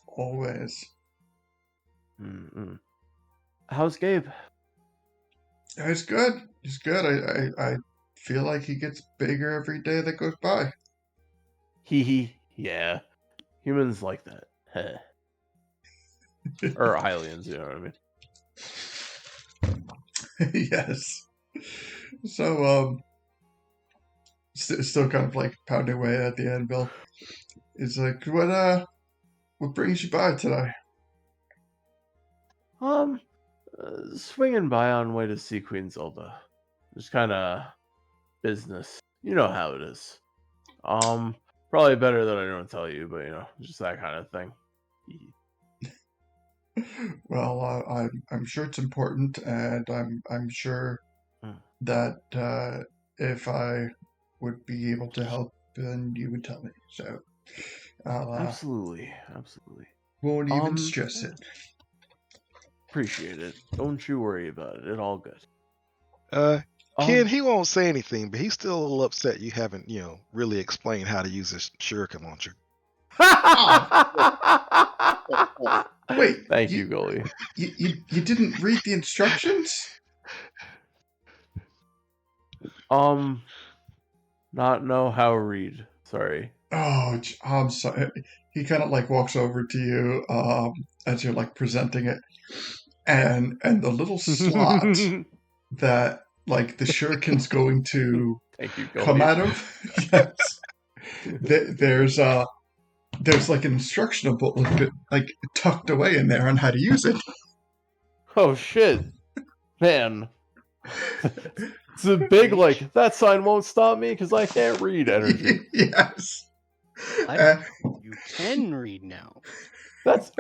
Always.
How's Gabe?
Yeah, he's good. He's good. I feel like he gets bigger every day that goes by.
Yeah. Humans like that. Heh. Or aliens, you know what I mean?
Yes. So, still kind of like pounding away at the anvil. It's like, what brings you by today?
Swinging by on way to see Queen Zelda. Just kind of business. You know how it is. Probably better that I don't tell you, but just that kind of thing.
Well, I'm sure it's important, and I'm sure that if I would be able to help, then you would tell me. So, I'll
Absolutely.
won't even stress it.
Appreciate it. Don't you worry about it. It's all good.
Ken, he won't say anything, but he's still a little upset you haven't, really explained how to use this shuriken launcher.
Wait.
Thank you, Gully.
You didn't read the instructions?
Not know how to read. Sorry.
Oh, I'm sorry. He kind of like walks over to you as you're like presenting it, and the little slot that like the shuriken's going to
Thank you,
come
Gully.
out of. Yes. There's like an instructional booklet like tucked away in there on how to use it.
Oh shit, man! It's a big like that sign won't stop me because I can't read energy.
Yes.
You can read now.
That's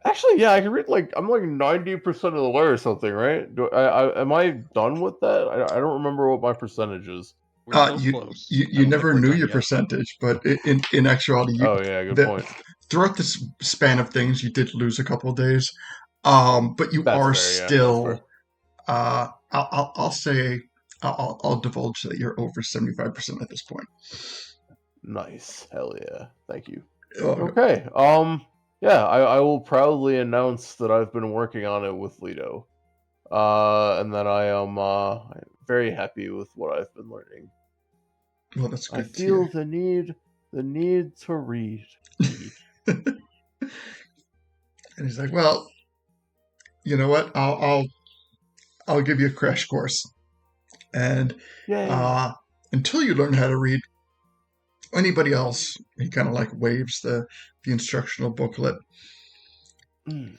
actually I can read I'm like 90% of the way or something, right? Am I done with that? I don't remember what my percentage is.
We're so close.
You never knew your percentage, but in actuality,
oh yeah, good point.
Throughout this span of things, you did lose a couple of days, but you
That's
are
fair,
still. I'll say I'll divulge that you're over 75% at this point.
Nice, hell yeah, thank you.
Oh,
okay, yeah, I will proudly announce that I've been working on it with Lido, and that I am very happy with what I've been learning.
Well, that's good.
I feel the need to read.
And he's like, "Well, you know what? I'll give you a crash course, and until you learn how to read, anybody else." He kind of like waves the instructional booklet, and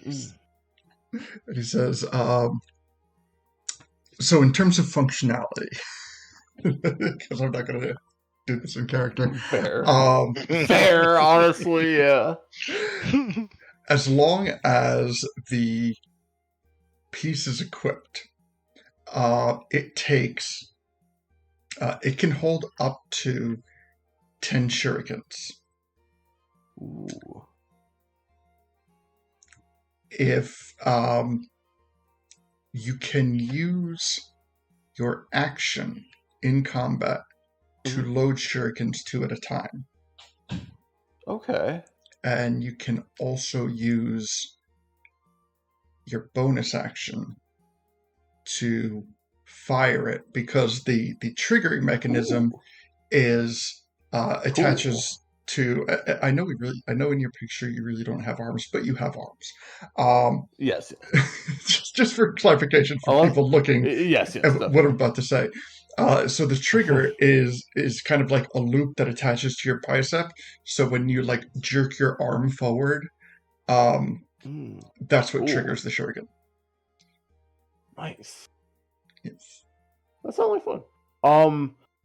he says, "So in terms of functionality, because I'm not going to do this in character.
Fair, fair, honestly, yeah."
As long as the piece is equipped, it can hold up to 10 shurikens.
Ooh.
If you can use your action in combat to load shurikens 2 at a time.
Okay.
And you can also use your bonus action to fire it, because the triggering mechanism is attaches to. I know I know in your picture you really don't have arms, but you have arms.
Yes.
just for clarification for people looking
Yes.
at
Definitely.
what I'm about to say. So the trigger is kind of like a loop that attaches to your bicep. So when you like jerk your arm forward, that's what triggers the shuriken.
Nice.
Yes.
That sounds like fun.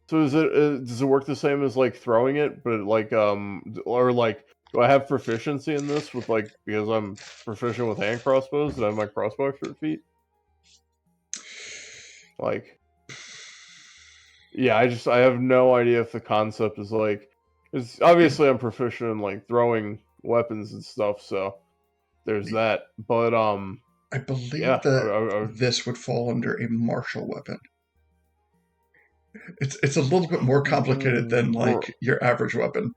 So does it work the same as like throwing it, but like or like do I have proficiency in this with like, because I'm proficient with hand crossbows, did I have my crossbow expert feat? Like, yeah, I have no idea if the concept is like, because obviously I'm proficient in like throwing weapons and stuff, so there's that. But
I believe
yeah,
that this would fall under a martial weapon. It's a little bit more complicated than like your average weapon.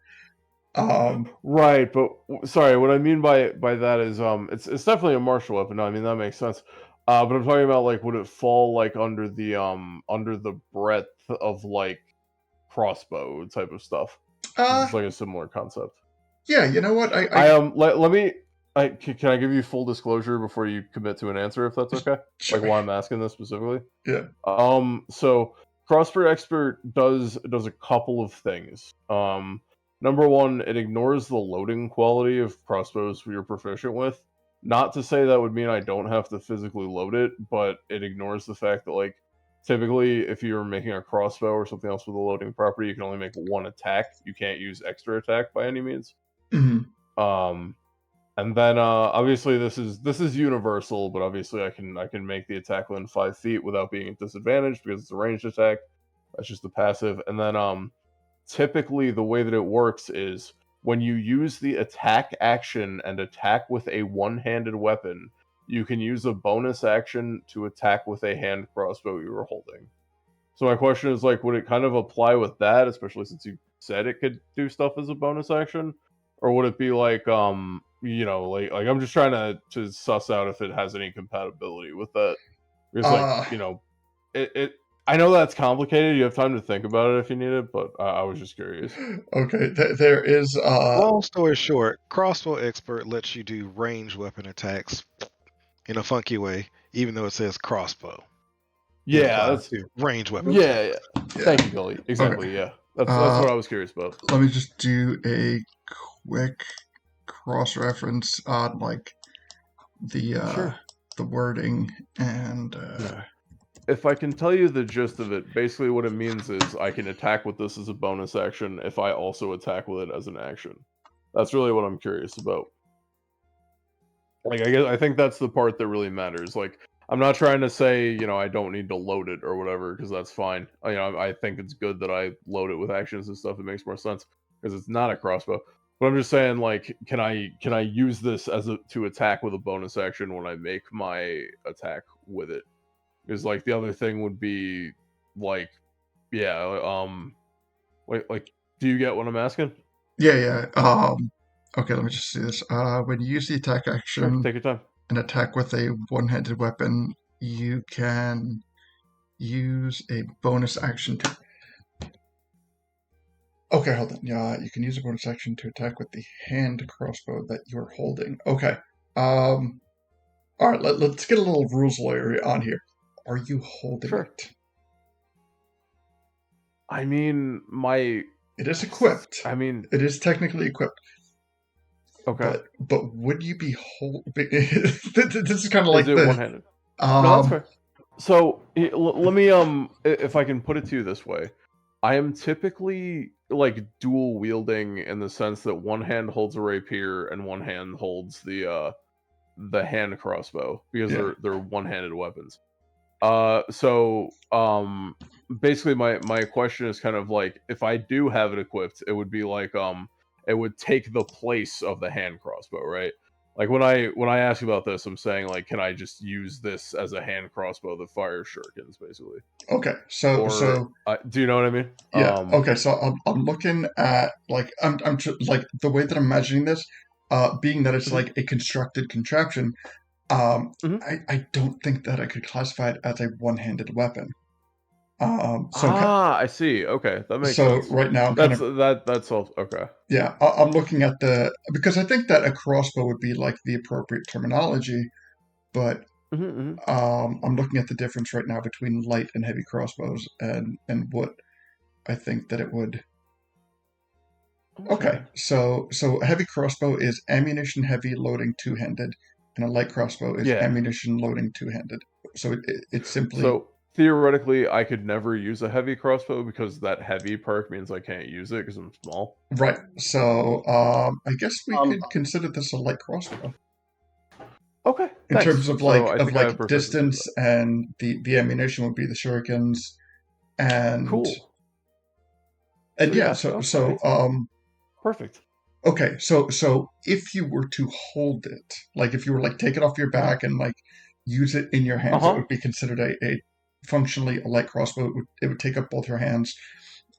Right, but sorry, what I mean by that is it's definitely a martial weapon. No, I mean that makes sense. But I'm talking about like, would it fall like under the breadth of like crossbow type of stuff? It's like a similar concept.
Yeah, you know what?
Let me. Can I give you full disclosure before you commit to an answer, if that's okay?
Sure.
Like why I'm asking this specifically.
Yeah.
So Crossbow Expert does a couple of things. Number one, it ignores the loading quality of crossbows you're proficient with. Not to say that would mean I don't have to physically load it, but it ignores the fact that like typically if you're making a crossbow or something else with a loading property, you can only make one attack. You can't use extra attack by any means.
Mm-hmm.
And then obviously this is universal, but obviously I can make the attack within 5 feet without being disadvantaged because it's a ranged attack. That's just the passive. And then typically the way that it works is when you use the attack action and attack with a one-handed weapon, you can use a bonus action to attack with a hand crossbow you were holding. So my question is like, would it kind of apply with that, especially since you said it could do stuff as a bonus action? Or would it be like, like I'm just trying to suss out if it has any compatibility with that. Because it I know that's complicated. You have time to think about it if you need it, but I was just curious.
Okay, there is.
Long story short, Crossbow Expert lets you do range weapon attacks in a funky way, even though it says crossbow.
Yeah, that's
range weapon.
Yeah. Thank you, Gully. Exactly. Okay. Yeah, that's what I was curious about.
Let me just do a quick cross reference on like the wording and.
If I can tell you the gist of it, basically what it means is I can attack with this as a bonus action if I also attack with it as an action. That's really what I'm curious about. Like, I think that's the part that really matters. Like, I'm not trying to say, I don't need to load it or whatever, because that's fine. I think it's good that I load it with actions and stuff. It makes more sense because it's not a crossbow. But I'm just saying, like, can I use this to attack with a bonus action when I make my attack with it? Because like the other thing would be like, like, do you get what I'm asking?
Yeah. Okay, let me just see this. When you use the attack action,
take your time,
and attack with a one-handed weapon, you can use a bonus action to. Okay, hold on. Yeah, you can use a bonus action to attack with the hand crossbow that you're holding. Okay. All right. Let's get a little rules lawyer on here. Are you holding it?
I mean,
it is equipped.
I mean,
it is technically equipped.
Okay.
But would you be holding? This is kind of like
one-handed? No, that's fair. So let me if I can put it to you this way, I am typically like dual wielding in the sense that one hand holds a rapier and one hand holds the hand crossbow because they're one-handed weapons. So basically my question is kind of like, if I do have it equipped, it would be like it would take the place of the hand crossbow, right? Like when I ask you about this, I'm saying like, can I just use this as a hand crossbow that fires shurikens, basically?
Okay, so
Or do you know what I mean?
yeah. Okay, so I'm looking at like like the way that I'm imagining this, being that it's
Mhm.
like a constructed contraption.
Mhm.
I don't think that I could classify it as a one-handed weapon. So
I see. Okay, that makes
so
sense.
right now I'm kind of
That's all. Okay.
yeah. I'm looking at because I think that a crossbow would be like the appropriate terminology, but
Mhm.
I'm looking at the difference right now between light and heavy crossbows and what I think that it would. Okay, so a heavy crossbow is ammunition heavy loading two-handed, and a light crossbow is
Yeah.
ammunition loading two-handed. So it's simply
So theoretically, I could never use a heavy crossbow because that heavy perk means I can't use it because I'm small.
right. So I guess we
Um,
could consider this a light crossbow
Okay,
in terms
thanks.
of
So I think I have perfect understanding of
distance,
that.
and the ammunition would be the shurikens, and
Cool. So
yeah.
yeah,
So
okay, perfect.
okay. So if you were to hold it, like if you were like take it off your back and like use it in your hands, it
Uh-huh.
would be considered a functionally a light crossbow. It would take up both your hands.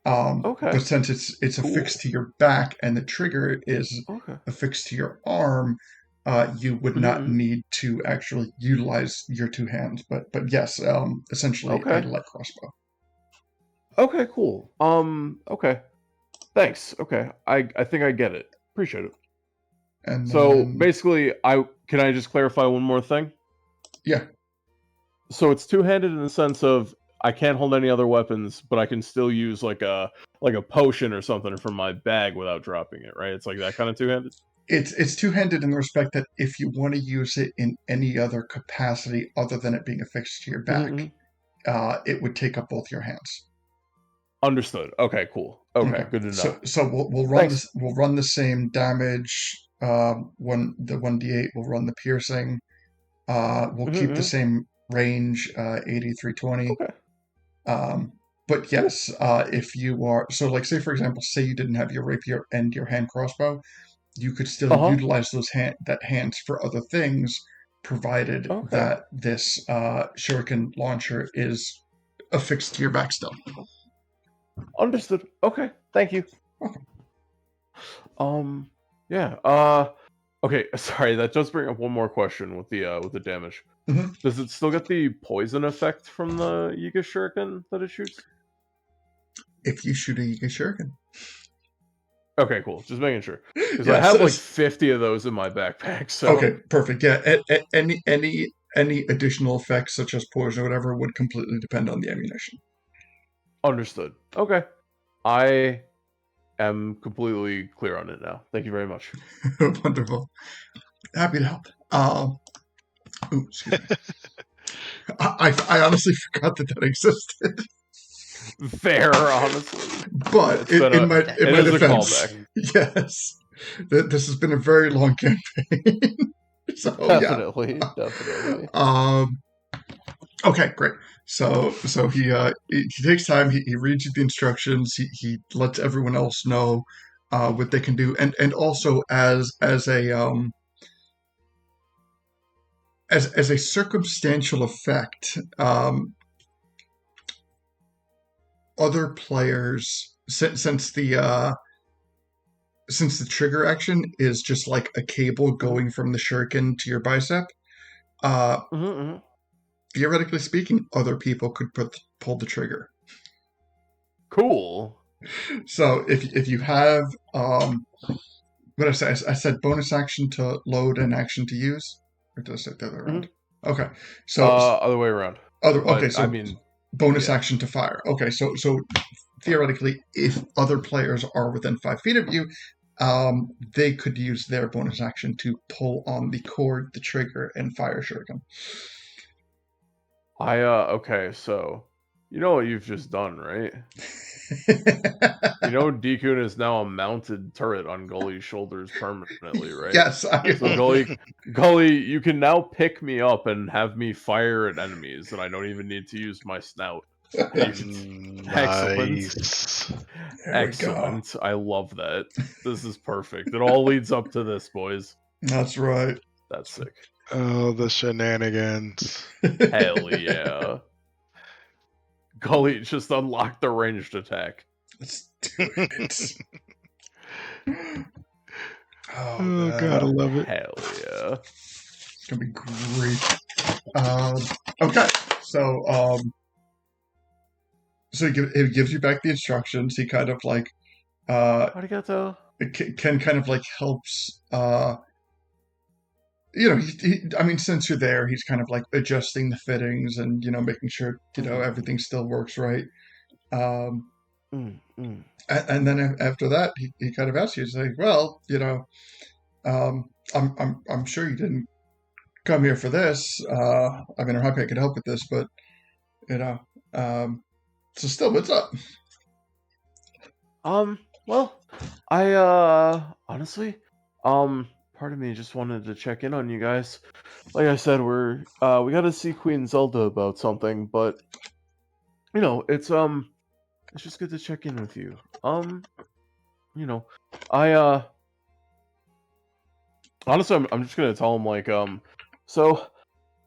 Okay.
But since it's
Cool.
affixed to your back and the trigger is
Okay.
affixed to your arm, you would not
Mhm.
need to actually utilize your two hands. But yes, essentially a
Okay.
light crossbow.
Okay, cool. Okay. Thanks. Okay. I think I get it. Appreciate it.
And
So
then
basically, can I just clarify one more thing?
yeah,
So it's two-handed in the sense of I can't hold any other weapons, but I can still use like a potion or something from my bag without dropping it, right? It's like that kind of two-handed.
it's two-handed in the respect that if you want to use it in any other capacity other than it being affixed to your back,
Mhm.
it would take up both your hands.
Understood. Okay, cool. Okay,
Okay,
good to know.
so we'll run
Thanks.
this. We'll run the same damage. When the 1d8, we'll run the piercing. We'll keep the
Mhm.
same range, 8320.
Okay.
But
Cool.
yes, if you are so like say for example, say you didn't have your rapier and your hand crossbow, you could still
Uh-huh.
utilize that hands for other things, provided
Okay.
that this shuriken launcher is affixed to your back still.
Understood. Okay. Thank you.
Okay.
Yeah. Okay, sorry, that does bring up one more question with the damage.
Mhm.
Does it still get the poison effect from the Yiga Shuriken that it shoots?
If you shoot a Yiga shuriken.
Okay, cool. Just making sure. Because I
Yes.
have like 50 of those in my backpack, so
Okay, perfect. Yeah, any additional effects such as poison or whatever would completely depend on the ammunition.
understood. Okay. I am completely clear on it now. Thank you very much.
Wonderful. Happy to help. Excuse me. I honestly forgot that existed.
Fair, honestly.
But
It's been
in my
it is a
defense,
callback.
yes, this has been a very long campaign. So yeah.
Definitely.
Okay, great. So he takes time. He reads you the instructions. He lets everyone else know what they can do, and also as a circumstantial effect, other players since the trigger action is just like a cable going from the shuriken to your bicep. Uh,
Mm-hmm.
Theoretically speaking, other people could pull the trigger.
Cool.
So if you have what I say, I said bonus action to load and action to use, or did I say the other way around? Okay, so
Other way around. But I
so
mean,
bonus
yeah.
action to fire. Okay, so theoretically, if other players are within 5 feet of you, they could use their bonus action to pull on the cord, the trigger, and fire shuriken.
Okay, so you know what you've just done, right? You know Dekun is now a mounted turret on Gully's shoulders permanently, right?
Yes.
So Gully, you can now pick me up and have me fire at enemies, and I don't even need to use my snout. Excellent.
Nice.
There we go.
Excellent. I love that. This is perfect. It all leads up to this, boys.
That's right.
That's sick.
Oh, the shenanigans.
Hell yeah. Gully just unlocked the ranged attack.
Let's do it. Oh,
Oh, God, I love it.
Hell yeah.
It's gonna be great. Okay, so it gives you back the instructions. He kind of like
Arigato.
Ken kind of like helps. I mean, since you're there, he's kind of like adjusting the fittings and making sure everything still works right. Um, and then after that, he kind of asks you, he's like, well, I'm sure you didn't come here for this. I mean, I'm happy I could help with this, but so still, what's up?
Well, I honestly, part of me just wanted to check in on you guys. Like I said, we got to see Queen Zelda about something, but it's just good to check in with you. I honestly, I'm just gonna tell him like, so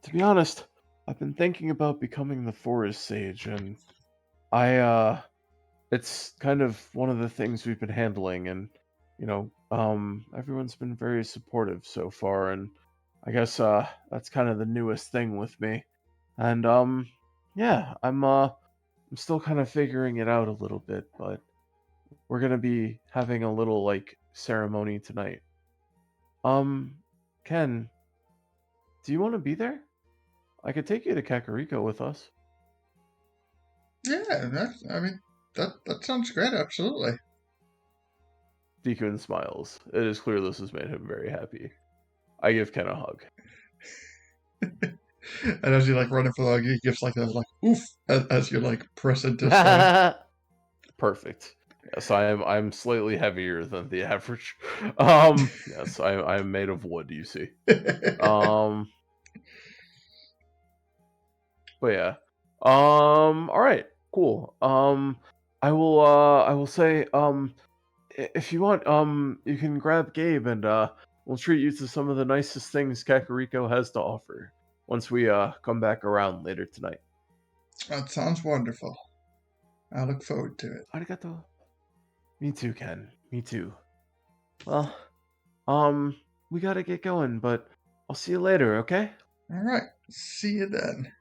to be honest, I've been thinking about becoming the Forest Sage, and it's kind of one of the things we've been handling, and everyone's been very supportive so far, and I guess that's kind of the newest thing with me, and yeah, I'm still kind of figuring it out a little bit, but we're gonna be having a little like ceremony tonight. Ken, do you want to be there? I could take you to Kakariko with us.
Yeah, that sounds great. Absolutely.
Deacon smiles. It is clear this has made him very happy. I give Ken a hug.
And as you like running for the hug, he gives like a like oof as you like press into his side.
Perfect. Yes, I'm slightly heavier than the average. Yes, I'm made of wood, you see. But yeah. All right, cool. I will say, if you want, you can grab Gabe and we'll treat you to some of the nicest things Kakariko has to offer once we come back around later tonight.
That sounds wonderful. I look forward to it.
Arigato. Me too, Ken. Me too. Well, we gotta get going, but I'll see you later, okay?
All right. See you then.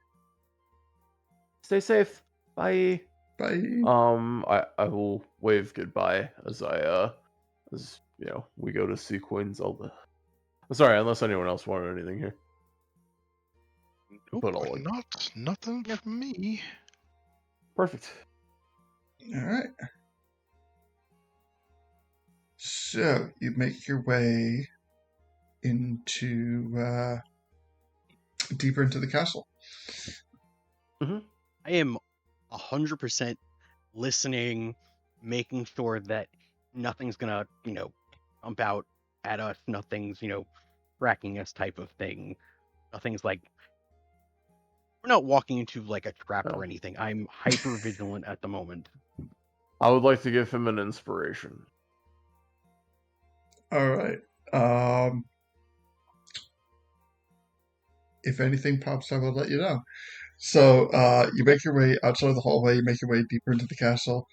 Stay safe. Bye.
Bye.
I will wave goodbye as we go to see Queen Zelda. Sorry, unless anyone else wanted anything here.
Nope,
But I'll, like,
nothing from me.
Perfect.
All right. So you make your way into deeper into the castle.
I am 100% listening, making sure that nothing's gonna, jump out at us. Nothing's, tracking us type of thing. Nothing's like, we're not walking into like a trap or anything. I'm hyper vigilant at the moment.
I would like to give him an inspiration.
All right. If anything pops up, I'll let you know. So you make your way outside of the hallway. You make your way deeper into the castle,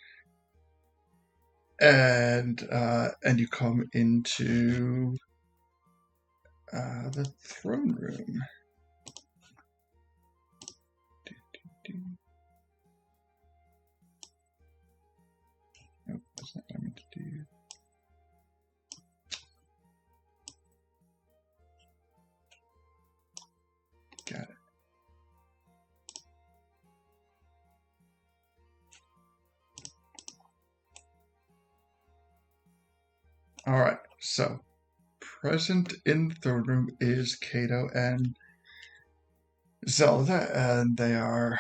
and you come into the throne room. Nope, that's not what I meant to do. Got it. All right, so present in the throne room is Kato and Zelda, and they are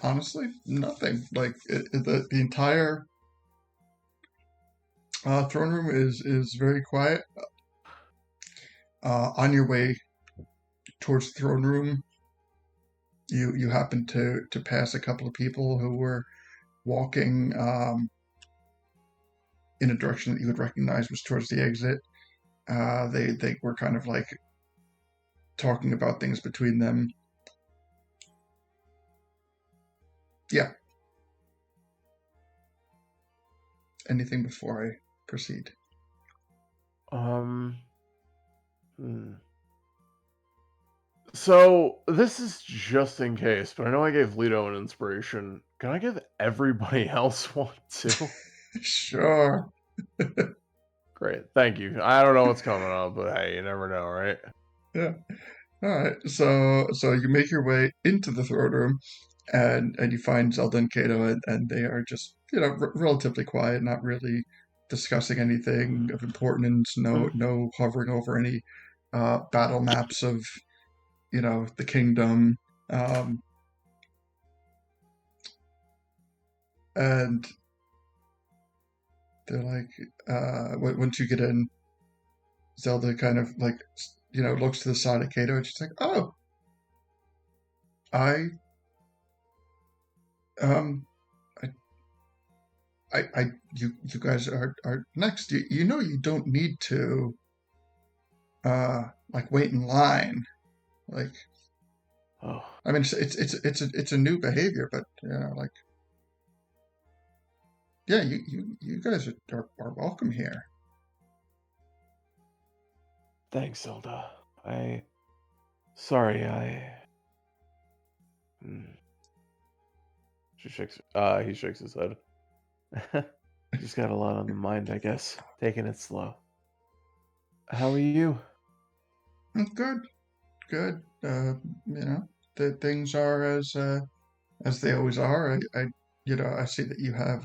honestly nothing. Like the entire throne room is very quiet. On your way towards the throne room, you happen to pass a couple of people who were walking in a direction that you would recognize was towards the exit. They were kind of like talking about things between them. Yeah. Anything before I proceed?
Hmm. So this is just in case, but I know I gave Leto an inspiration. Can I give everybody else one too?
Sure.
Great, thank you. I don't know what's coming up, but hey, you never know, right?
Yeah. All right. So you make your way into the throne room, and you find Zelda and Kato, and they are just relatively quiet, not really discussing anything of importance. No hovering over any battle maps of the kingdom. Um, and they're like, once you get in, Zelda kind of like looks to the side of Kato, and she's like, "Oh, I um." You guys are next. You know you don't need to like wait in line. Like,
Oh,
I mean, it's a new behavior, but like, yeah, you guys are welcome here.
thanks, Zelda. Sorry, Hmm. She shakes. He shakes his head. Just got a lot on the mind, I guess. Taking it slow. How are you?
Good, good. The things are as they always are. I see that you have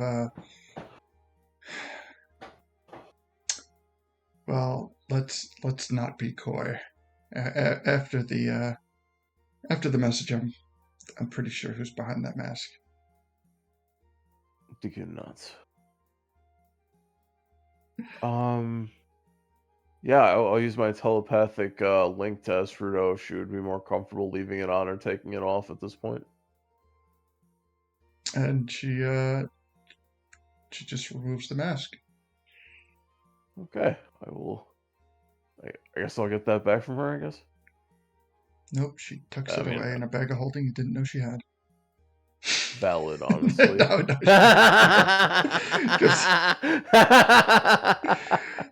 well, let's not be coy. After the message, I'm pretty sure who's behind that mask.
To get nuts. Um. Yeah, I'll use my telepathic link to ask Ruto if she would be more comfortable leaving it on or taking it off at this point.
And she just removes the mask.
Okay, I will. I guess I'll get that back from her. I guess.
Nope, she tucks
I
it
mean,
away in a bag of holding you didn't know she had.
valid, honestly.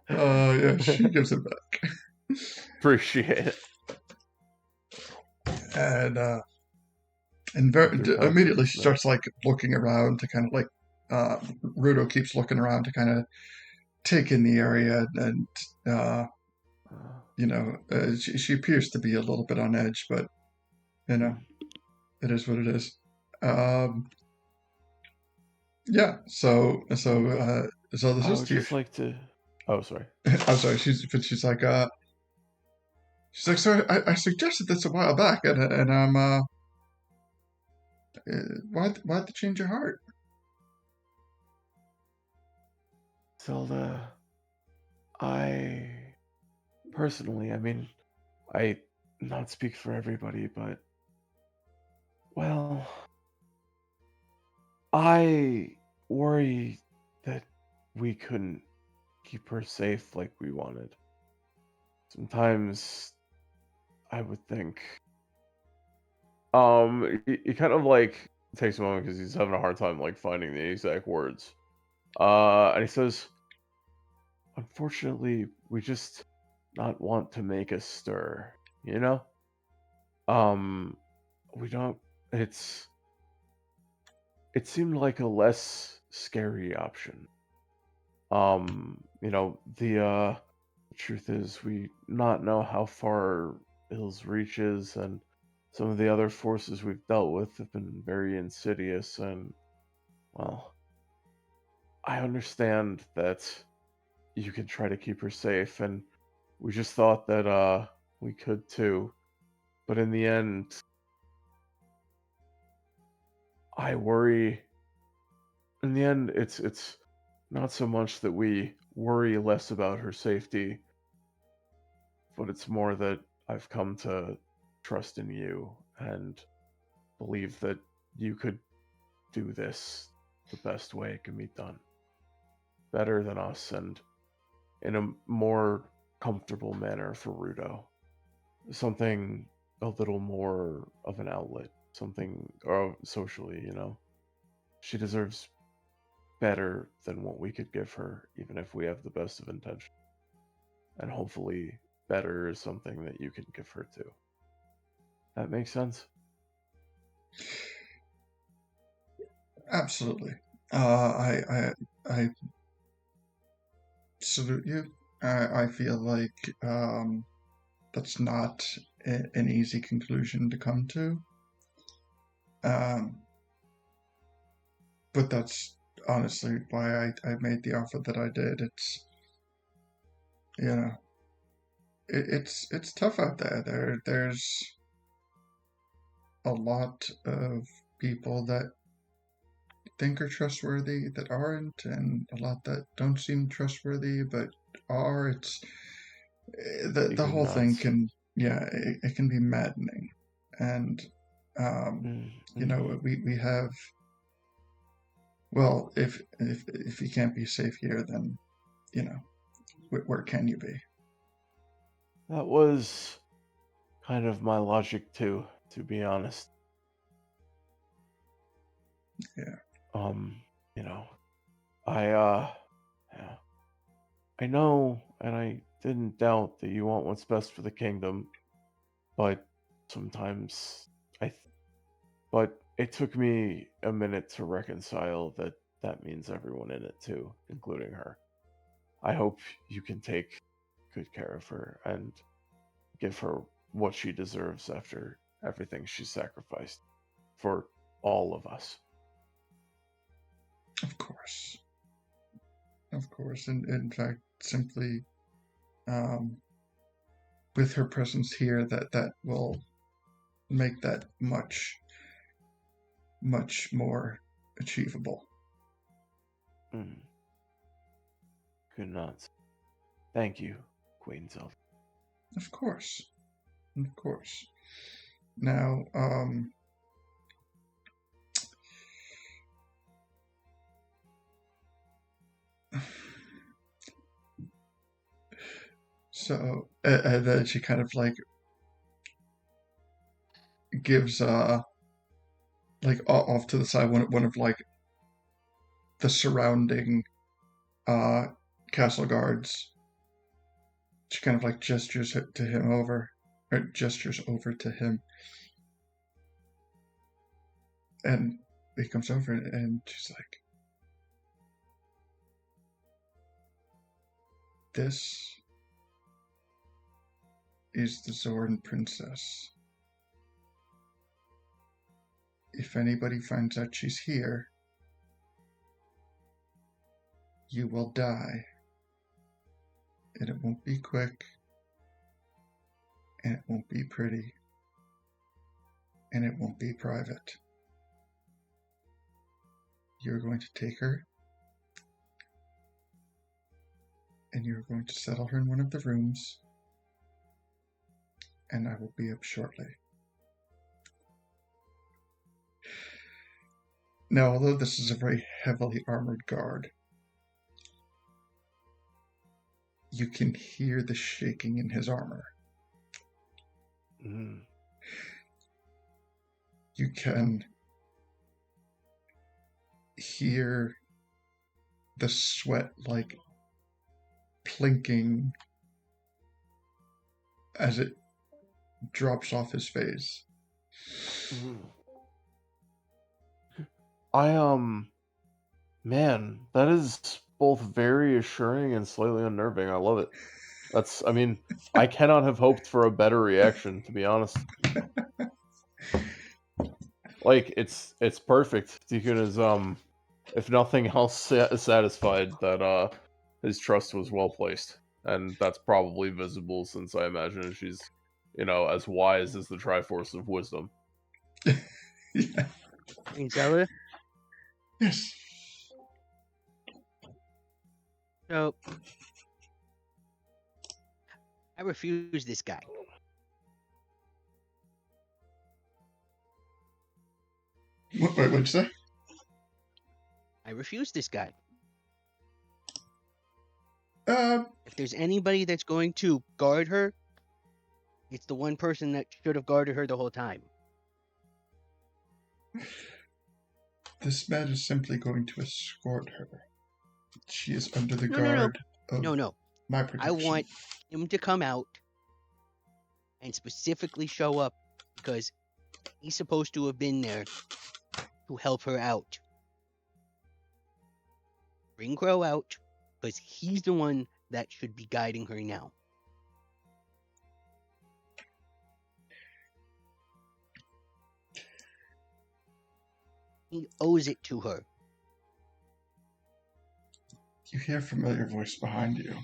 No, she gives it back.
Appreciate it.
And immediately she starts like looking around to kind of like Ruto keeps looking around to kind of take in the area, and she appears to be a little bit on edge, but it is what it is. Yeah. So this
I
is
would
to you.
just like to. Oh, sorry.
I'm sorry. She's like so I suggested this a while back, and I'm why'd they change your heart?
Zelda, I personally, I mean, I not speak for everybody, but well, I worry that we couldn't keep her safe like we wanted. Sometimes I would think. He kind of like takes a moment because he's having a hard time like finding the exact words. And he says, "Unfortunately, we just not want to make a stir, you know? Um, we don't. It's. It seemed like a less scary option. The truth is, we not know how far Ill's reach is, and some of the other forces we've dealt with have been very insidious, and, well, I understand that you can try to keep her safe, and we just thought that, we could too. But in the end, I worry. In the end, it's not so much that we worry less about her safety, but it's more that I've come to trust in you and believe that you could do this the best way it can be done. Better than us and in a more comfortable manner for Ruto. Something a little more of an outlet. Something socially, you know. She deserves better than what we could give her, even if we have the best of intentions. And hopefully better is something that you can give her too. That makes sense?
Absolutely. I salute you. I feel like that's not an easy conclusion to come to. But that's honestly why I made the offer that I did. It's, you know, it's tough out there. There's a lot of people that think are trustworthy that aren't, and a lot that don't seem trustworthy but are. It's the whole thing can, yeah, it can be maddening. And you know, we have, well, if you can't be safe here, then, you know, where can you be?
That was kind of my logic too, to be honest.
Yeah.
You know, yeah. I know, and I didn't doubt that you want what's best for the kingdom, but sometimes but it took me a minute to reconcile that that means everyone in it too, including her. I hope you can take good care of her and give her what she deserves after everything she's sacrificed for all of us.
Of course. Of course. And in fact, simply with her presence here, that will make that much more achievable.
Good nuts. Thank you, Queen Zelda.
Of course. Of course. Now, so then she kind of like gives like off to the side one of like the surrounding castle guards. She kind of like gestures to him over, or gestures over to him, and he comes over and she's like, "This is the Zoran princess. If anybody finds out she's here, you will die. And it won't be quick, and it won't be pretty, and it won't be private. You're going to take her, and you're going to settle her in one of the rooms, and I will be up shortly." Now, although this is a very heavily armored guard, you can hear the shaking in his armor. You can hear the sweat like plinking as it drops off his face.
Man, that is both very assuring and slightly unnerving. I love it. I mean, I cannot have hoped for a better reaction, to be honest. Like, it's perfect. Deacon is, if nothing else, satisfied that, his trust was well placed. And that's probably visible since I imagine she's, you know, as wise as the Triforce of Wisdom.
Yeah.
Queen Zelda?
Yes.
So, I refuse this guy.
What'd you say?
I refuse this guy. If there's anybody that's going to guard her, it's the one person that should have guarded her the whole time.
This man is simply going to escort her. She is under the
No, no, no.
guard of
No.
my
I
protection.
want him to come out and specifically show up because he's supposed to have been there to help her out. Bring Crow out because he's the one that should be guiding her now. He owes it to her.
You hear a familiar voice behind you.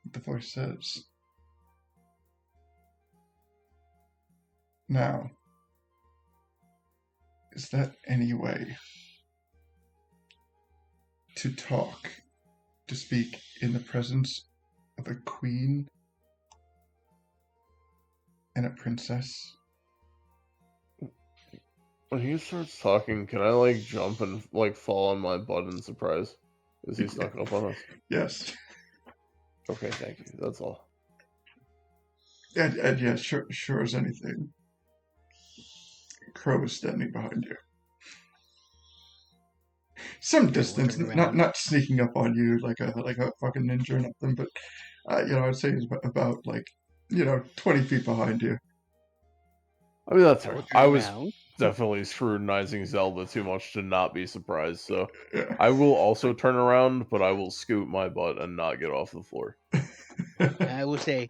The voice says, "Now, is that any way to talk, to speak in the presence of a queen and a princess?"
When he starts talking, can I like jump and like fall on my butt in surprise? Is he stuck up on us?
Yes.
Okay, thank you. That's all.
And yeah, sure as anything. Crow is standing behind you. Some distance,
turn
not
around.
sneaking up on you like a fucking ninja or nothing, but I'd say he's about 20 feet behind you.
I mean, that's
I will
fair.
turn
I was
around.
definitely scrutinizing Zelda too much to not be surprised, so
Yeah.
I will also turn around, but I will scoot my butt and not get off the floor.
I will say,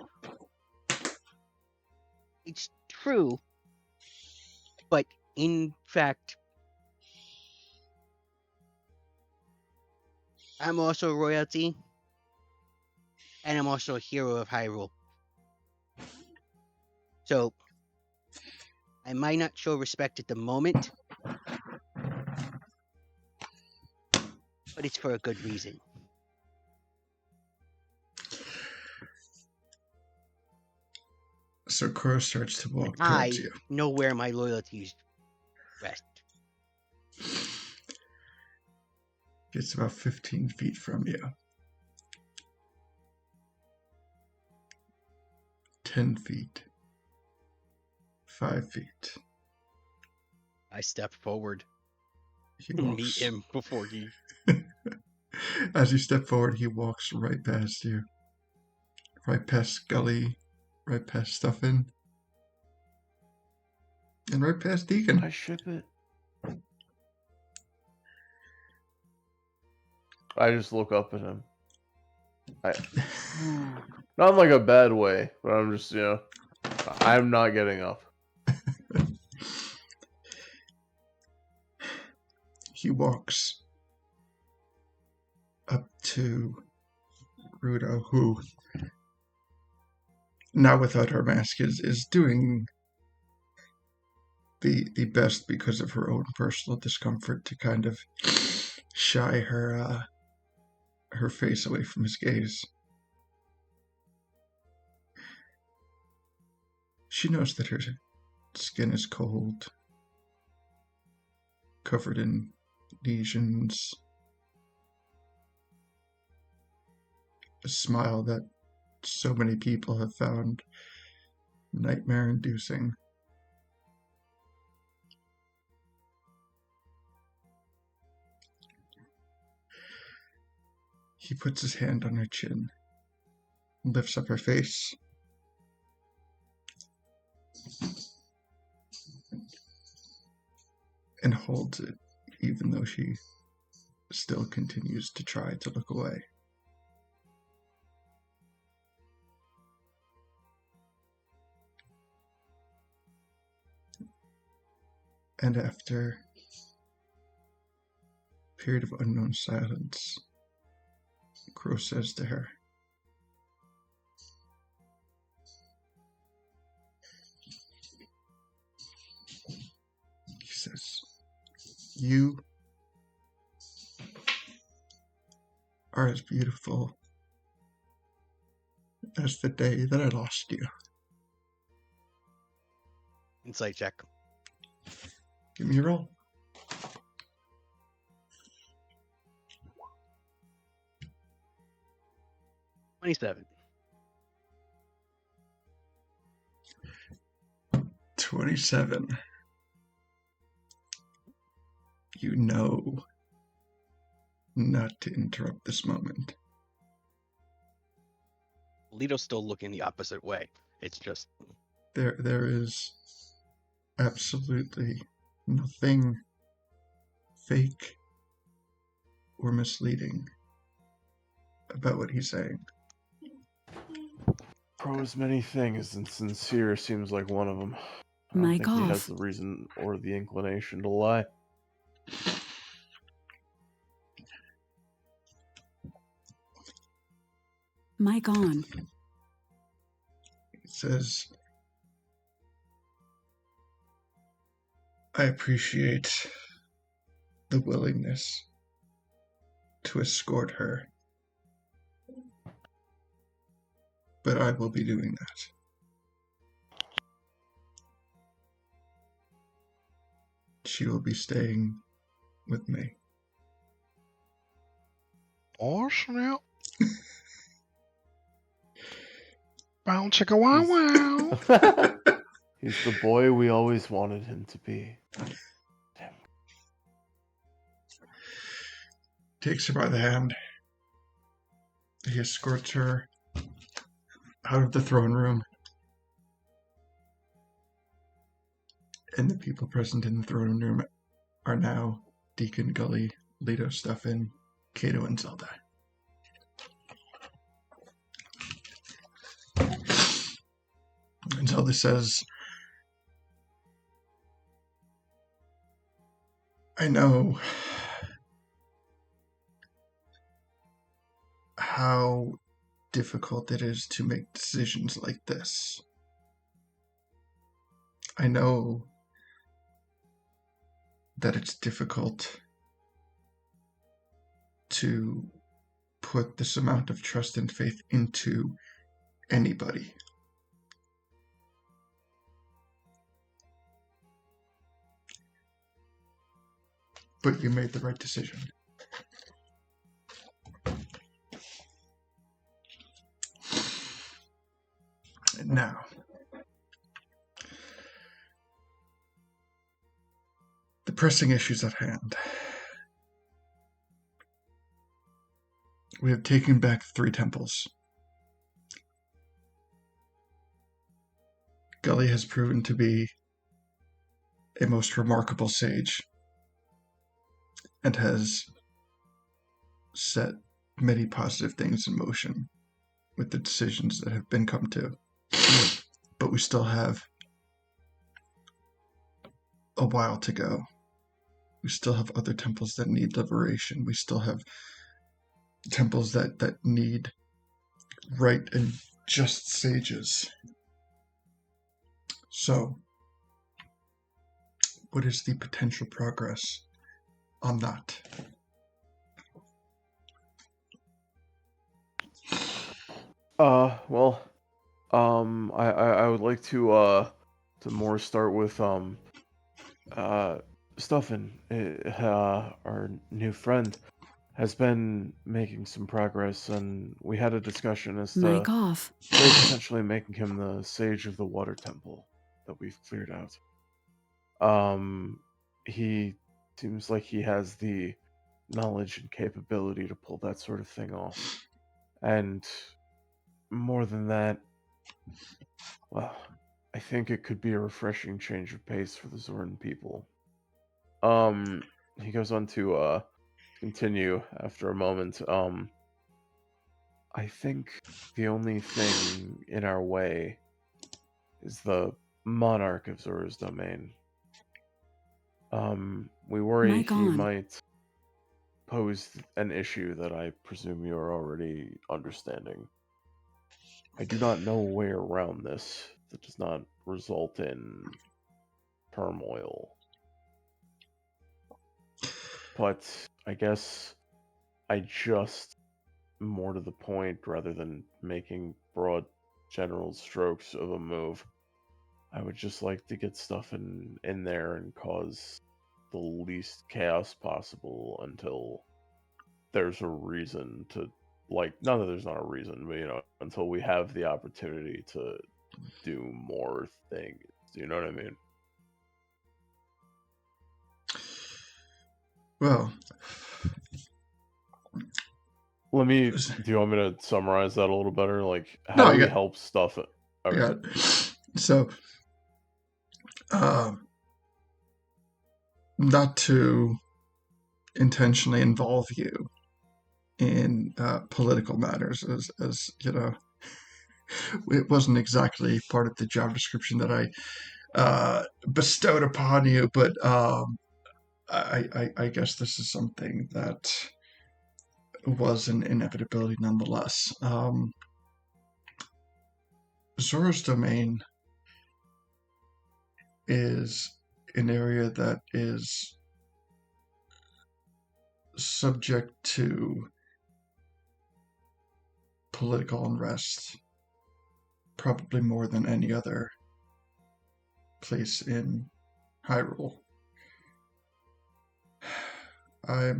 it's true, but in fact, I'm also royalty, and I'm also a hero of Hyrule. So, I might not show respect at the moment, but it's for a good reason.
So Crow starts to walk
I
towards you.
know where my loyalties rest.
Gets about 15 feet from you. 10 feet. 5 feet.
I step forward
He
and
walks.
meet him before he.
As you step forward, he walks right past you. Right past Scully. Right past Stuffin. And right past Deacon.
I ship it. I just look up at him. Not in like a bad way, but I'm just, I'm not getting up.
He walks up to Ruto, who, now without her mask, is doing the best because of her own personal discomfort to kind of shy her face away from his gaze. She knows that her skin is cold, covered in lesions, a smile that so many people have found nightmare-inducing. He puts his hand on her chin, lifts up her face, and holds it, even though she still continues to try to look away. And after a period of unknown silence, Crow says to her, he says, "You are as beautiful as the day that I lost you."
Insight check.
Give me a roll.
27.
27. You know not to interrupt this moment.
Lito's still looking the opposite way. It's just
There is absolutely nothing fake or misleading about what he's saying.
Pro is many things, and sincere seems like one of them. I don't
Mic
think he has
off.
the reason or the inclination to lie.
Mic on.
It says, I appreciate the willingness to escort her, but I will be doing that. She will be staying with me.
Oh, snap. Bow chicka wow wow.
He's the boy we always wanted him to be. Damn.
Takes her by the hand. He escorts her out of the throne room. And the people present in the throne room are now Deacon, Gully, Leto, Stuffin, Kato, and Zelda. And Zelda says, I know how difficult it is to make decisions like this. I know that it's difficult to put this amount of trust and faith into anybody. But you made the right decision. And now, the pressing issues at hand. We have taken back 3 temples. Gully has proven to be a most remarkable sage and has set many positive things in motion with the decisions that have been come to. But we still have a while to go. We still have other temples that need liberation. We still have temples that need right and just sages. So, what is the potential progress on that?
Well, I would like to more start with Stuffin, our new friend, has been making some progress, and we had a discussion as to
Mic off.
maybe potentially making him the sage of the water temple that we've cleared out. He seems like he has the knowledge and capability to pull that sort of thing off. And more than that, well, I think it could be a refreshing change of pace for the Zoran people. He goes on to continue after a moment. I think the only thing in our way is the monarch of Zora's domain. We worry
Mic
he
on.
might pose an issue that I presume you are already understanding. I do not know a way around this that does not result in turmoil. But I guess I just, more to the point, rather than making broad general strokes of a move, I would just like to get stuff in there and cause the least chaos possible until there's a reason to like, not that there's not a reason, but until we have the opportunity to do more things. You know what I mean?
Well,
Do you want me to summarize that a little better? Like, how
No,
do we help stuff? Okay.
yeah. So, not to intentionally involve you in political matters, as you know, it wasn't exactly part of the job description that I bestowed upon you, but I guess this is something that was an inevitability nonetheless. Zora's domain is an area that is subject to political unrest, probably more than any other place in Hyrule. I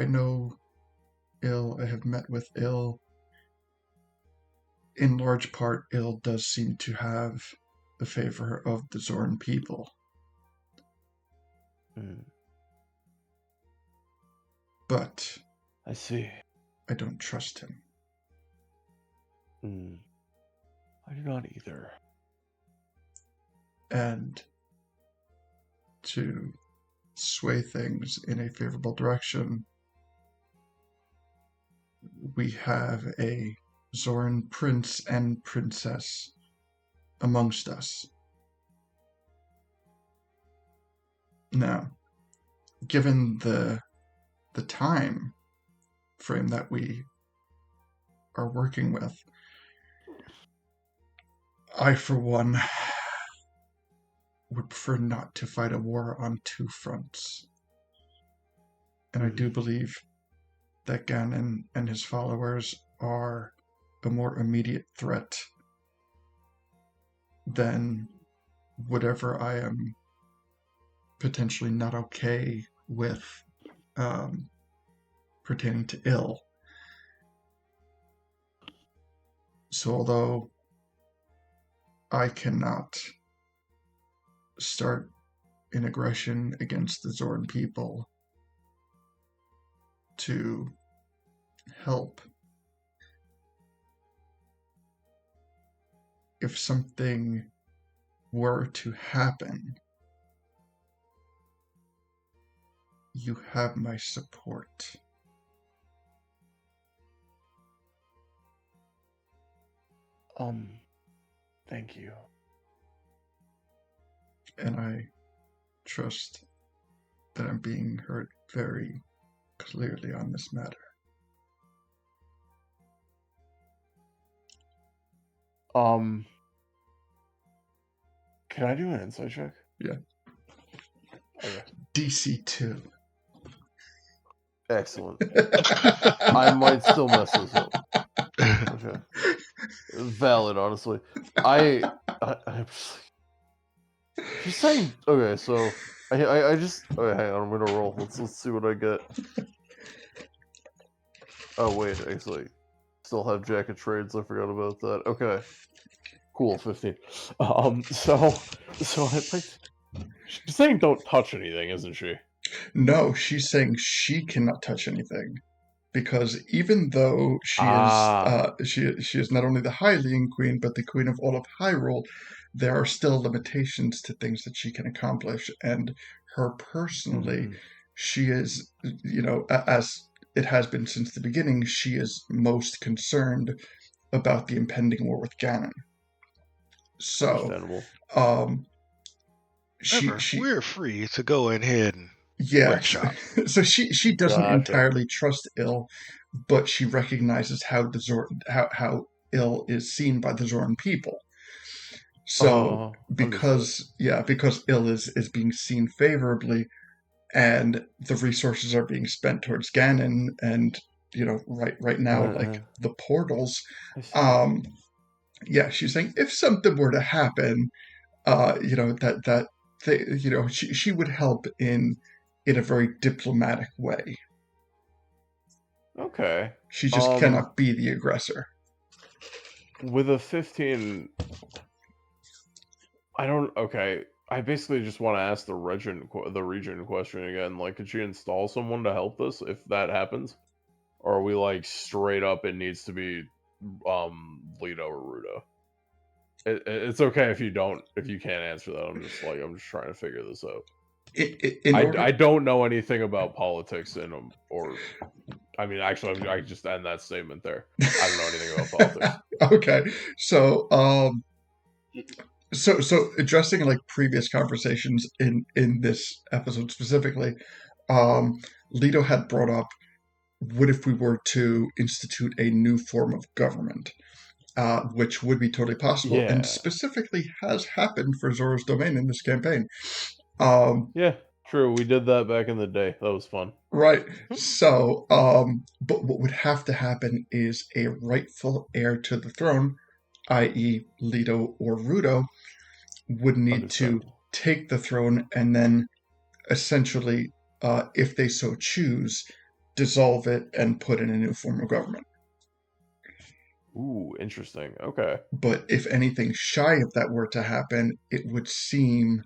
know Il. I have met with Il. In large part, Il does seem to have the favor of the Zoran people. But
I see.
I don't trust him.
I do not either.
And to sway things in a favorable direction, we have a Zoran prince and princess amongst us. Now, given the time frame that we are working with, I, for one, would prefer not to fight a war on two fronts. And I do believe that Ganon and his followers are a more immediate threat than whatever I am potentially not okay with pertaining to Il. So although I cannot start an aggression against the Zoran people to help, if something were to happen, you have my support.
Thank you.
And I trust that I'm being heard very clearly on this matter.
Can I do an insight check?
Yeah.
Okay.
DC 2.
Excellent. I might still mess this up. Okay. Valid, honestly. I'm just saying. Okay, so I just. Okay, hang on. I'm gonna roll. Let's see what I get. Oh wait, actually, still have Jack of Trades. I forgot about that. Okay, cool. 15. So she's saying don't touch anything, isn't she?
No, she's saying she cannot touch anything. Because even though she is not only the Hylian Queen, but the Queen of all of Hyrule, there are still limitations to things that she can accomplish. And her personally, she is, as it has been since the beginning, she is most concerned about the impending war with Ganon. So,
we're free to go ahead and workshop.
So she doesn't entirely trust Il, but she recognizes how how Il is seen by the Zoran people. So because Il is being seen favorably, and the resources are being spent towards Ganon, and right now like the portals. She's saying if something were to happen, she would help in a very diplomatic way.
Okay.
She just cannot be the aggressor.
With a 15, I don't. Okay, I basically just want to ask the region question again. Like, could she install someone to help this if that happens, or are we like straight up? It needs to be Leto or Ruto. It's okay if you can't answer that. I'm just trying to figure this out. I don't know anything about politics in them, or I mean, actually, I just end that statement there. I don't know anything about politics.
Okay, so so addressing like previous conversations in this episode specifically, Leto had brought up, what if we were to institute a new form of government, which would be totally possible, and
Yeah.
specifically has happened for Zora's Domain in this campaign.
Yeah, true. We did that back in the day. That was fun.
Right. So, but what would have to happen is a rightful heir to the throne, i.e., Leto or Ruto, would need to
Understandable.
take the throne and then essentially, if they so choose, dissolve it and put in a new form of government.
Ooh, interesting. Okay.
But if anything shy of that were to happen, it would seem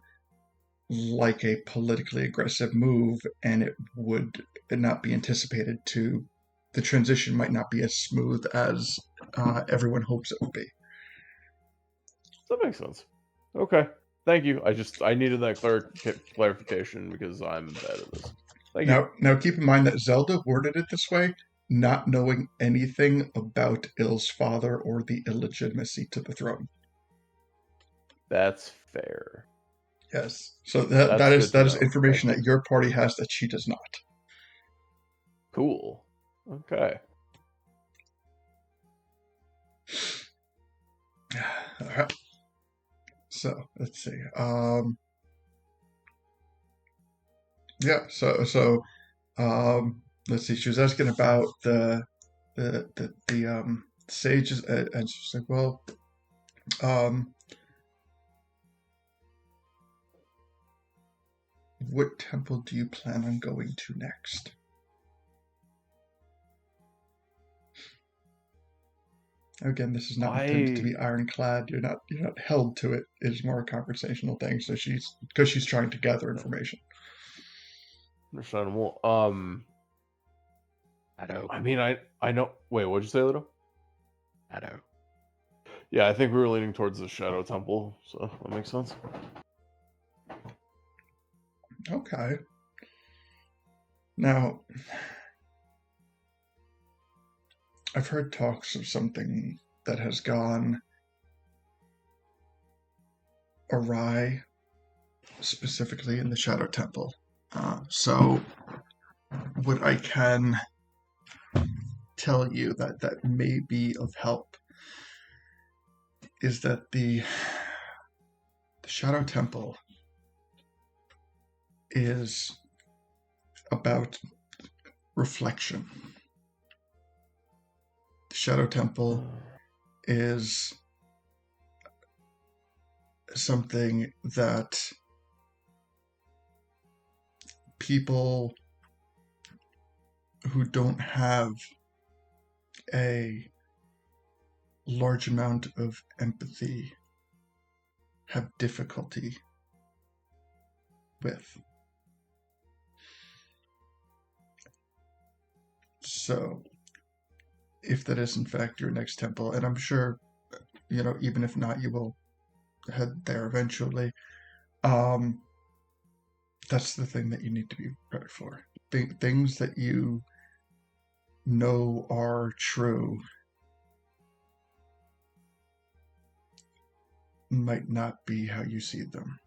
like a politically aggressive move, and it would not be anticipated to. The transition might not be as smooth as everyone hopes it will be.
That makes sense. Okay. Thank you. I needed that clarification because I'm bad at this. Thank you.
Now keep in mind that Zelda worded it this way, not knowing anything about Ill's father or the illegitimacy to the throne.
That's fair.
Yes. So that is information that your party has that she does not.
Cool. Okay.
All right. So let's see. Yeah. So let's see. She was asking about the sages, and she's like, well, what temple do you plan on going to next? Again, this is not intended to be ironclad. You're not held to it. It's more a conversational thing. So she's trying to gather information.
Understandable.
Shadow.
I mean, I know. Wait, what'd you say, Lito?
Shadow.
Yeah, I think we were leaning towards the Shadow Temple, so that makes sense.
Okay. Now, I've heard talks of something that has gone awry, specifically in the Shadow Temple. So, what I can tell you that may be of help is that the Shadow Temple is about reflection. The Shadow Temple is something that people who don't have a large amount of empathy have difficulty with. So, if that is in fact your next temple, and I'm sure, even if not, you will head there eventually, that's the thing that you need to be prepared for. Things that you know are true might not be how you see them.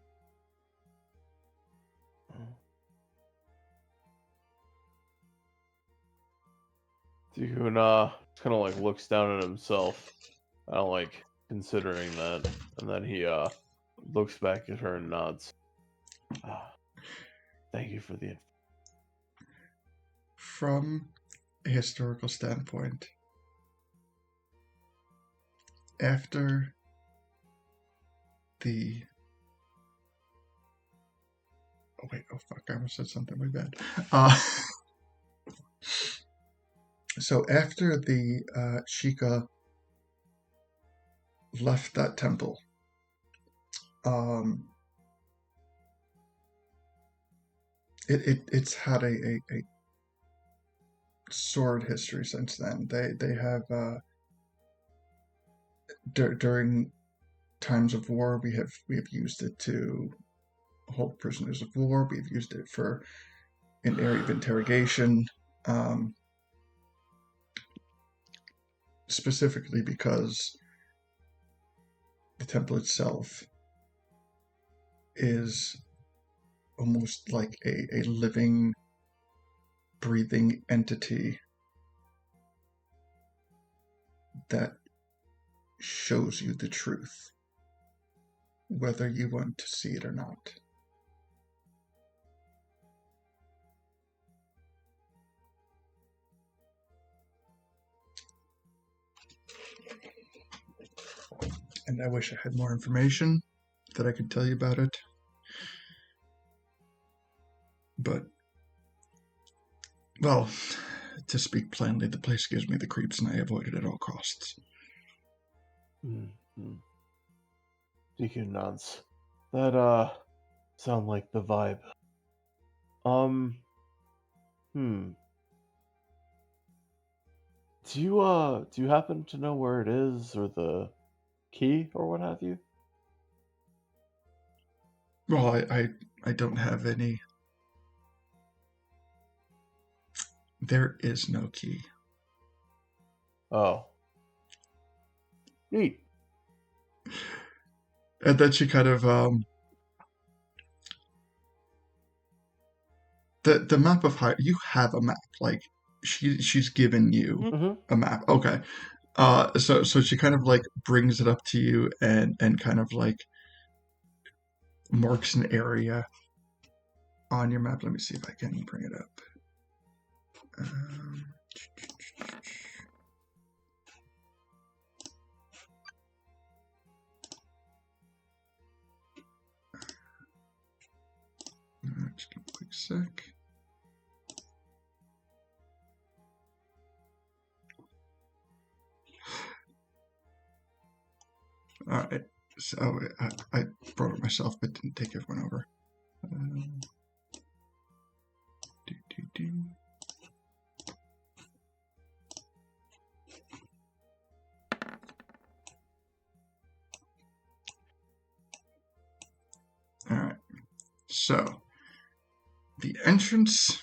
Dude, kind of like looks down at himself. I don't like considering that, and then he looks back at her and nods. Thank you for the.
From a historical standpoint, after the I almost said something really bad. So after the Sheikah left that temple, it's had a sordid history since then. They have during times of war, we have used it to hold prisoners of war. We've used it for an area of interrogation, specifically because the temple itself is almost like a living, breathing entity that shows you the truth, whether you want to see it or not. And I wish I had more information that I could tell you about it. But, well, to speak plainly, the place gives me the creeps and I avoid it at all costs.
Mm-hmm. Deacon nods. That, sound like the vibe. Do you happen to know where it is, or the key, or what have you?
Well, I don't have any. There is no key.
Oh. Neat.
And then she kind of, the map of Hyrule, you have a map, like, she's given you a map. Okay. So she kind of, like, brings it up to you and kind of, like, marks an area on your map. Let me see if I can bring it up. Just give me a quick sec. Alright, so I brought it myself, but didn't take everyone over. Alright, so the entrance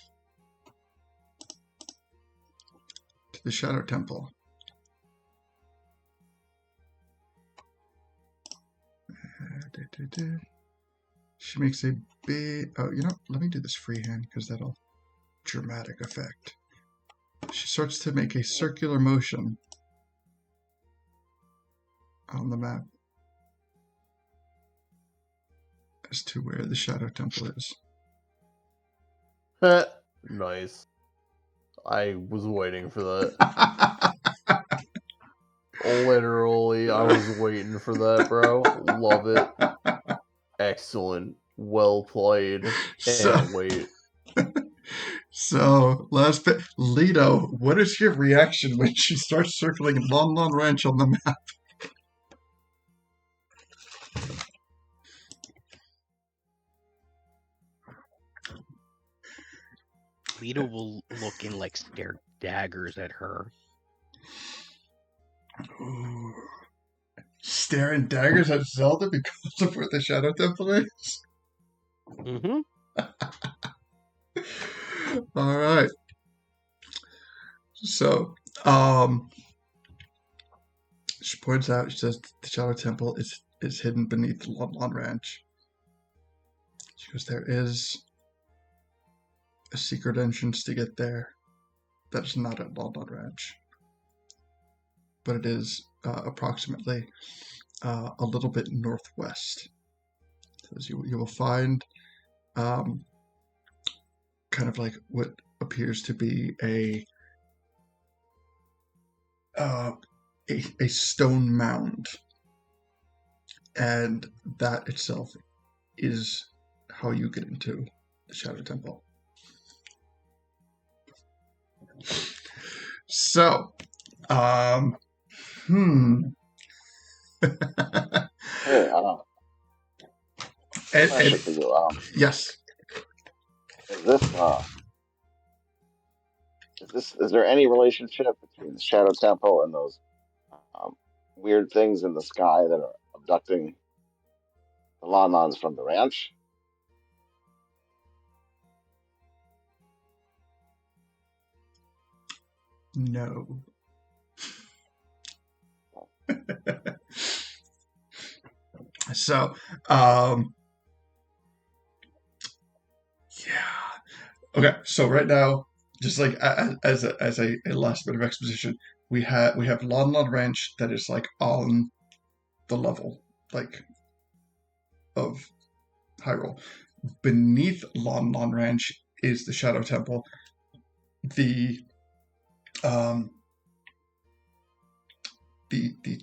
to the Shadow Temple. She makes a big... Oh, you know, let me do this freehand because that'll... Dramatic effect. She starts to make a circular motion on the map as to where the Shadow Temple is.
Nice. I was waiting for that. Literally, I was waiting for that, bro. Love it. Excellent. Well played. Can't wait.
So, last bit. Leto, what is your reaction when she starts circling Lon Lon Ranch on the map?
Leto will look and like stare daggers at her.
Ooh. Staring daggers at Zelda because of where the Shadow Temple is?
Mm-hmm.
All right. So, she points out, she says the Shadow Temple is hidden beneath the Lon Lon Ranch. She goes, there is a secret entrance to get there that is not at Lon Lon Ranch, but it is approximately a little bit northwest. So you will find kind of like what appears to be a stone mound, and that itself is how you get into the Shadow Temple. So, hmm.
Hey, question for you.
Yes.
Is is there any relationship between the Shadow Temple and those um, weird things in the sky that are abducting the Lon-Lons from the ranch?
No. So, yeah. Okay. So right now, just like as a last bit of exposition, we have Lon Lon Ranch that is like on the level like of Hyrule. Beneath Lon Lon Ranch is the Shadow Temple. The um the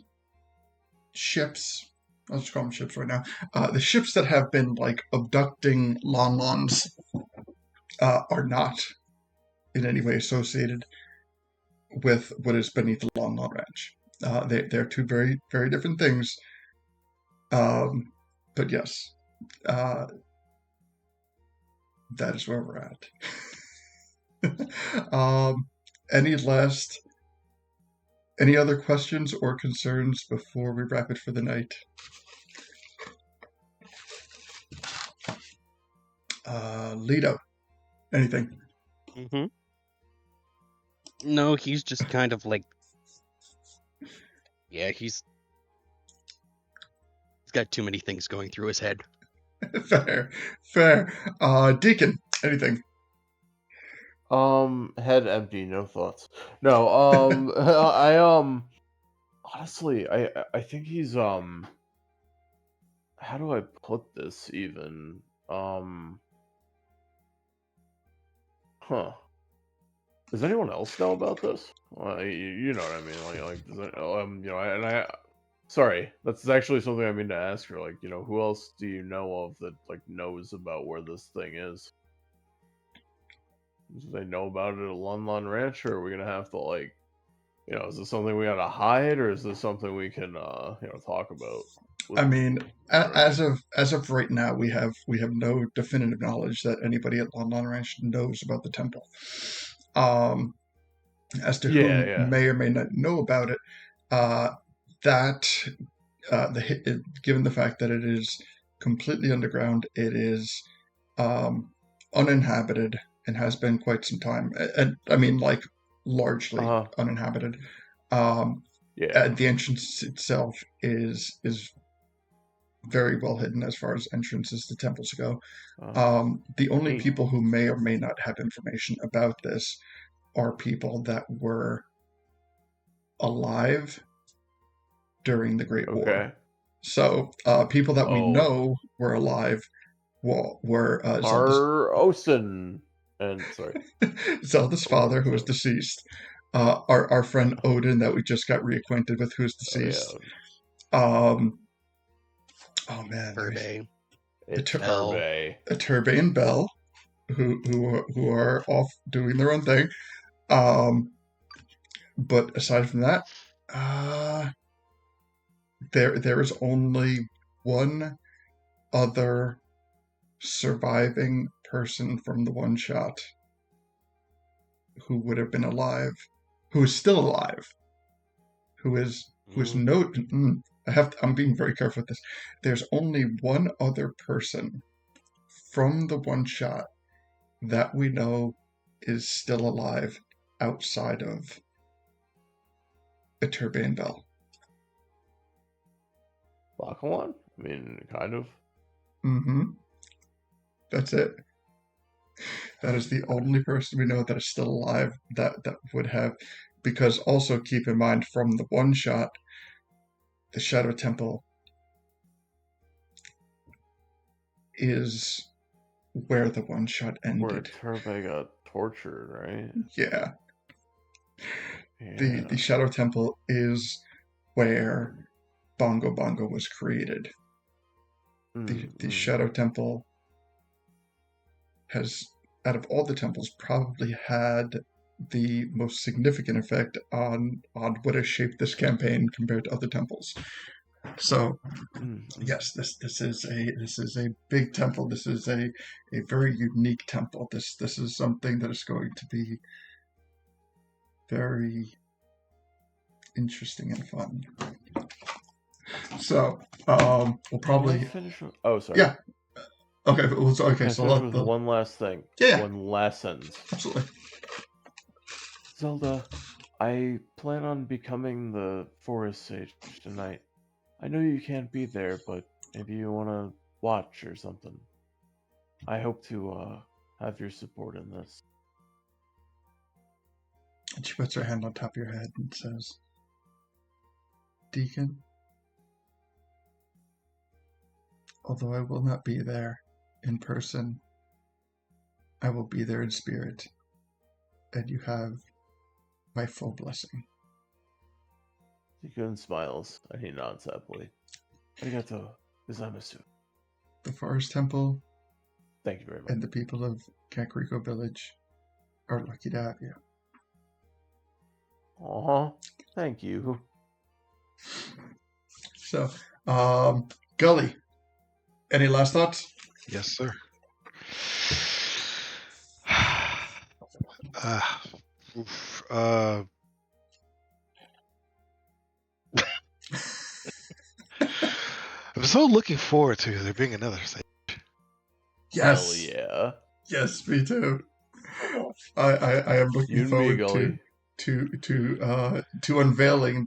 ships. I'll just call them ships right now. The ships that have been like abducting Lon Lons are not in any way associated with what is beneath the Lon Lon Ranch. They're two very very different things. But yes, uh, that is where we're at. Any last, any other questions or concerns before we wrap it for the night? Lido, anything?
Mm-hmm. No, he's just kind of like, yeah, he's got too many things going through his head.
Fair, fair. Deacon, anything?
Head empty, no thoughts. No, honestly, I think he's, how do I put this even? Huh. Does anyone else know about this? You know what I mean, does sorry, that's actually something I mean to ask her, like, who else do you know of that, like, knows about where this thing is? Do they know about it at Lon Lon Ranch, or are we gonna have to, like, is this something we gotta hide, or is this something we can, talk about?
I mean,
what I
as
mean?
of right now, we have no definitive knowledge that anybody at Lon Lon Ranch knows about the temple. Um, as to
Yeah,
who
yeah.
may or may not know about it, uh, that given the fact that it is completely underground, it is um, uninhabited and has been quite some time. And I mean, like largely
Uh-huh.
uninhabited. Um,
Yeah.
the entrance itself is very well hidden as far as entrances to temples go. The only
Neat.
people who may or may not have information about this are people that were alive during the Great War.
Okay.
So people that we
Oh,
know were alive were
Osen, and sorry.
Zelda's father, who was
So,
deceased, our friend Odin, that we just got reacquainted with, who's
oh
deceased.
yeah,
Oh man,
Furby,
it's
Bell.
Turbe and Bell, who are off doing their own thing. But aside from that, there is only one other surviving person from the one shot who would have been alive, who is still alive, who's no. I'm being very careful with this. There's only one other person from the one shot that we know is still alive outside of Iturbe and Bell.
Lakawan? I mean, kind of.
Mm-hmm. That's it. That is the only person we know that is still alive that would have, because also keep in mind from the one shot, the Shadow Temple is where the one shot ended.
Where Turbe got tortured, right?
Yeah.
Yeah.
The Shadow Temple is where Bongo Bongo was created. The Shadow Temple has, out of all the temples, probably had the most significant effect on what has shaped this campaign compared to other temples. So yes, this is a big temple. This is a very unique temple. This is something that is going to be very interesting and fun. So we'll probably
finish. Oh, sorry.
Yeah. Okay. Well, so, okay.
Can I
So
finish with one last thing.
Yeah.
One last sentence.
Absolutely.
Zelda, I plan on becoming the forest sage tonight. I know you can't be there, but maybe you want to watch or something. I hope to have your support in this.
And she puts her hand on top of your head and says, Deacon, although I will not be there in person, I will be there in spirit, and you have my full blessing.
Deacon smiles, and he nods happily. Arigato gozaimasu.
The Forest Temple
Thank you very much.
and the people of Kakariko Village are lucky to have you.
Thank you.
So, Gully, any last thoughts?
Yes, sir. Oof, I'm so looking forward to there being another sage.
Yes.
Hell yeah.
Yes, me too. I am looking forward to unveiling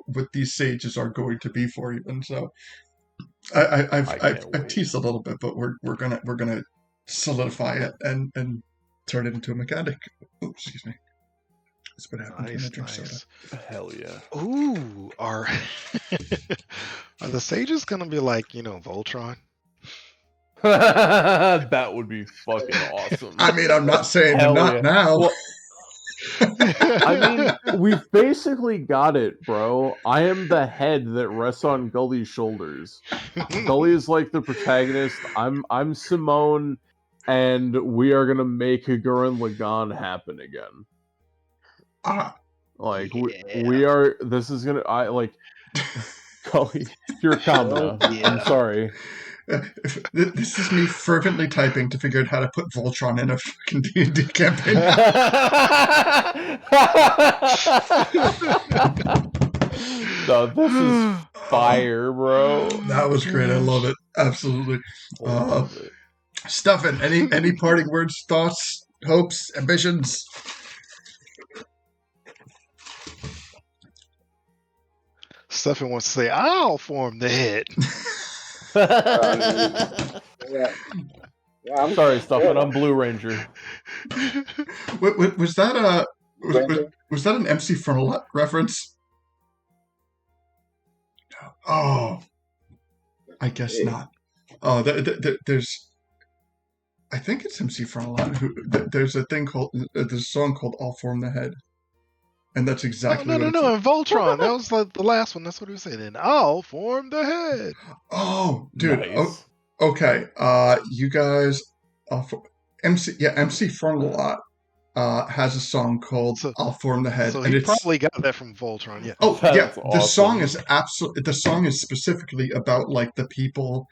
what these sages are going to be for you. And so I've teased a little bit, but we're gonna solidify it and turn it into a mechanic. Oh, excuse me. That's what happened when I drink soda.
Hell yeah.
Ooh, are the sages gonna be like, Voltron?
That would be fucking awesome.
I mean, I'm not saying they're not now.
Well, I mean, we've basically got it, bro. I am the head that rests on Gully's shoulders. Gully is like the protagonist. I'm Simone, and we are gonna make Gurren Lagann happen again. We are. This is gonna. Gully, you're a Kamina. I'm sorry.
This is me fervently typing to figure out how to put Voltron in a fucking D&D campaign.
No, this is fire, bro.
That was great. I love it. Absolutely. Stefan, any parting words, thoughts, hopes, ambitions?
Stefan wants to say, I'll form the head.
I'm sorry, Stefan. I'm Blue Ranger.
Was that an MC Frontal reference? Oh, I guess not. Oh, there's. I think it's MC Frontal. There's a thing called. There's a song called "I'll Form the Head," and that's exactly.
No. In Voltron, that was the last one. That's what he was saying. And I'll form the head.
Oh, dude.
Nice.
Okay. You guys. MC Frontal has a song called "I'll Form the Head,"
So
and
he probably got that from Voltron. Yeah.
Oh,
That's
yeah.
awesome.
The song is absolutely. The song is specifically about like the people.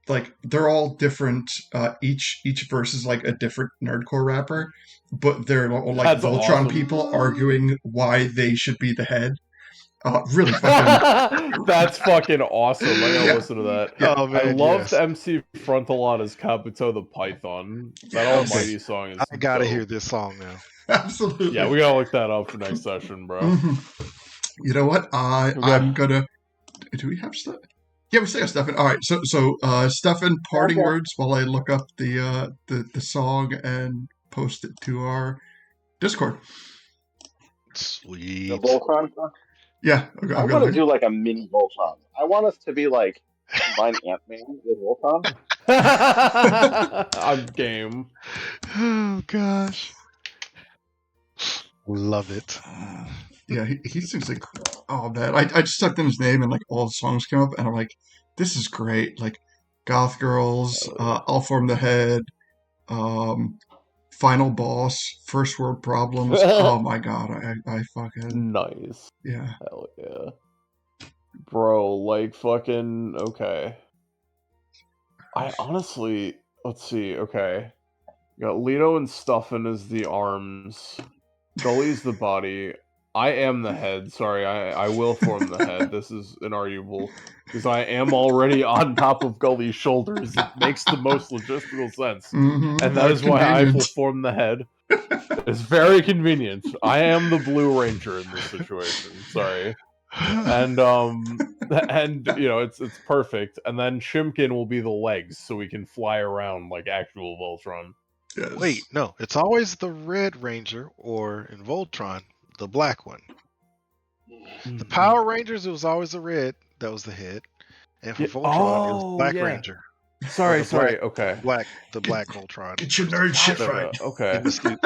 Like they're all different. Each verse is like a different nerdcore rapper, but they're all like
That's
Voltron
awesome.
people arguing why they should be the head. Really fucking.
That's fucking awesome. I gotta listen to that.
Yeah.
Oh, man,
I loved
yes.
MC Frontalot as Kabuto the Python. That almighty song is.
I gotta
dope.
hear this song now.
Absolutely.
Yeah, we gotta look that up for next session, bro.
Mm-hmm. You know what? I'm gonna. Do we have stuff? Yeah, we still have Stefan. All right, so Stefan, parting words while I look up the song and post it to our Discord.
Sweet.
The Voltron song?
Yeah,
I want to do like a mini Voltron. I want us to be like combine Ant-Man with Voltron.
I'm game.
Oh gosh. Love it.
Yeah, he seems like, oh man, I just typed in his name and like all the songs came up and I'm like, this is great. Like Goth Girls, I'll Form the Head, final boss, first world problems. Oh my god, I fucking
Nice.
yeah.
Hell yeah. Bro, like fucking okay. I honestly let's see, okay. You got Leto and Stuffin as the arms. Gully's the body. I am the head. Sorry, I will form the head. This is inarguable. Because I am already on top of Gully's shoulders. It makes the most logistical sense. And that is why I will form the head. It's very convenient. I am the Blue Ranger in this situation. Sorry. And you know, it's perfect. And then Shimkin will be the legs so we can fly around like actual Voltron.
Yes.
Wait, no, it's always the Red Ranger, or in Voltron, the black one. The Power Rangers, it was always the red that was the head, and for Voltron, it was Black Ranger.
Sorry,
Black,
okay.
The black Voltron.
Get your nerd shit right.
Okay.
In the suit.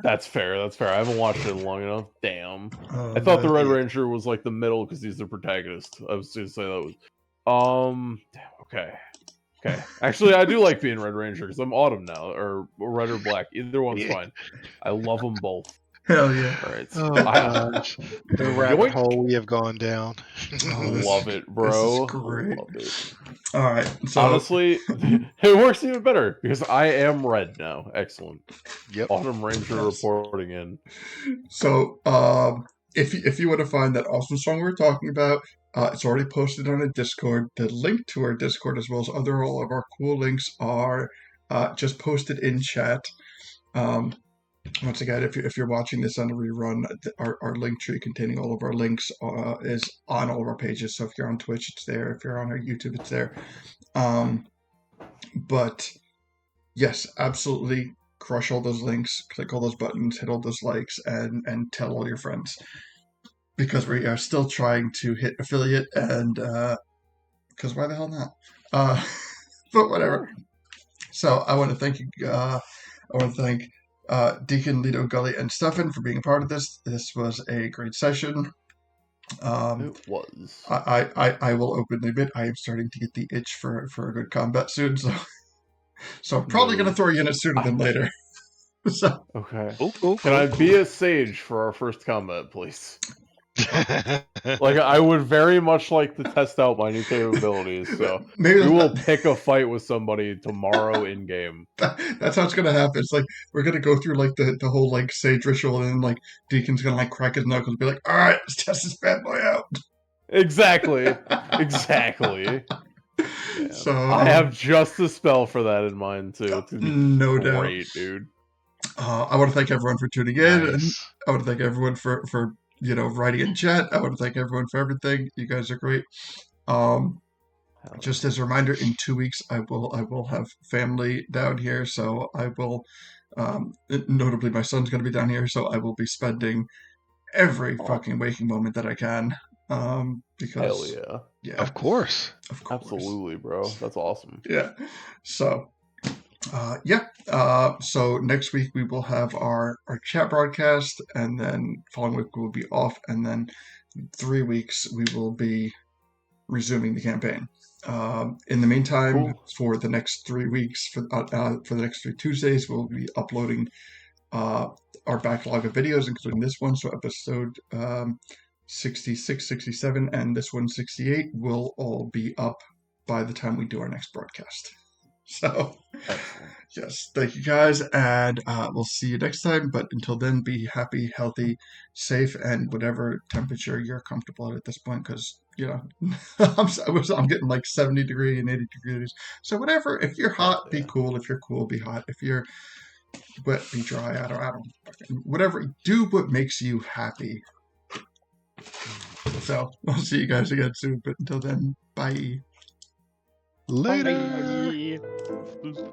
That's fair. I haven't watched it long enough. Damn.
Oh,
I thought the Red
yeah.
Ranger was like the middle because he's the protagonist. I was gonna say that was. Damn. Okay. Okay. Actually, I do like being Red Ranger because I'm Autumn now, or red or black. Either one's fine. I love them both.
Hell yeah.
All right.
Oh gosh, the rabbit hole we have gone down.
Love it, bro.
This is great.
Love it.
All right. So
honestly, it works even better because I am red now. Excellent.
Yep.
Autumn Ranger reporting in.
So, if you want to find that awesome song we were talking about, it's already posted on a Discord. The link to our Discord, as well as all of our cool links, are just posted in chat. Once again, if you're watching this on a rerun, our link tree containing all of our links is on all of our pages. So if you're on Twitch, it's there. If you're on our YouTube, it's there. But yes, absolutely crush all those links, click all those buttons, hit all those likes, and tell all your friends. Because we are still trying to hit affiliate, and because why the hell not? But whatever. So I want to thank you. I want to thank Deacon, Leto, Gully, and Stefan for being a part of this. This was a great session.
It was.
I will openly admit I am starting to get the itch for a good combat soon. So I'm probably going to throw you in it sooner than later. So
okay. Can I be a sage for our first combat, please? Like, I would very much like to test out my new capabilities, so maybe we will pick a fight with somebody tomorrow in game.
That's how it's gonna happen. It's like we're gonna go through like the whole like sage ritual, and then like Deacon's gonna like crack his knuckles and be like, "All right, let's test this bad boy out."
Exactly. Yeah.
So
I have just a spell for that in mind too.
No doubt.
Great, dude.
I want to thank everyone for tuning in, and I want to thank everyone for writing in chat. I want to thank everyone for everything. You guys are great. Just as a reminder, in 2 weeks I will have family down here, so I will. Notably, my son's going to be down here, so I will be spending every fucking waking moment that I can. Because
hell yeah,
of course,
absolutely, bro. That's awesome.
Yeah. So. So next week we will have our chat broadcast, and then following week we'll be off, and then 3 weeks we will be resuming the campaign. In the meantime, for the next 3 weeks, for the next 3 Tuesdays, we'll be uploading our backlog of videos, including this one. So episode 66, 67, and this one 68 will all be up by the time we do our next broadcast. So, yes, thank you guys, and we'll see you next time. But until then, be happy, healthy, safe, and whatever temperature you're comfortable at this point, because, I'm getting like 70 degree and 80 degrees. So whatever, if you're hot, be cool. If you're cool, be hot. If you're wet, be dry. I don't, whatever. Do what makes you happy. So, we'll see you guys again soon, but until then, bye.
Later.
Bye.